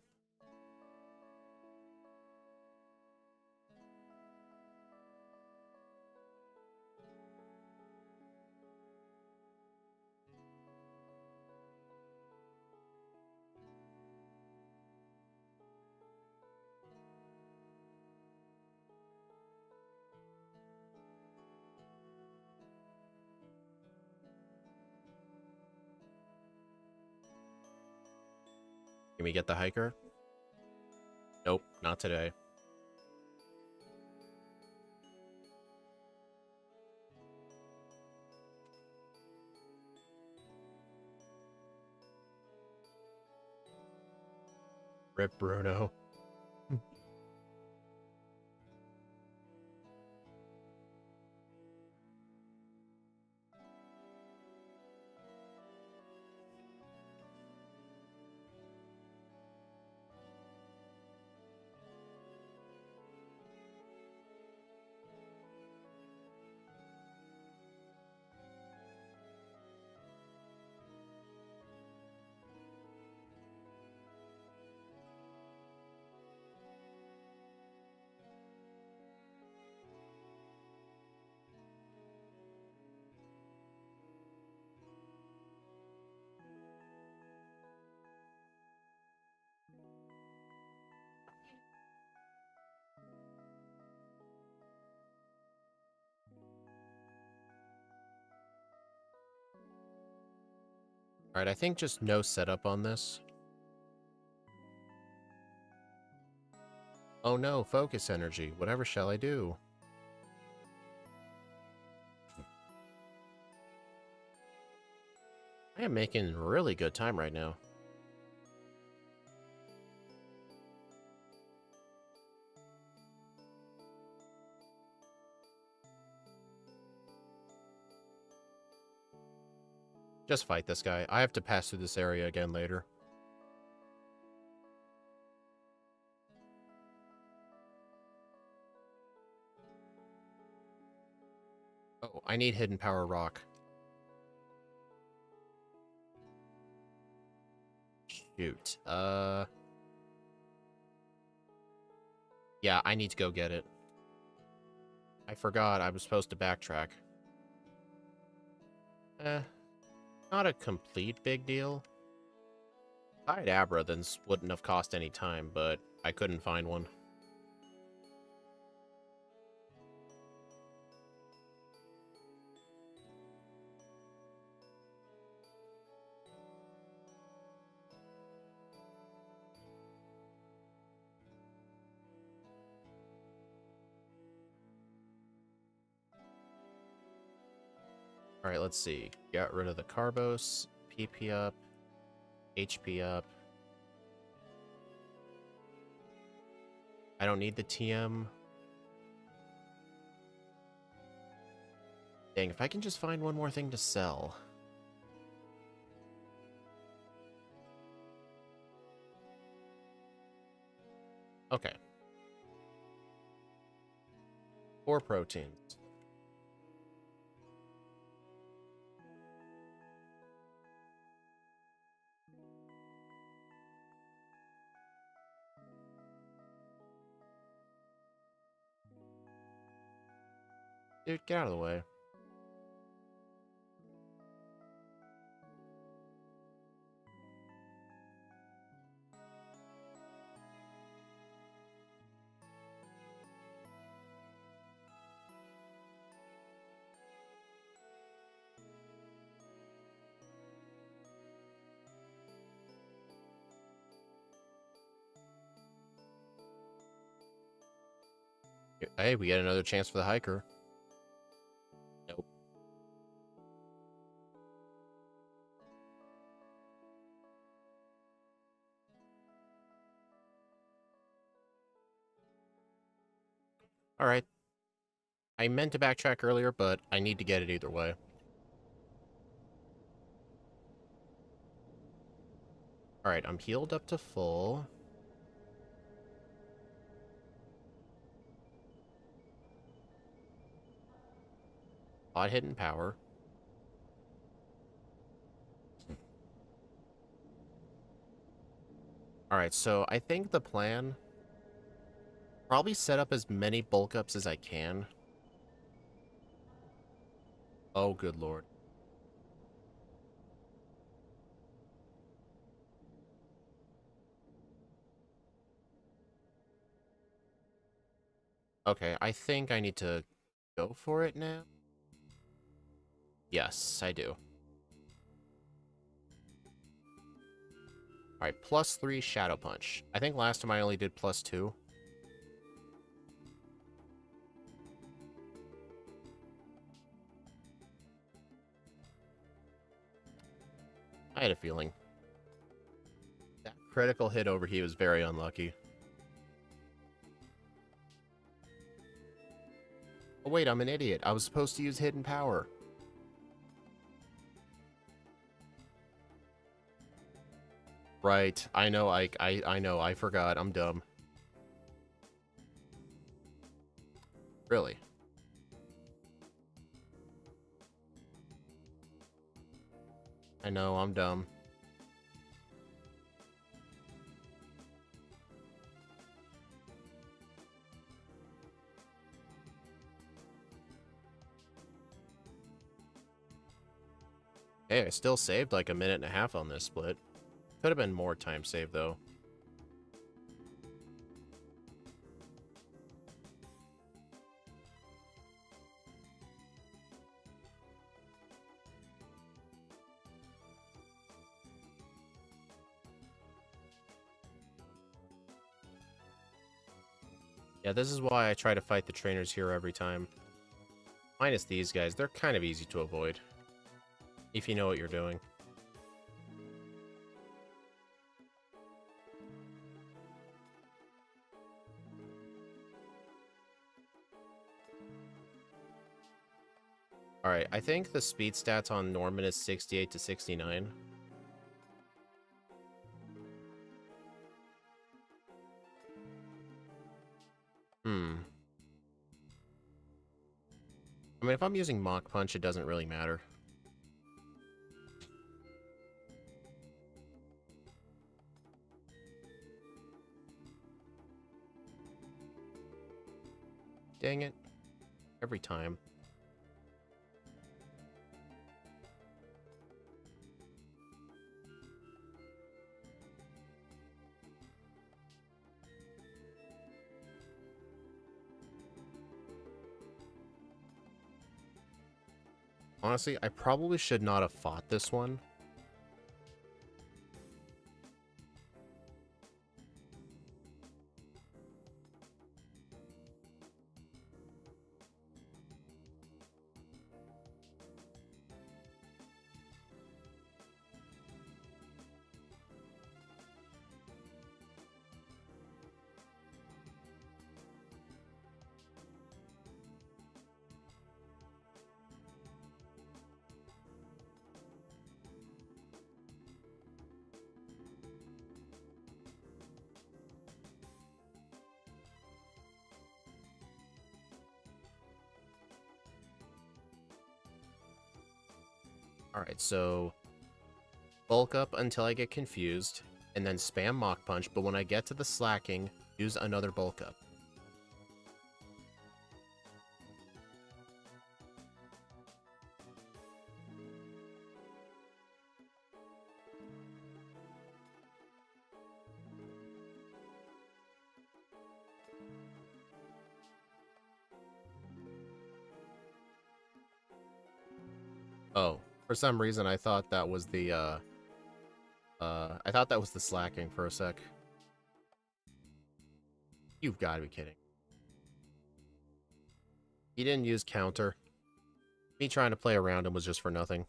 Can we get the hiker? Nope, not today. Rip Bruno. Alright, I think just no setup on this. Oh no, focus energy. Whatever shall I do? I am making really good time right now. Just fight this guy. I have to pass through this area again later. Oh, I need Hidden Power Rock. Shoot. Yeah, I need to go get it. I forgot I was supposed to backtrack. Not a complete big deal. If I had Abra, then this wouldn't have cost any time, but I couldn't find one. Alright, let's see. Get rid of the Carbos, PP up, HP up. I don't need the TM. Dang, if I can just find one more thing to sell. Okay. 4 proteins. Dude, get out of the way. Hey, we get another chance for the hiker. Nope. Alright. I meant to backtrack earlier, but I need to get it either way. Alright, I'm healed up to full. Odd hidden power. Alright, so I think the plan... Probably set up as many bulk ups as I can. Oh, good lord. Okay, I think I need to go for it now. Yes, I do. Alright, +3 Shadow Punch. I think last time I only did +2. I had a feeling. That critical hit over here was very unlucky. Oh wait, I'm an idiot. I was supposed to use Hidden Power. Right. I know, I know, I forgot. I'm dumb. Really? I know, I'm dumb. Hey, I still saved like a minute and a half on this split. Could have been more time saved, though. Yeah, this is why I try to fight the trainers here every time. Minus these guys, they're kind of easy to avoid. If you know what you're doing. Alright, I think the speed stats on Norman is 68 to 69. I mean, if I'm using Mach Punch, it doesn't really matter. Dang it. Every time. Honestly, I probably should not have fought this one. Alright, so bulk up until I get confused, and then spam Mach Punch, but when I get to the slacking, use another bulk up. Oh, for some reason I thought that was the, I thought that was the slacking for a sec. You've got to be kidding. He didn't use counter. Me trying to play around him was just for nothing.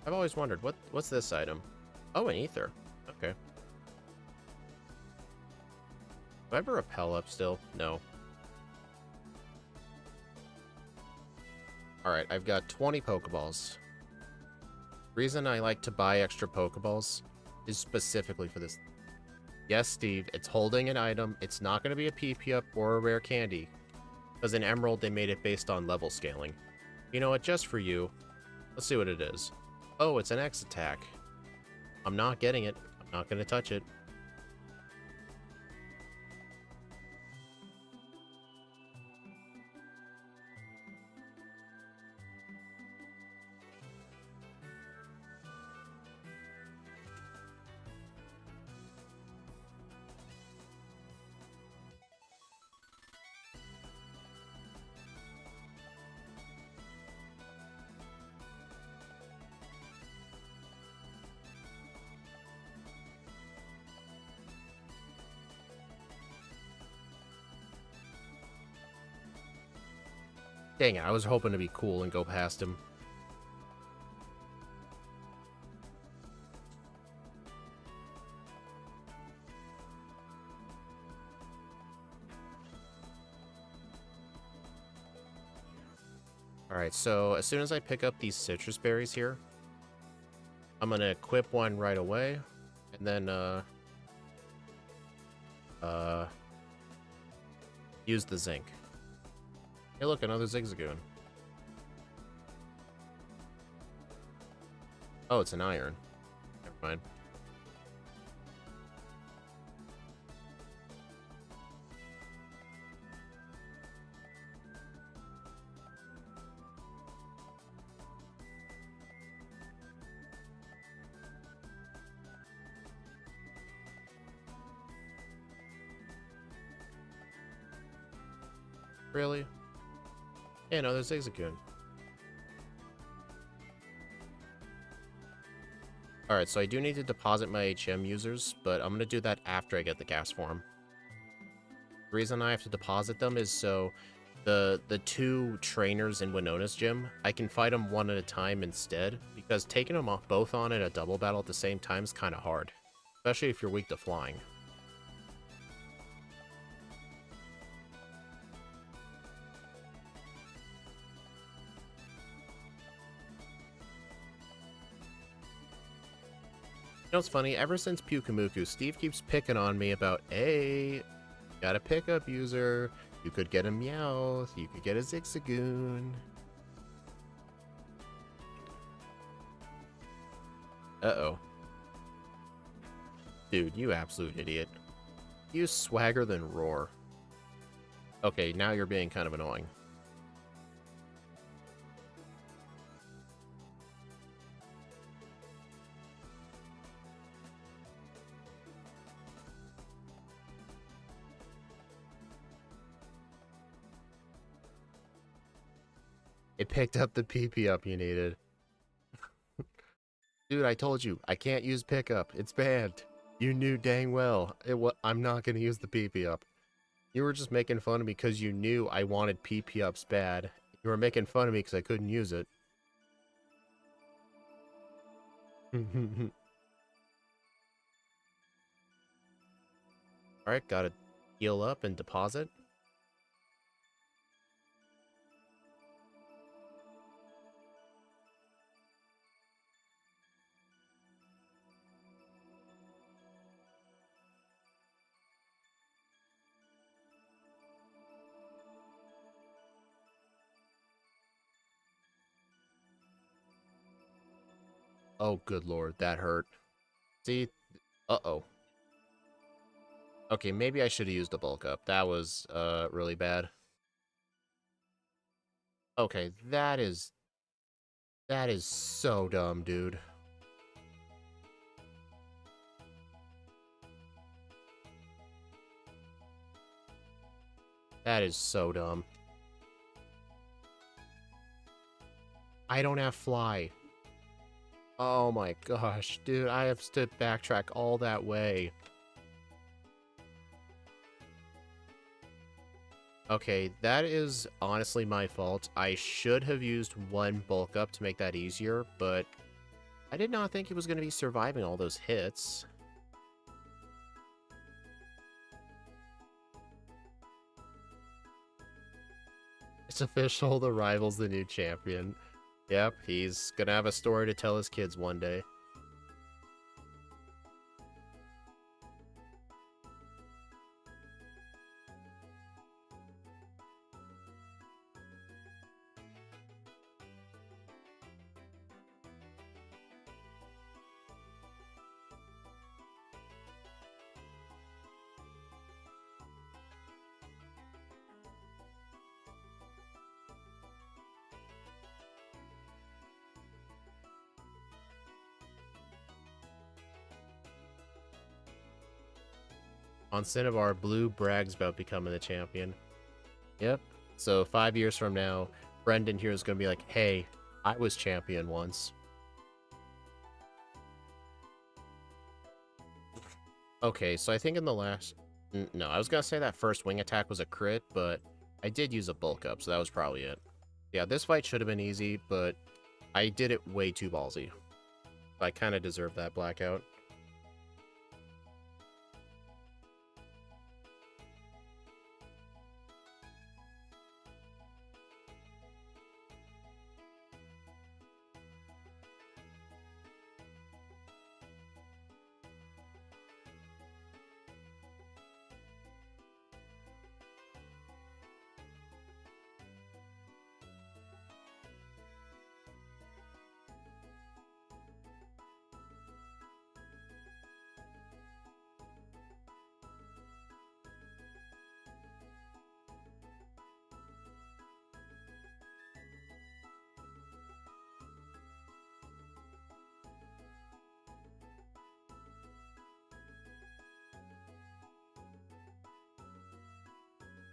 I've always wondered, what's this item? Oh, an ether. Okay. Do I have a repel up still? No. Alright, I've got 20 pokeballs. Reason I like to buy extra pokeballs is specifically for this. Yes, Steve, it's holding an item. It's not going to be a PP up or a rare candy. Because in Emerald, they made it based on level scaling. You know what, just for you, let's see what it is. Oh, it's an X attack. I'm not getting it. I'm not going to touch it. Dang it, I was hoping to be cool and go past him. Alright, so as soon as I pick up these citrus berries here, I'm gonna equip one right away, and then, use the zinc. Hey look, another Zigzagoon. Oh, it's an iron. Never mind. Really? Yeah, no, there's Hisuian. Alright, so I do need to deposit my HM users, but I'm going to do that after I get the gas form. The reason I have to deposit them is so the two trainers in Winona's gym, I can fight them one at a time instead, because taking them off both on in a double battle at the same time is kind of hard, especially if you're weak to flying. You know what's funny? Ever since Pyukumuku, Steve keeps picking on me about, hey, got a pickup user, you could get a Meowth, you could get a Zigzagoon. Uh-oh. Dude, you absolute idiot. Use Swagger then Roar. Okay, now you're being kind of annoying. It picked up the PP up you needed. Dude, I told you, I can't use pickup. It's banned. You knew dang well I'm not going to use the PP up. You were just making fun of me because you knew I wanted PP ups bad. You were making fun of me because I couldn't use it. Alright, gotta heal up and deposit. Oh, good lord, that hurt. See? Uh-oh. Okay, maybe I should have used a bulk up. That was, really bad. Okay, that is so dumb, dude. That is so dumb. I don't have fly. Oh my gosh, dude, I have to backtrack all that way. Okay, that is honestly my fault. I should have used one bulk up to make that easier, but I did not think it was going to be surviving all those hits. It's official, the rival's the new champion. Yep, he's gonna have a story to tell his kids one day. On Cinnabar, Blue brags about becoming the champion. Yep. So 5 years from now, Brendan here is going to be like, hey, I was champion once. Okay, so I think in the last... No, I was going to say that first wing attack was a crit, but I did use a bulk up, so that was probably it. Yeah, this fight should have been easy, but I did it way too ballsy. I kind of deserve that blackout.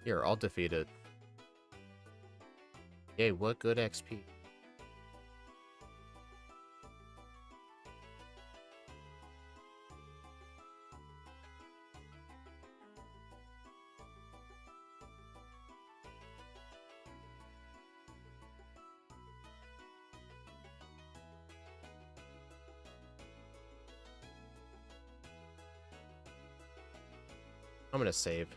Here, I'll defeat it. Yay, what good XP. I'm gonna save.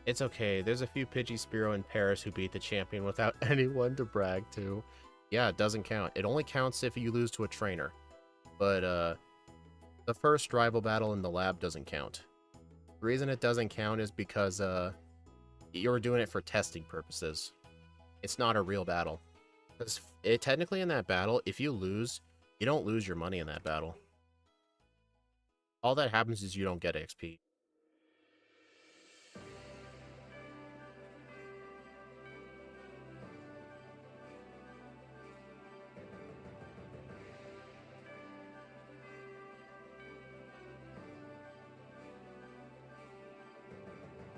It's okay, there's a few Pidgeyspearow in Paris who beat the champion without anyone to brag to. Yeah, it doesn't count. It only counts if you lose to a trainer. But, the first rival battle in the lab doesn't count. The reason it doesn't count is because, you're doing it for testing purposes. It's not a real battle. Because technically in that battle, if you lose, you don't lose your money in that battle. All that happens is you don't get XP.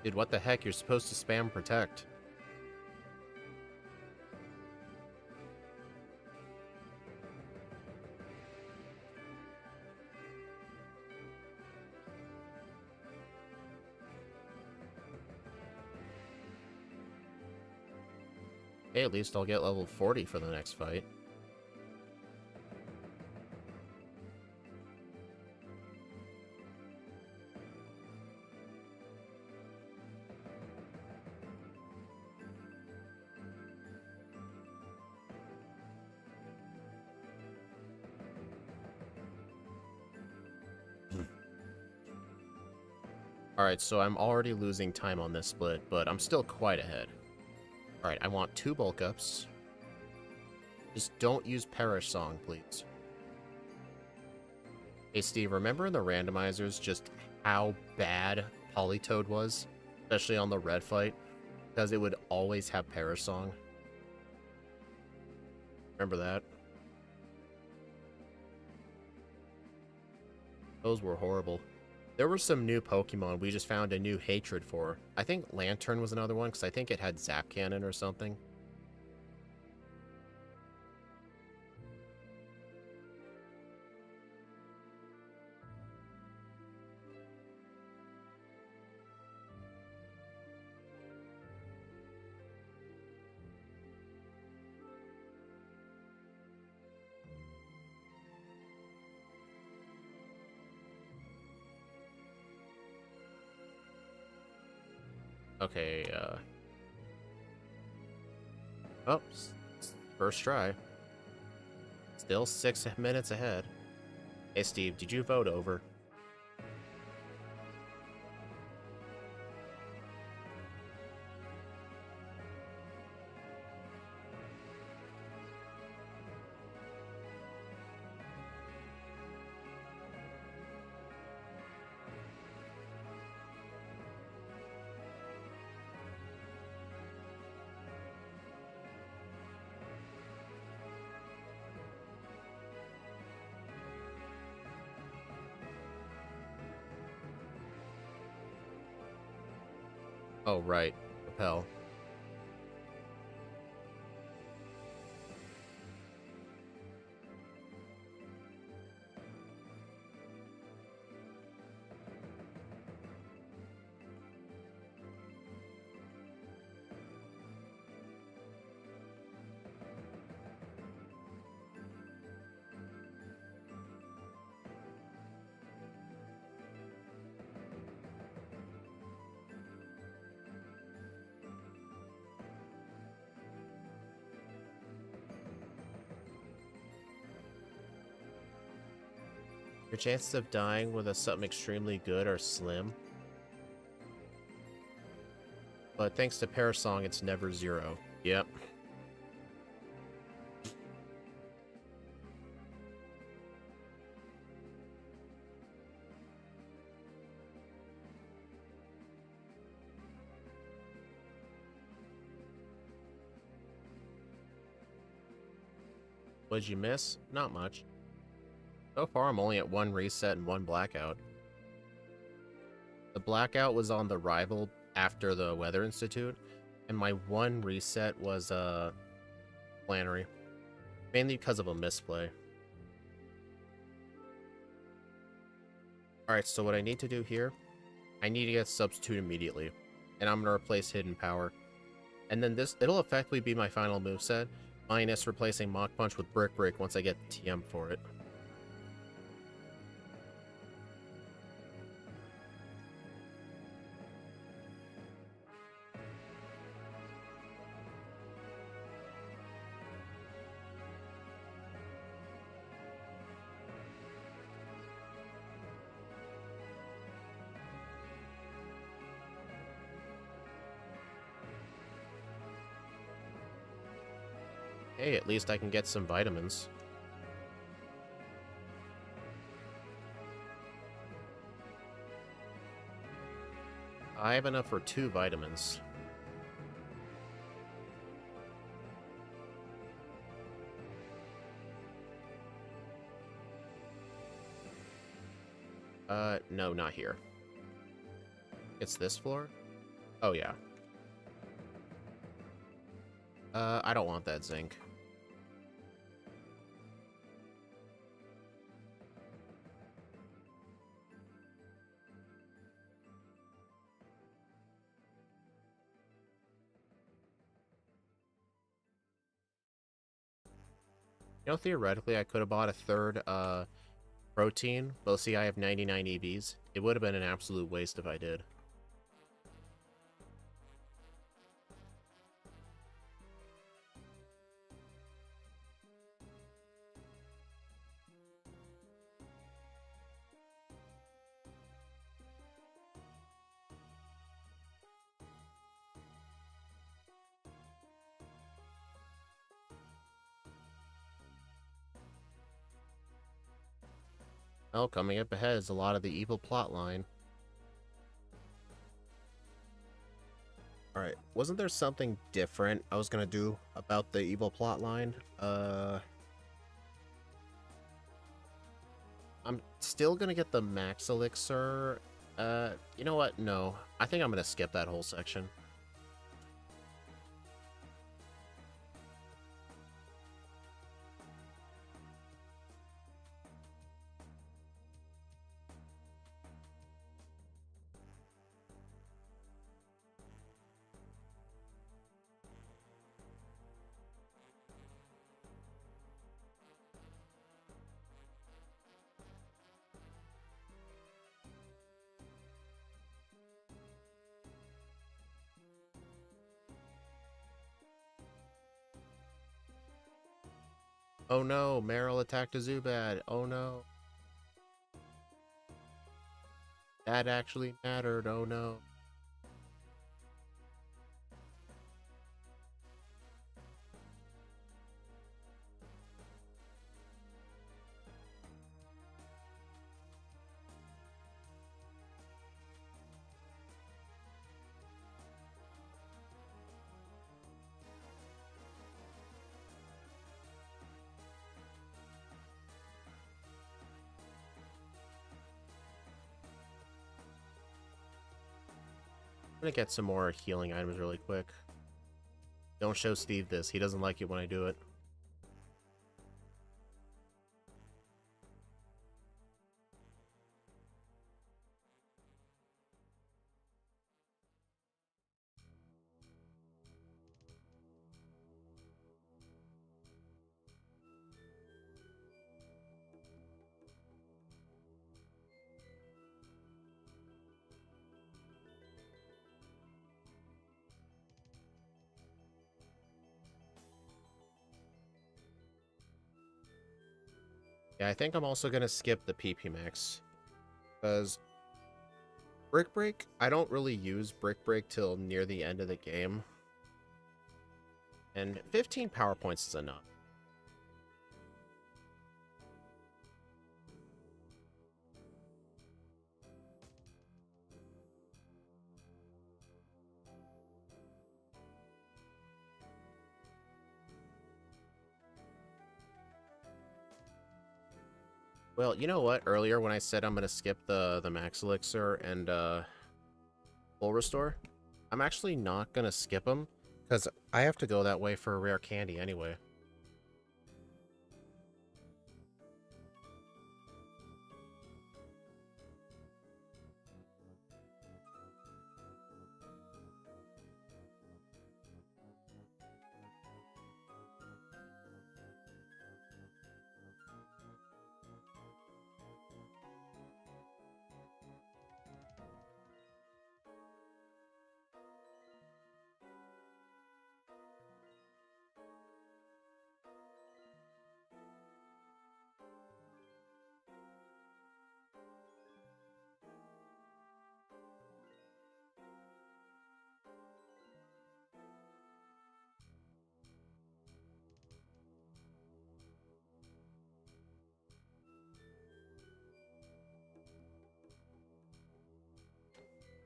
Dude, what the heck? You're supposed to spam protect. Hey, at least I'll get level 40 for the next fight. Alright, so I'm already losing time on this split, but I'm still quite ahead. Alright, I want 2 bulk ups. Just don't use Perish Song, please. Hey Steve, remember in the randomizers just how bad Politoed was? Especially on the red fight? Because it would always have Perish Song. Remember that? Those were horrible. There were some new Pokemon we just found a new hatred for. I think Lantern was another one, because I think it had Zap Cannon or something. Okay, oh, first try. Still 6 minutes ahead. Hey Steve, did you vote over? Oh, right. Repel. Your chances of dying with something extremely good are slim. But thanks to Perish Song, it's never 0. Yep. What'd you miss? Not much. So far, I'm only at 1 reset and 1 blackout. The blackout was on the rival after the Weather Institute, and my 1 reset was, Flannery. Mainly because of a misplay. Alright, so what I need to do here, I need to get Substitute immediately. And I'm going to replace Hidden Power. And then it'll effectively be my final moveset, minus replacing Mach Punch with Brick Break once I get the TM for it. Hey, at least I can get some vitamins. I have enough for 2 vitamins. No, not here. It's this floor? Oh, yeah. I don't want that zinc. You know, theoretically, I could have bought a third, protein, but see, I have 99 EVs. It would have been an absolute waste if I did. Oh, coming up ahead is a lot of the evil plotline. Alright, wasn't there something different I was gonna do about the evil plotline? I'm still gonna get the Max Elixir. You know what? No. I think I'm gonna skip that whole section. Oh no, Meryl attacked a Zubat. Oh no. That actually mattered. Oh no. I'm gonna get some more healing items really quick. Don't show Steve this. He doesn't like it when I do it. Yeah, I think I'm also gonna skip the PP Max. Because Brick Break, I don't really use Brick Break till near the end of the game. And 15 power points is enough. Well, you know what? Earlier when I said I'm gonna skip the Max Elixir and Full Restore, I'm actually not gonna skip them because I have to go that way for a rare candy anyway.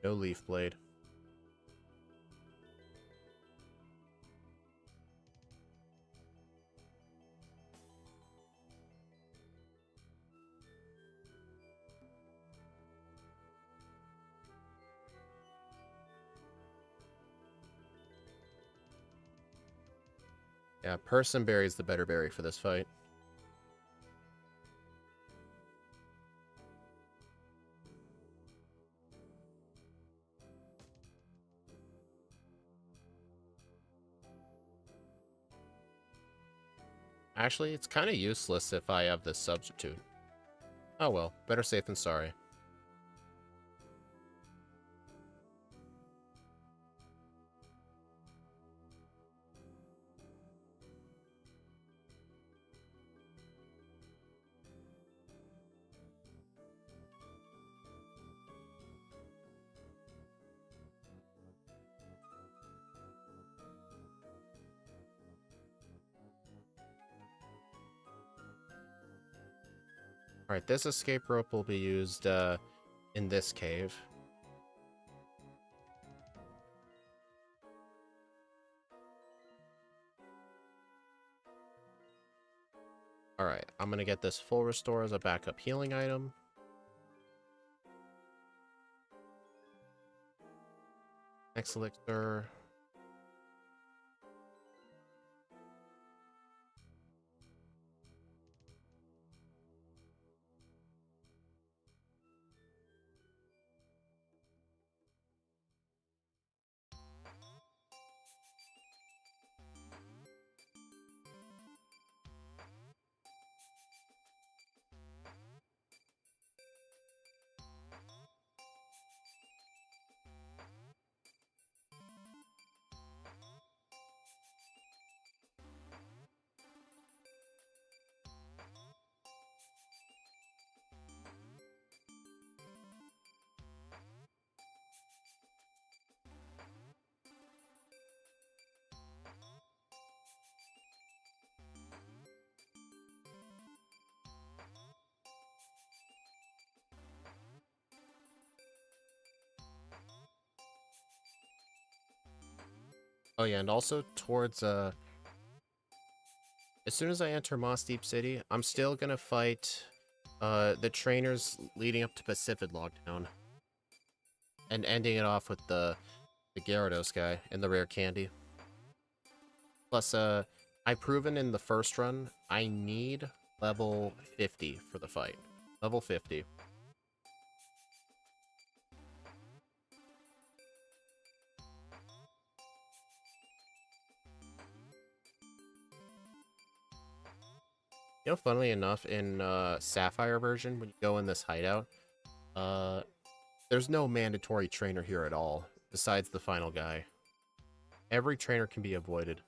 No Leaf Blade. Yeah, Person Berry is the better berry for this fight. Actually, it's kind of useless if I have this substitute. Oh well, better safe than sorry. Alright, this escape rope will be used in this cave. Alright, I'm gonna get this full restore as a backup healing item. Next elixir. Oh yeah, and also towards as soon as I enter Moss Deep City, I'm still gonna fight the trainers leading up to Pacific Lockdown. And ending it off with the Gyarados guy and the rare candy. Plus, I've proven in the first run, I need level 50 for the fight. Level 50. You know, funnily enough, in Sapphire version, when you go in this hideout, there's no mandatory trainer here at all, besides the final guy. Every trainer can be avoided.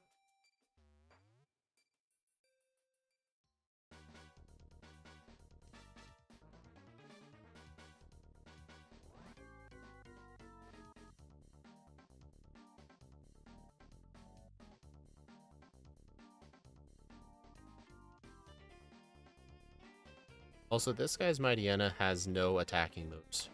Also, this guy's Mightyena has no attacking moves.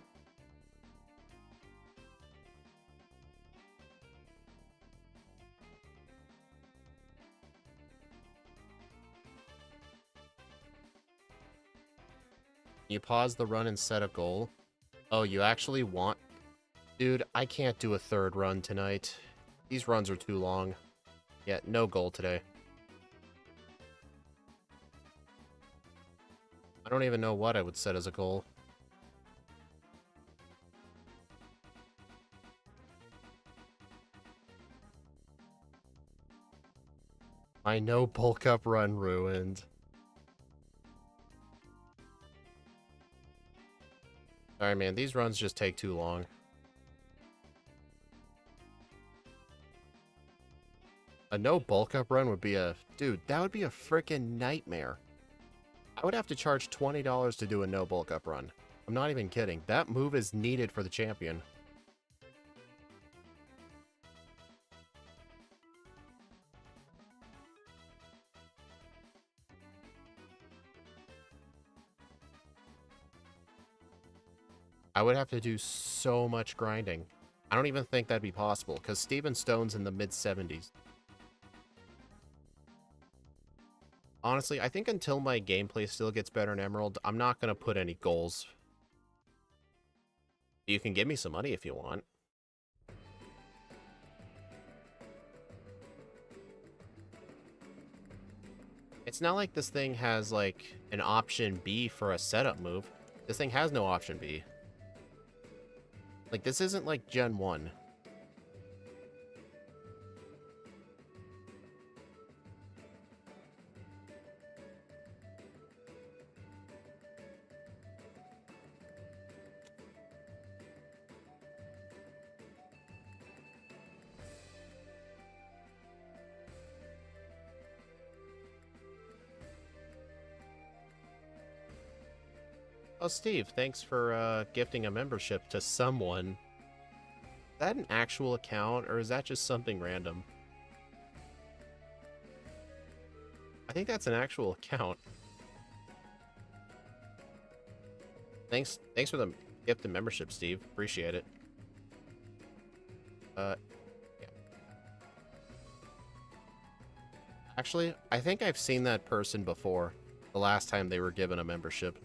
You pause the run and set a goal. Oh, you actually want... Dude, I can't do a third run tonight. These runs are too long. Yeah, no goal today. I don't even know what I would set as a goal. I know bulk up run ruined. Sorry, man. These runs just take too long. A no bulk up run would be a... Dude, that would be a freaking nightmare. I would have to charge $20 to do a no bulk up run. I'm not even kidding. That move is needed for the champion. I would have to do so much grinding. I don't even think that'd be possible, because Steven Stone's in the mid-70s. Honestly, I think until my gameplay still gets better in Emerald, I'm not going to put any goals. You can give me some money if you want. It's not like this thing has, like, an option B for a setup move. This thing has no option B. Like, this isn't like Gen 1. Oh, Steve, thanks for gifting a membership to someone. Is that an actual account, or is that just something random? I think that's an actual account. Thanks for the gift and membership, Steve. Appreciate it. Yeah. Actually, I think I've seen that person before. The last time they were given a membership.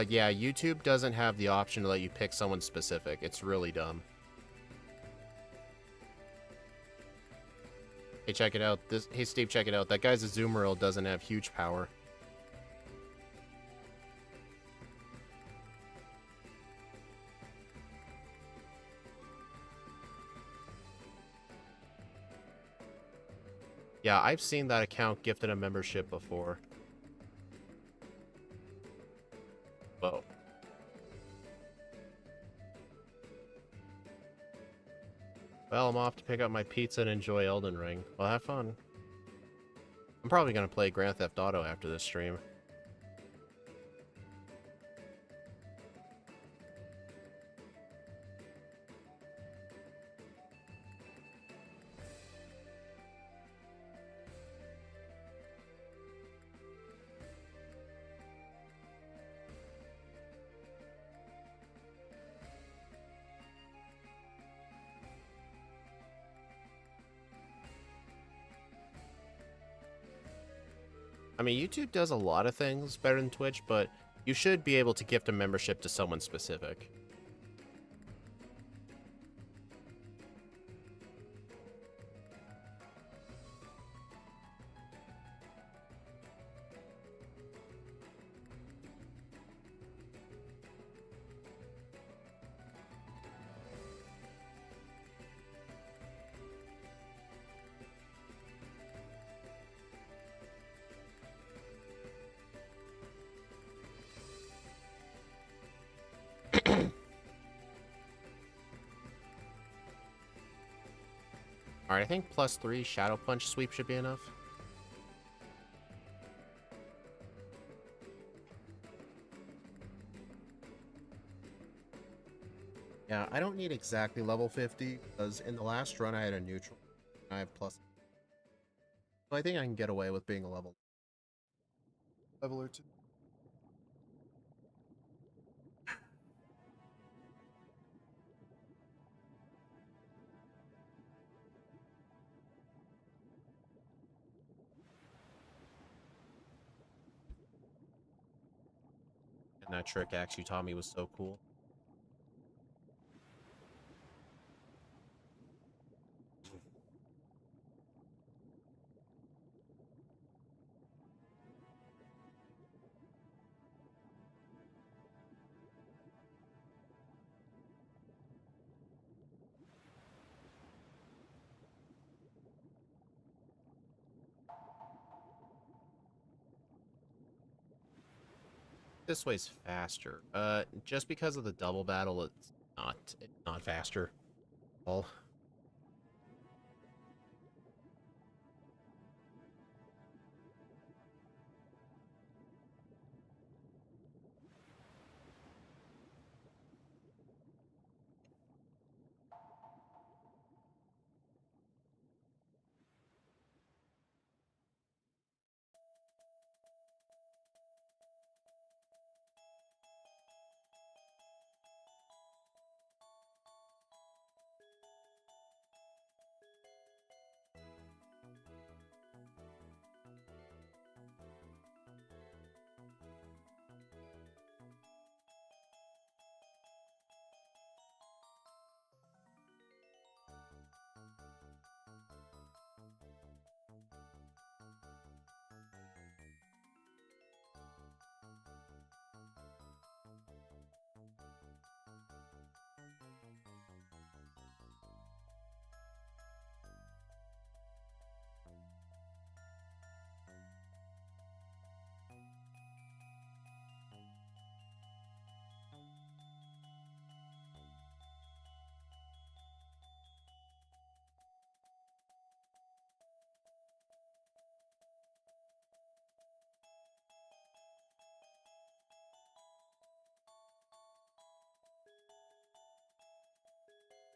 Yeah, YouTube doesn't have the option to let you pick someone specific. It's really dumb. Hey, check it out. Hey, Steve, check it out. That guy's Azumarill doesn't have huge power. Yeah, I've seen that account gifted a membership before. Whoa. Well, I'm off to pick up my pizza and enjoy Elden Ring. Well, have fun. I'm probably gonna play Grand Theft Auto after this stream. I mean, YouTube does a lot of things better than Twitch, but you should be able to gift a membership to someone specific. Alright, I think +3 Shadow Punch sweep should be enough. Yeah, I don't need exactly level 50, because in the last run I had a neutral. I have plus. So I think I can get away with being a level or two. And that trick axe you taught me was so cool. This way's faster. Just because of the double battle, it's not faster at all.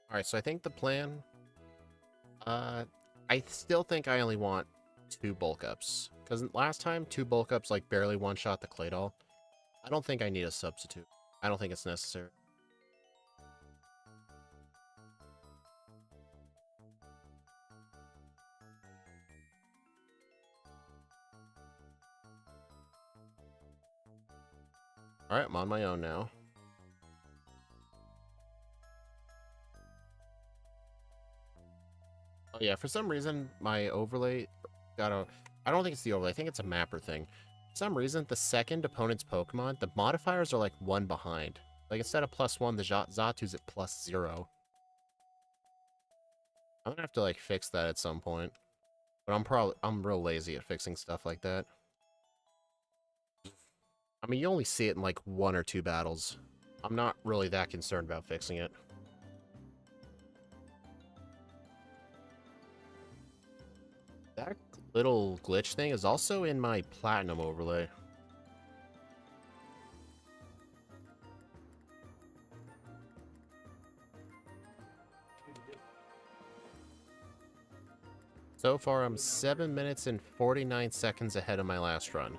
Alright, so I think the plan... I still think I only want 2 bulk ups. Because last time, 2 bulk ups like barely one-shot the Claydol. I don't think I need a substitute. I don't think it's necessary. Alright, I'm on my own now. Oh yeah, for some reason, my overlay got a... I don't think it's the overlay, I think it's a mapper thing. For some reason, the second opponent's Pokemon, the modifiers are like 1 behind. Like, instead of +1, the Xatu's at +0. I'm gonna have to, like, fix that at some point. But I'm real lazy at fixing stuff like that. I mean, you only see it in, like, 1 or 2 battles. I'm not really that concerned about fixing it. That little glitch thing is also in my Platinum overlay. So far, I'm 7 minutes and 49 seconds ahead of my last run.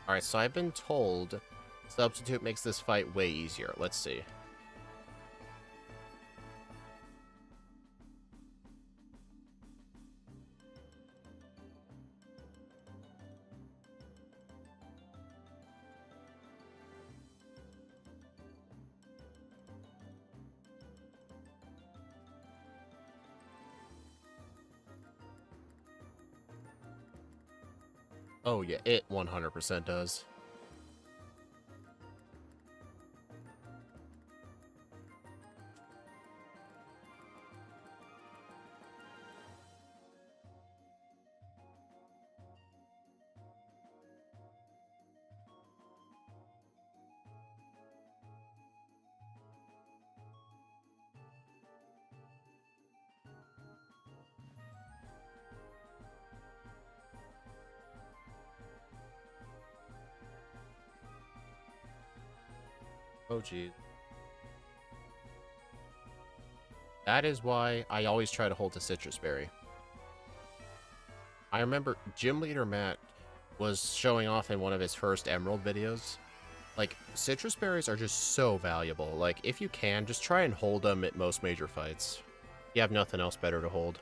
Alright, so I've been told Substitute makes this fight way easier. Let's see. Oh yeah, it 100% does. Oh geez. That is why I always try to hold a Citrus Berry. I remember Gym Leader Matt was showing off in one of his first Emerald videos. Like, Citrus Berries are just so valuable. Like, if you can, just try and hold them at most major fights. You have nothing else better to hold.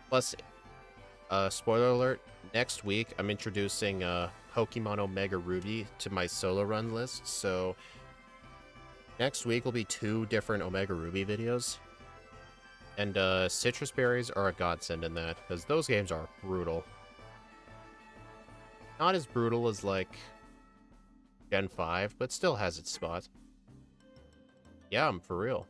Plus, spoiler alert, next week I'm introducing Pokemon Omega Ruby to my solo run list, so next week will be 2 different Omega Ruby videos. And Citrus Berries are a godsend in that, because those games are brutal. Not as brutal as, like, Gen 5, but still has its spot. Yeah, I'm for real.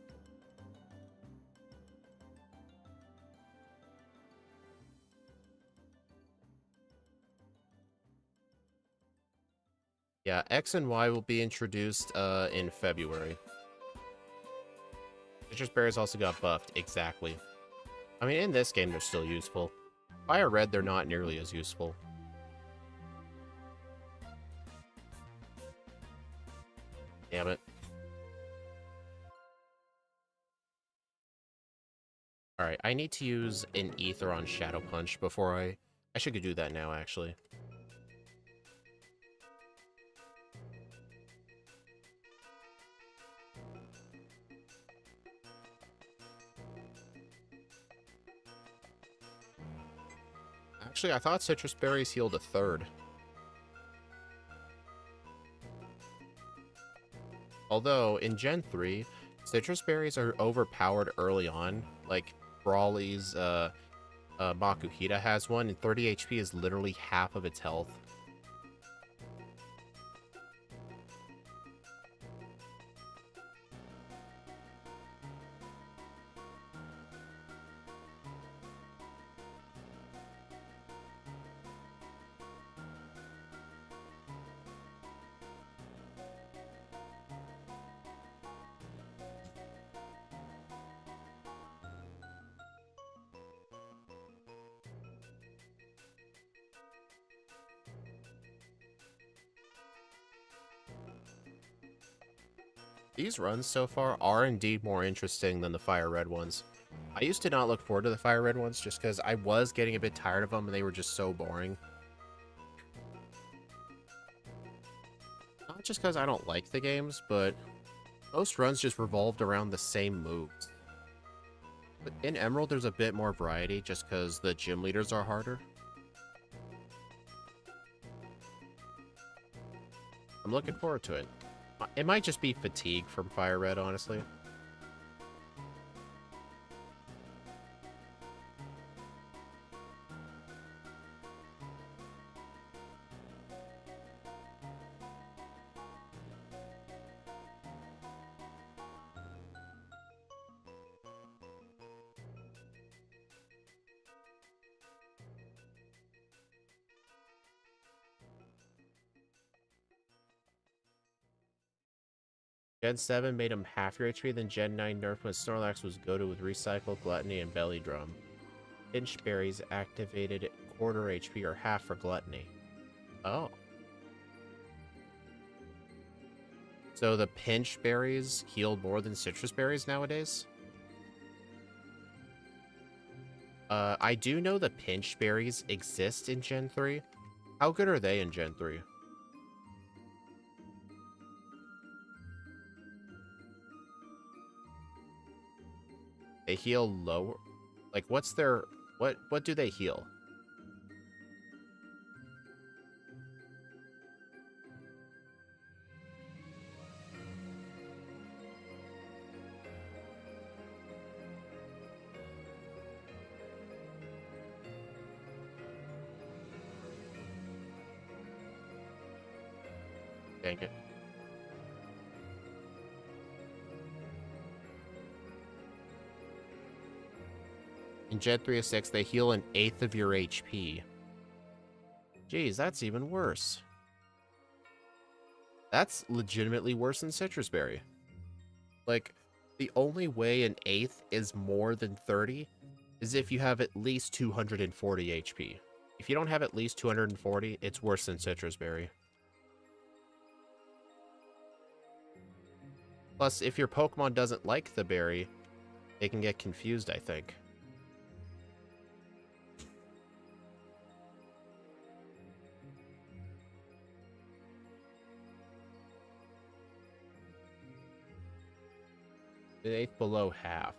Yeah, X and Y will be introduced in February. Citrus Berries also got buffed, exactly. I mean, in this game, they're still useful. Fire Red, they're not nearly as useful. Damn it. Alright, I need to use an Ether on Shadow Punch before I should do that now, actually. Actually, I thought citrus berries healed a third. Although, in Gen 3, citrus berries are overpowered early on. Like, Brawly's Makuhita has one, and 30 HP is literally half of its health. These runs so far are indeed more interesting than the Fire Red ones. I used to not look forward to the Fire Red ones just because I was getting a bit tired of them and they were just so boring. Not just because I don't like the games, but most runs just revolved around the same moves. But in Emerald, there's a bit more variety just because the gym leaders are harder. I'm looking forward to it. It might just be fatigue from Fire Red, honestly. Gen 7 made him half your HP, then Gen 9 nerfed when Snorlax was goated with Recycle, Gluttony, and Belly Drum. Pinch Berries activated quarter HP or half for Gluttony. Oh. So the Pinch Berries healed more than Citrus Berries nowadays? I do know the Pinch Berries exist in Gen 3. How good are they in Gen 3? They heal lower. Like, what's their... What do they heal? Dang it. In Gen 3 of 6, they heal an eighth of your HP. Jeez, that's even worse. That's legitimately worse than Citrus Berry. Like, the only way an eighth is more than 30 is if you have at least 240 HP. If you don't have at least 240, it's worse than Citrus Berry. Plus, if your Pokemon doesn't like the berry, they can get confused, I think. An eighth below half.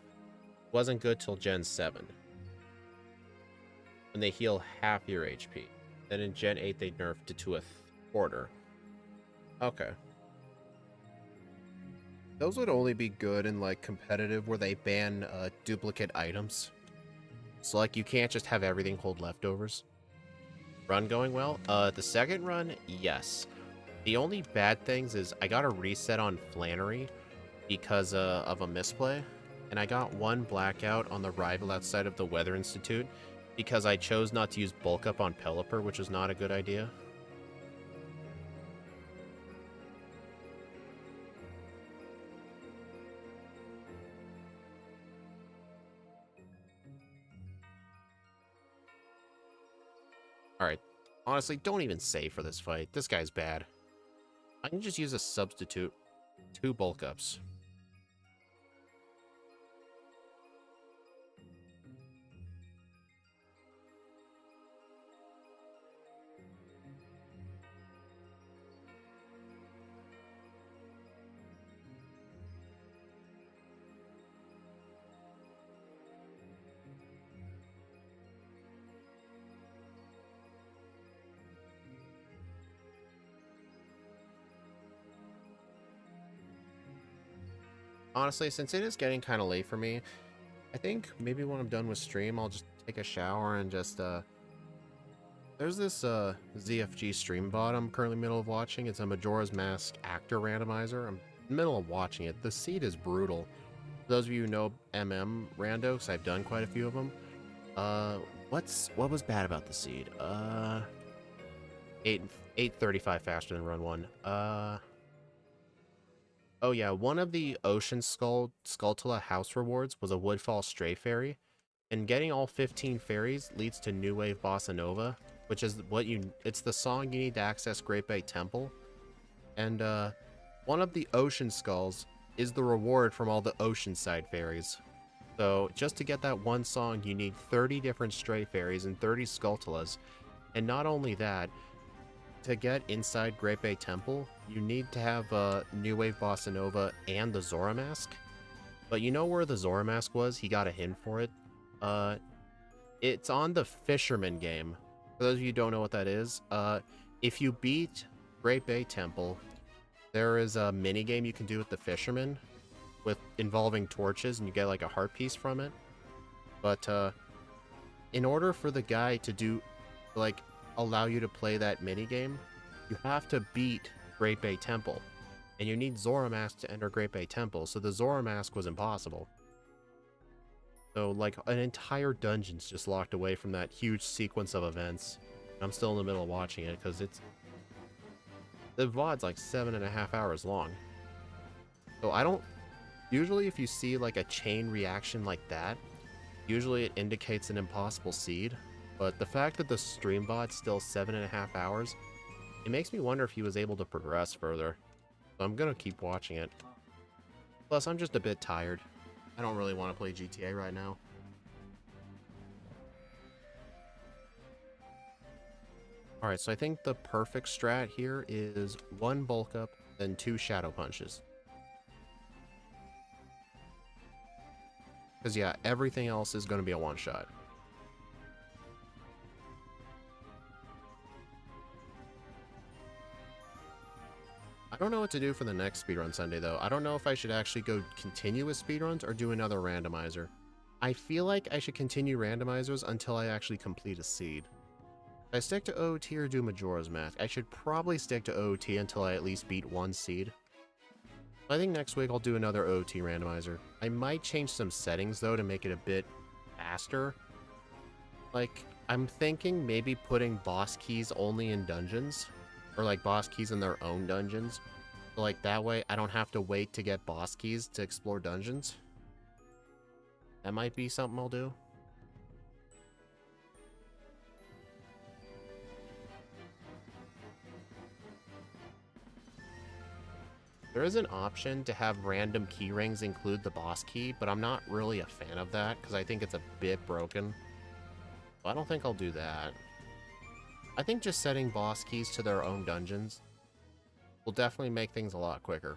Wasn't good till Gen 7. When they heal half your HP. Then in Gen 8, they nerfed it to a quarter. Okay. Those would only be good in, like, competitive where they ban duplicate items. So, like, you can't just have everything hold leftovers. Run going well? The second run, yes. The only bad things is I got a reset on Flannery because of a misplay. And I got one blackout on the rival outside of the Weather Institute because I chose not to use bulk up on Pelipper, which is not a good idea. Alright. Honestly, don't even save for this fight. This guy's bad. I can just use a substitute. 2 bulk ups. Honestly, since it is getting kind of late for me, I think maybe when I'm done with stream, I'll just take a shower and just, there's this, ZFG stream bot I'm currently middle of watching. It's a Majora's Mask actor randomizer. I'm in the middle of watching it. The seed is brutal. For those of you who know Rando, because I've done quite a few of them, what was bad about the seed? 835 faster than run 1. Oh yeah, one of the Ocean Skulltula house rewards was a Woodfall Stray Fairy, and getting all 15 fairies leads to New Wave Bossa Nova, which is it's the song you need to access Great Bay Temple, and one of the Ocean Skulls is the reward from all the Oceanside fairies. So just to get that one song, you need 30 different Stray Fairies and 30 Skulltulas, and not only that, to get inside Great Bay Temple, you need to have New Wave Bossa Nova and the Zora Mask. But you know where the Zora Mask was? He got a hint for it. It's on the Fisherman game. For those of you who don't know what that is, if you beat Great Bay Temple, there is a mini game you can do with the Fisherman, involving torches, and you get like a heart piece from it. But in order for the guy to allow you to play that minigame, you have to beat Great Bay Temple. And you need Zora Mask to enter Great Bay Temple, so the Zora Mask was impossible. So, like, an entire dungeon's just locked away from that huge sequence of events. I'm still in the middle of watching it, because the VOD's like 7.5 hours long. So I don't... Usually if you see, like, a chain reaction like that, usually it indicates an impossible seed. But the fact that the stream bot's still 7.5 hours, it makes me wonder if he was able to progress further. So I'm gonna keep watching it. Plus, I'm just a bit tired. I don't really want to play GTA right now. Alright, so I think the perfect strat here is 1 bulk up, then 2 shadow punches. Because yeah, everything else is going to be a one-shot. I don't know what to do for the next speedrun Sunday, though. I don't know if I should actually go continue with speedruns or do another randomizer. I feel like I should continue randomizers until I actually complete a seed. If I stick to OOT or do Majora's Mask, I should probably stick to OOT until I at least beat 1 seed. I think next week I'll do another OOT randomizer. I might change some settings, though, to make it a bit faster. Like, I'm thinking maybe putting boss keys only in dungeons. Or like boss keys in their own dungeons. So like that way I don't have to wait to get boss keys to explore dungeons. That might be something I'll do. There is an option to have random key rings include the boss key, but I'm not really a fan of that because I think it's a bit broken. So I don't think I'll do that. I think just setting boss keys to their own dungeons will definitely make things a lot quicker.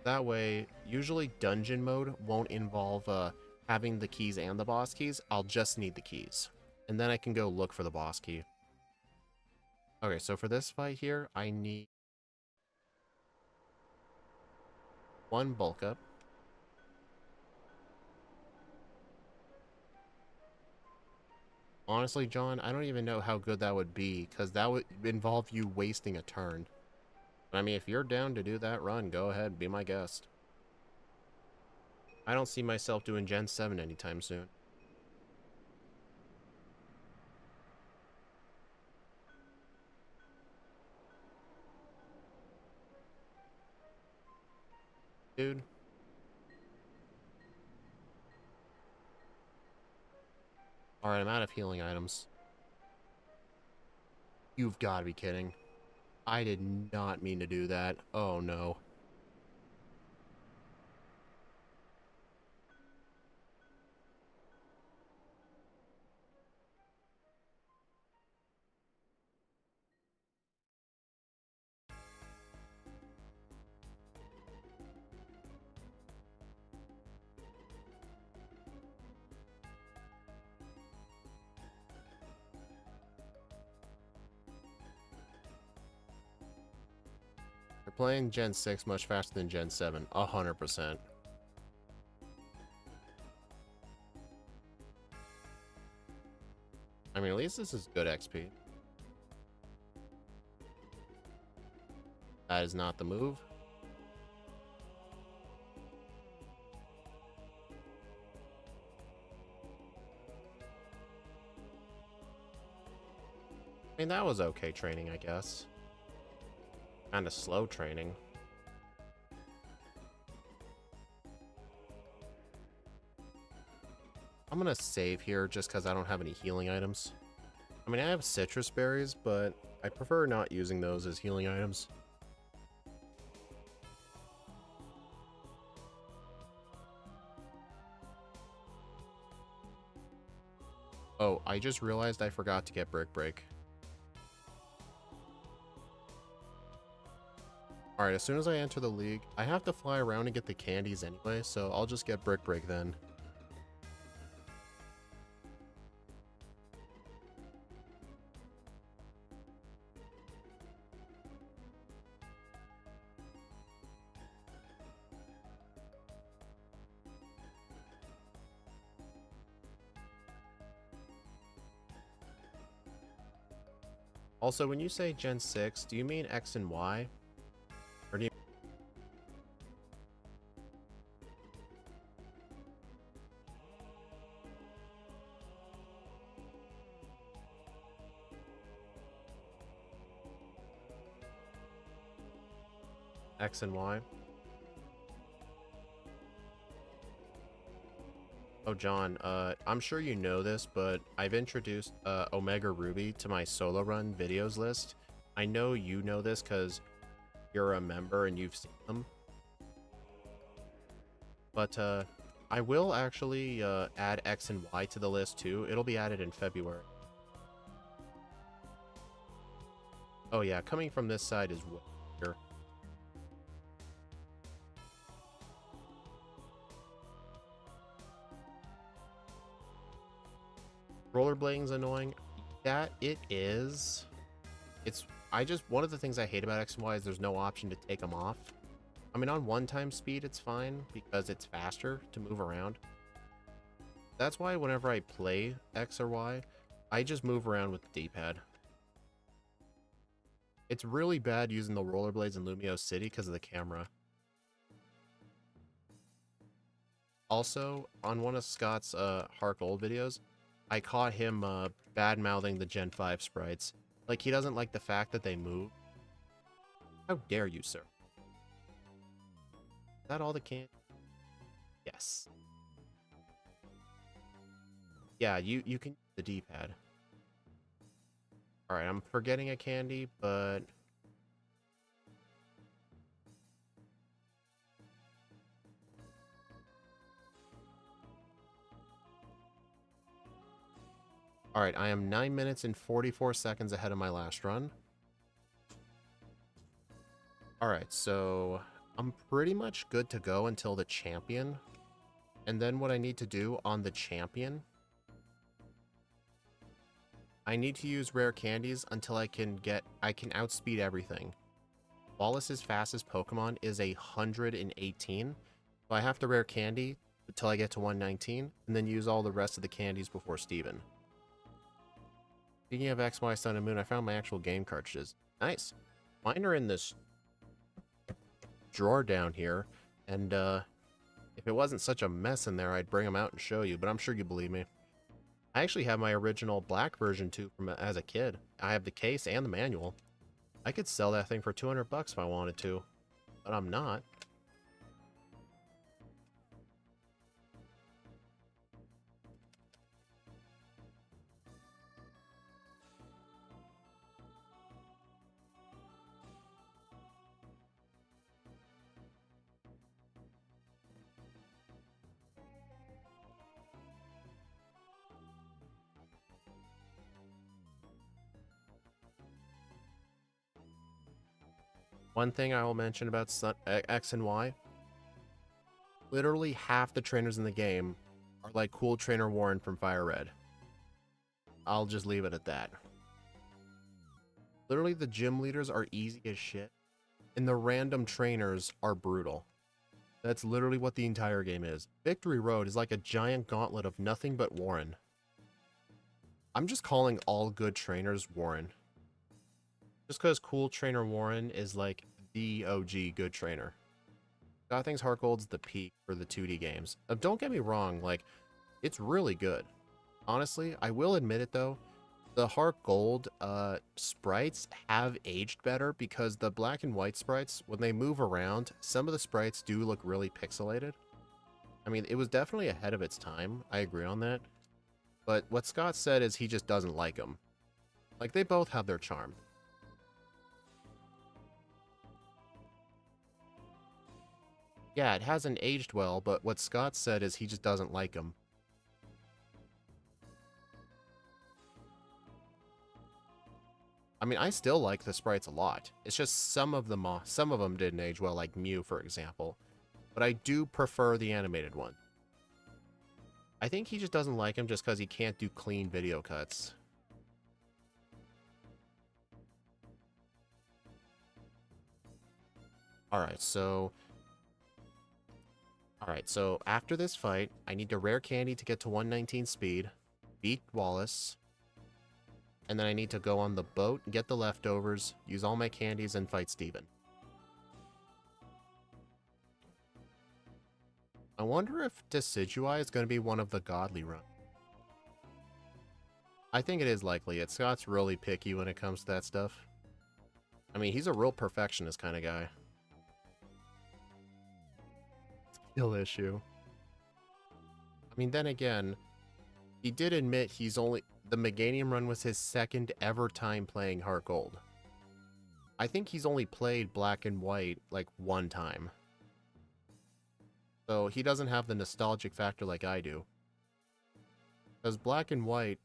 That way, usually dungeon mode won't involve having the keys and the boss keys. I'll just need the keys. And then I can go look for the boss key. Okay, so for this fight here, I need 1 bulk up. Honestly, John, I don't even know how good that would be, because that would involve you wasting a turn. I mean, if you're down to do that run, go ahead, be my guest. I don't see myself doing Gen 7 anytime soon. Dude. Alright, I'm out of healing items. You've got to be kidding. I did not mean to do that. Oh no. playing Gen 6 much faster than Gen 7, 100%. I mean, at least this is good XP. That is not the move. I mean, that was okay training, I guess. Kind of slow training. I'm gonna save here just because I don't have any healing items. I mean, I have citrus berries, but I prefer not using those as healing items. Oh, I just realized I forgot to get Brick Break. Alright, as soon as I enter the league, I have to fly around and get the candies anyway, so I'll just get Brick Break then. Also, when you say Gen 6, do you mean X and Y? Or do you... X and Y? Oh, John, I'm sure you know this, but I've introduced Omega Ruby to my solo run videos list. I know you know this because you're a member and you've seen them. But I will actually add X and Y to the list too. It'll be added in February. Oh yeah, coming from this side is here. Rollerblading's annoying. That it is. One of the things I hate about X and Y is there's no option to take them off. I mean, on one-time speed, it's fine because it's faster to move around. That's why whenever I play X or Y, I just move around with the D-pad. It's really bad using the rollerblades in Lumio City because of the camera. Also, on one of Scott's Hark Old videos, I caught him bad-mouthing the Gen 5 sprites. Like, he doesn't like the fact that they move. How dare you, sir? Is that all the can? Yes. Yeah, you can use the D-pad. Alright, I'm forgetting a candy, but... Alright, I am 9 minutes and 44 seconds ahead of my last run. Alright, so I'm pretty much good to go until the champion. And then what I need to do on the champion, I need to use rare candies until I can outspeed everything. Wallace's fastest Pokemon is 118, so I have to rare candy until I get to 119, and then use all the rest of the candies before Steven. Speaking of X, Y, Sun, and Moon, I found my actual game cartridges. Nice. Mine are in this drawer down here, and if it wasn't such a mess in there, I'd bring them out and show you, but I'm sure you believe me. I actually have my original black version too from as a kid. I have the case and the manual. I could sell that thing for 200 bucks if I wanted to, but I'm not. One thing I will mention about X and Y, literally half the trainers in the game are like Cool Trainer Warren from Fire Red. I'll just leave it at that. Literally, the gym leaders are easy as shit. and the random trainers are brutal. That's literally what the entire game is. Victory Road is like a giant gauntlet of nothing but Warren. I'm just calling all good trainers Warren. Just because cool trainer Warren is like the OG good trainer. I think Heart Gold's the peak for the 2D games. Don't get me wrong, like, it's really good. Honestly, I will admit it though, the Heart Gold sprites have aged better because the black and white sprites, when they move around, some of the sprites do look really pixelated. I mean, it was definitely ahead of its time. I agree on that. But what Scott said is he just doesn't like them. Like, they both have their charm. Yeah, it hasn't aged well, but what Scott said is he just doesn't like them. I mean, I still like the sprites a lot. It's just some of them didn't age well, like Mew, for example. But I do prefer the animated one. I think he just doesn't like him just because he can't do clean video cuts. Alright, so after this fight, I need to rare candy to get to 119 speed, beat Wallace, and then I need to go on the boat, get the leftovers, use all my candies, and fight Steven. I wonder if Decidueye is going to be one of the godly run. I think it is likely. Scott's really picky when it comes to that stuff. I mean, he's a real perfectionist kind of guy. Skill issue. I mean, then again, he did admit the Meganium run was his second ever time playing Heart Gold. I think he's only played Black and White like one time. So he doesn't have the nostalgic factor like I do. Because Black and White,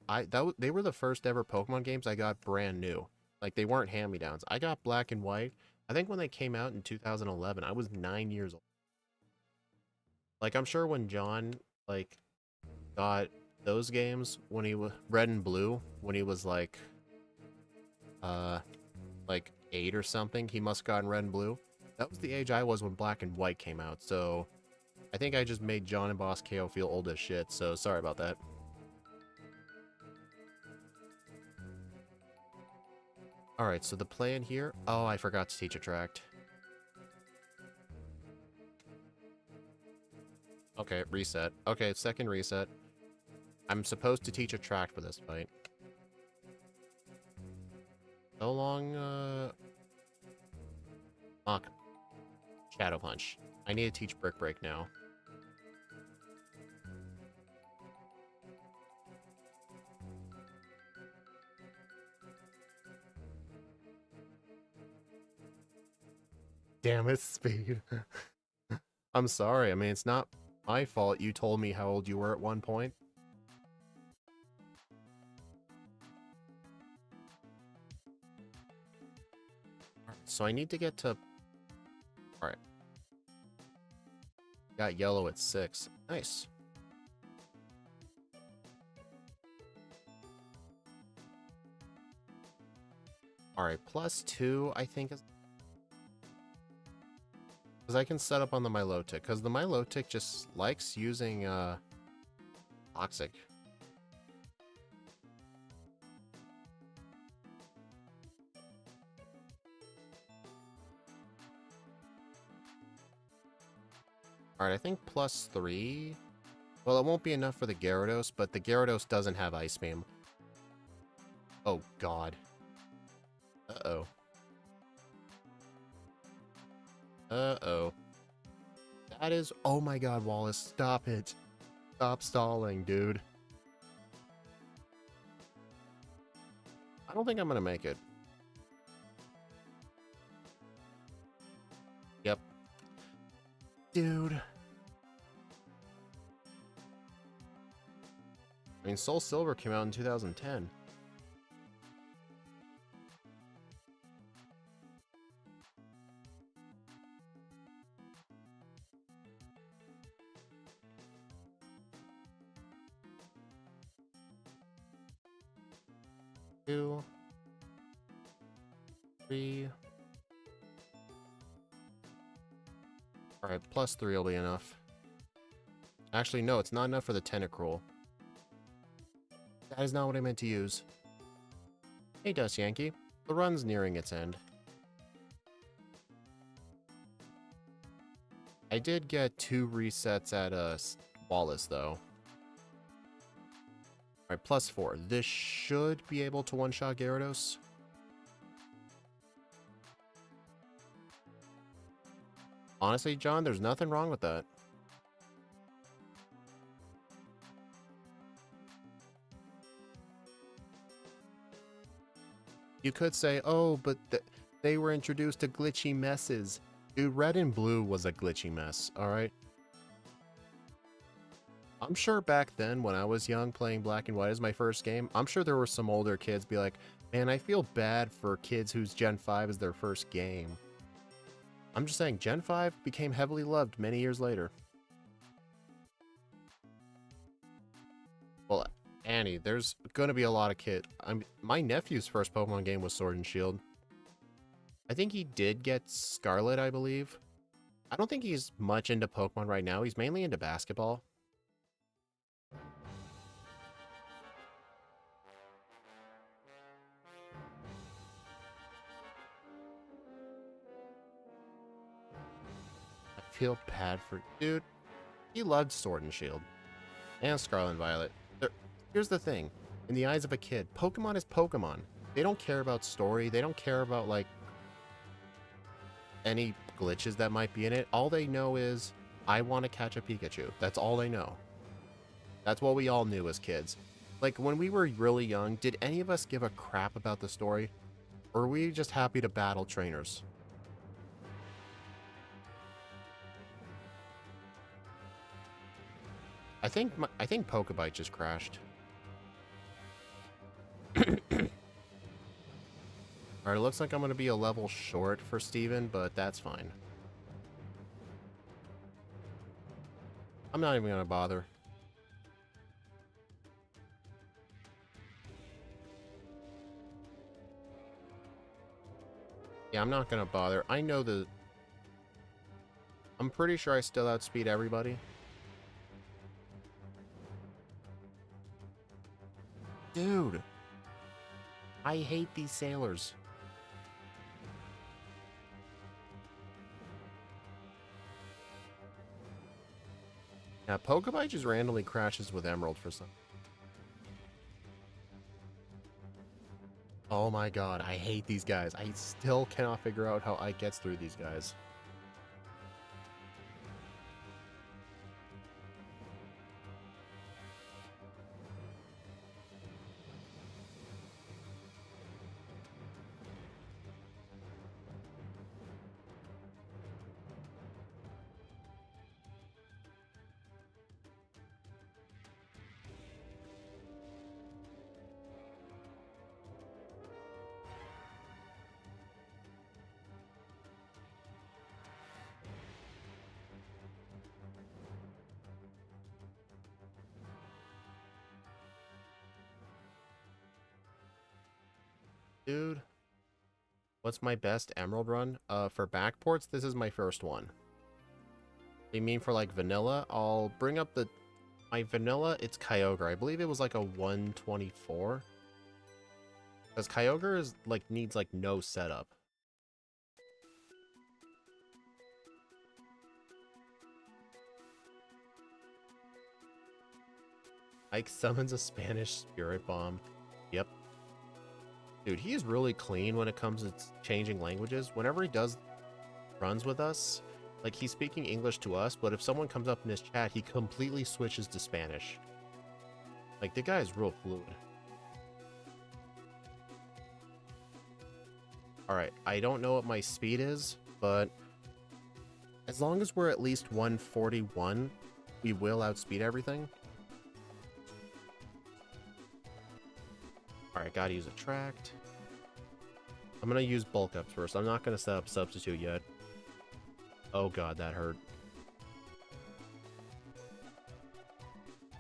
they were the first ever Pokemon games I got brand new. Like, they weren't hand-me-downs. I got Black and White, I think when they came out in 2011, I was 9 years old. Like, I'm sure when John, like, got those games when he was Red and Blue, when he was like 8 or something, he must have gotten Red and Blue. That was the age I was when Black and White came out, so I think I just made John and Boss KO feel old as shit, so sorry about that. Alright, so the plan here... Oh, I forgot to teach a tract. Okay, reset. Okay, second reset. I'm supposed to teach a tract for this fight. So long, Mach. Shadow Punch. I need to teach Brick Break now. Damn it, Speed. I'm sorry. I mean, it's not my fault you told me how old you were at one point. So I need to get to... Alright. Got yellow at 6. Nice. Alright, +2, I think is... Because I can set up on the Milotic. Because the Milotic just likes using, Toxic. Alright, I think +3. Well, it won't be enough for the Gyarados, but the Gyarados doesn't have Ice Beam. Oh, God. Uh-oh. Uh-oh. That is... Oh my god, Wallace, stop it. Stop stalling, dude. I don't think I'm gonna make it. Yep. Dude. I mean, Soul Silver came out in 2010. Two, 3. Alright, +3 will be enough. Actually, no, it's not enough for the Tentacruel. That is not what I meant to use. Hey, Dust Yankee. The run's nearing its end. I did get 2 resets at Wallace, though. Alright, +4. This should be able to one-shot Gyarados. Honestly, John, there's nothing wrong with that. You could say, oh, but they were introduced to glitchy messes. Dude, Red and Blue was a glitchy mess, alright? I'm sure back then, when I was young, playing Black and White as my first game, I'm sure there were some older kids be like, man, I feel bad for kids whose Gen 5 is their first game. I'm just saying, Gen 5 became heavily loved many years later. Well, Annie, there's gonna be a lot of kids. My nephew's first Pokemon game was Sword and Shield. I think he did get Scarlet, I believe. I don't think he's much into Pokemon right now. He's mainly into basketball. I feel bad for... Dude, he loved Sword and Shield. And Scarlet and Violet. Here's the thing. In the eyes of a kid, Pokemon is Pokemon. They don't care about story. They don't care about, like, any glitches that might be in it. All they know is, I want to catch a Pikachu. That's all they know. That's what we all knew as kids. Like, when we were really young, did any of us give a crap about the story? Or were we just happy to battle trainers? I think Pokebite just crashed. Alright, it looks like I'm going to be a level short for Steven, but that's fine. I'm not even going to bother. Yeah, I'm not going to bother. I know the... I'm pretty sure I still outspeed everybody. Dude! I hate these sailors. Yeah, Pokebite just randomly crashes with Emerald for some. Oh my god, I hate these guys. I still cannot figure out how Ike gets through these guys. Dude, what's my best Emerald run? For backports, this is my first one. You mean for like vanilla? I'll bring up my vanilla. It's Kyogre. I believe it was like a 124. Because Kyogre is like needs like no setup. Ike summons a Spanish Spirit Bomb. Yep. Dude, he is really clean when it comes to changing languages. Whenever he does runs with us, like he's speaking English to us, but if someone comes up in his chat, he completely switches to Spanish. Like, the guy is real fluid. Alright, I don't know what my speed is, but as long as we're at least 141, we will outspeed everything. Alright, gotta use Attract. I'm gonna use Bulk Up first. I'm not gonna set up Substitute yet. Oh god, that hurt.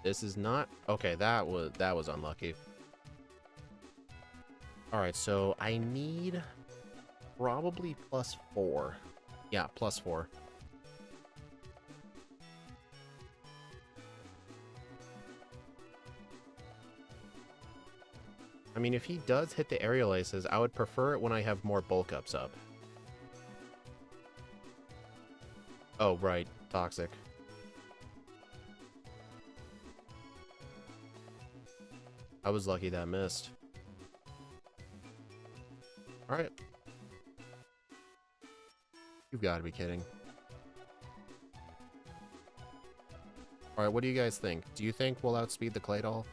This is not... Okay, that was unlucky. Alright, so I need probably +4. Yeah, +4. mean, if he does hit the aerial aces, I would prefer it when I have more bulk ups up. Oh, right. Toxic. I was lucky that missed. Alright. You've got to be kidding. Alright, what do you guys think? Do you think we'll outspeed the Claydol?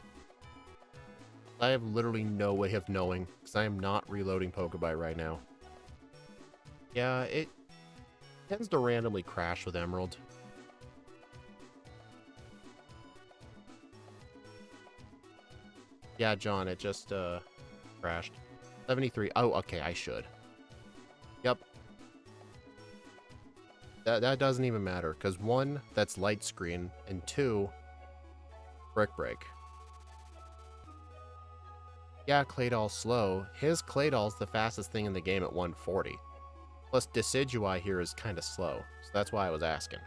I have literally no way of knowing, because I am not reloading Pokebite right now. Yeah, it tends to randomly crash with Emerald. Yeah, John, it just crashed. 73. Oh, okay, I should. Yep. That doesn't even matter, because 1, that's light screen, and 2, brick break. Yeah, Claydol's slow. His Claydol's the fastest thing in the game at 140. Plus, Decidueye here is kind of slow, so that's why I was asking.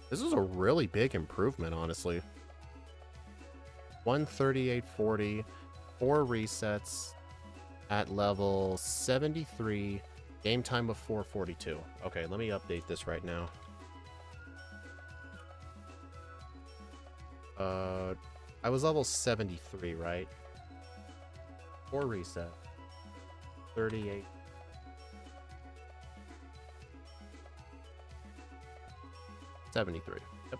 This is a really big improvement, honestly. 138.40, 4 resets at level 73, game time of 4:42. Okay, let me update this right now. I was level 73, right? 4 reset. 38. $73. Yep.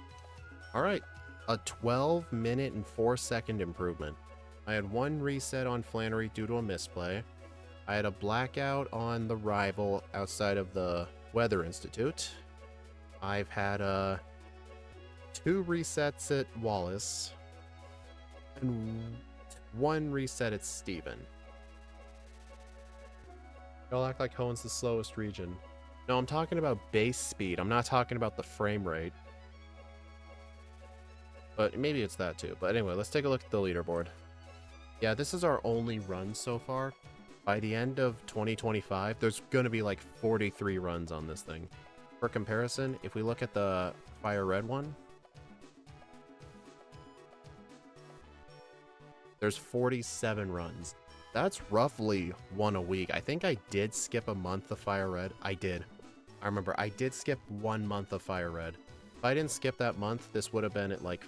Alright. A 12-minute and 4-second improvement. I had 1 reset on Flannery due to a misplay. I had a blackout on the rival outside of the Weather Institute. I've had 2 resets at Wallace. And 1 reset at Steven. Y'all act like Hoen's the slowest region. No, I'm talking about base speed. I'm not talking about the frame rate. But maybe it's that too. But anyway, let's take a look at the leaderboard. Yeah, this is our only run so far. By the end of 2025, there's going to be like 43 runs on this thing. For comparison, if we look at the Fire Red one, there's 47 runs. That's roughly 1 a week. I think I did skip a month of Fire Red. I did. I remember I did skip 1 month of Fire Red. If I didn't skip that month, this would have been at like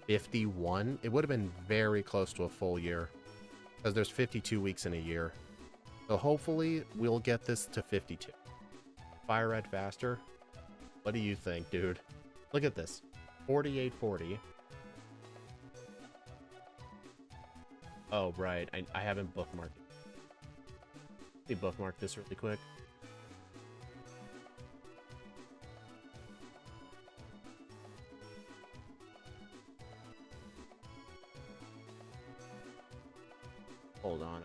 51. It would have been very close to a full year, because there's 52 weeks in a year. So hopefully we'll get this to 52. Fire Red faster. What do you think, dude? Look at this. 48.40. Oh, right. I haven't bookmarked it. Let me bookmark this really quick. Hold on.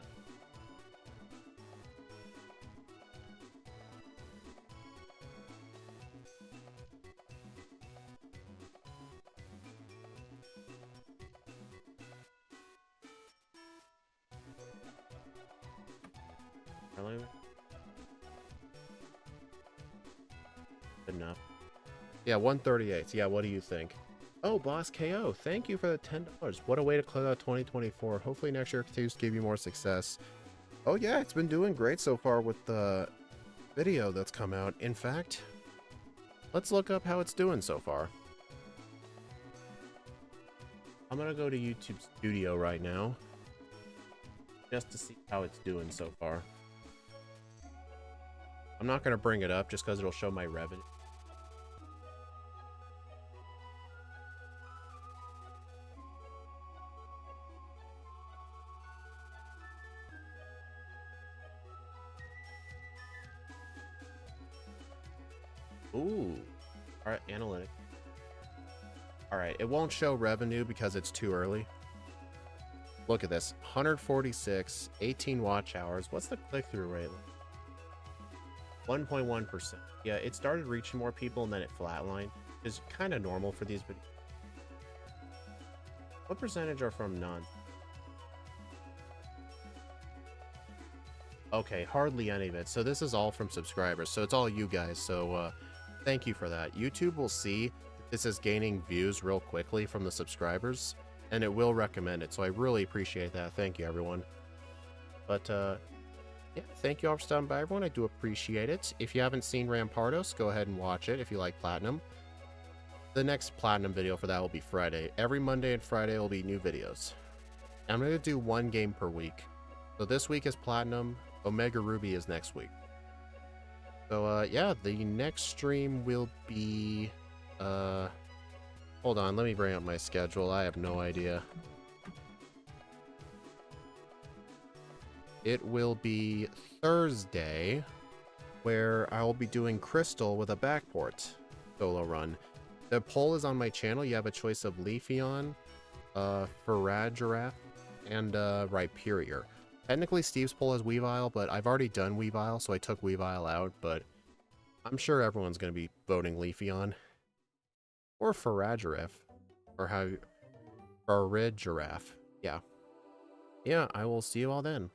Really? Good enough. Yeah, 138. Yeah, what do you think? Oh, Boss KO, thank you for the $10. What a way to close out 2024. Hopefully next year continues to give you more success. Oh yeah, it's been doing great so far with the video that's come out. In fact, let's look up how it's doing so far. I'm gonna go to YouTube Studio right now, just to see how it's doing so far. I'm not gonna bring it up just because it'll show my revenue. Ooh. Alright, analytics. Alright, it won't show revenue because it's too early. Look at this. 146, 18 watch hours. What's the click-through rate? 1.1%. Yeah, it started reaching more people and then it flatlined. It's kind of normal for these videos. What percentage are from none? Okay, hardly any of it. So this is all from subscribers. So it's all you guys. So thank you for that. YouTube will see that this is gaining views real quickly from the subscribers. and it will recommend it. So I really appreciate that. Thank you, everyone. But yeah, thank you all for stopping by, everyone. I do appreciate it. If you haven't seen Rampardos, go ahead and watch it if you like Platinum. The next Platinum video for that will be Friday. Every Monday and Friday will be new videos. I'm going to do one game per week. So this week is Platinum. Omega Ruby is next week. So yeah, the next stream will be... hold on, let me bring up my schedule. I have no idea. It will be Thursday, where I will be doing Crystal with a backport solo run. The poll is on my channel. You have a choice of Leafeon, Faragiraf, and Rhyperior. Technically, Steve's poll has Weavile, but I've already done Weavile, so I took Weavile out, but I'm sure everyone's going to be voting Leafeon. Or Faragiraf. Or how... Faragiraf. Yeah. Yeah, I will see you all then.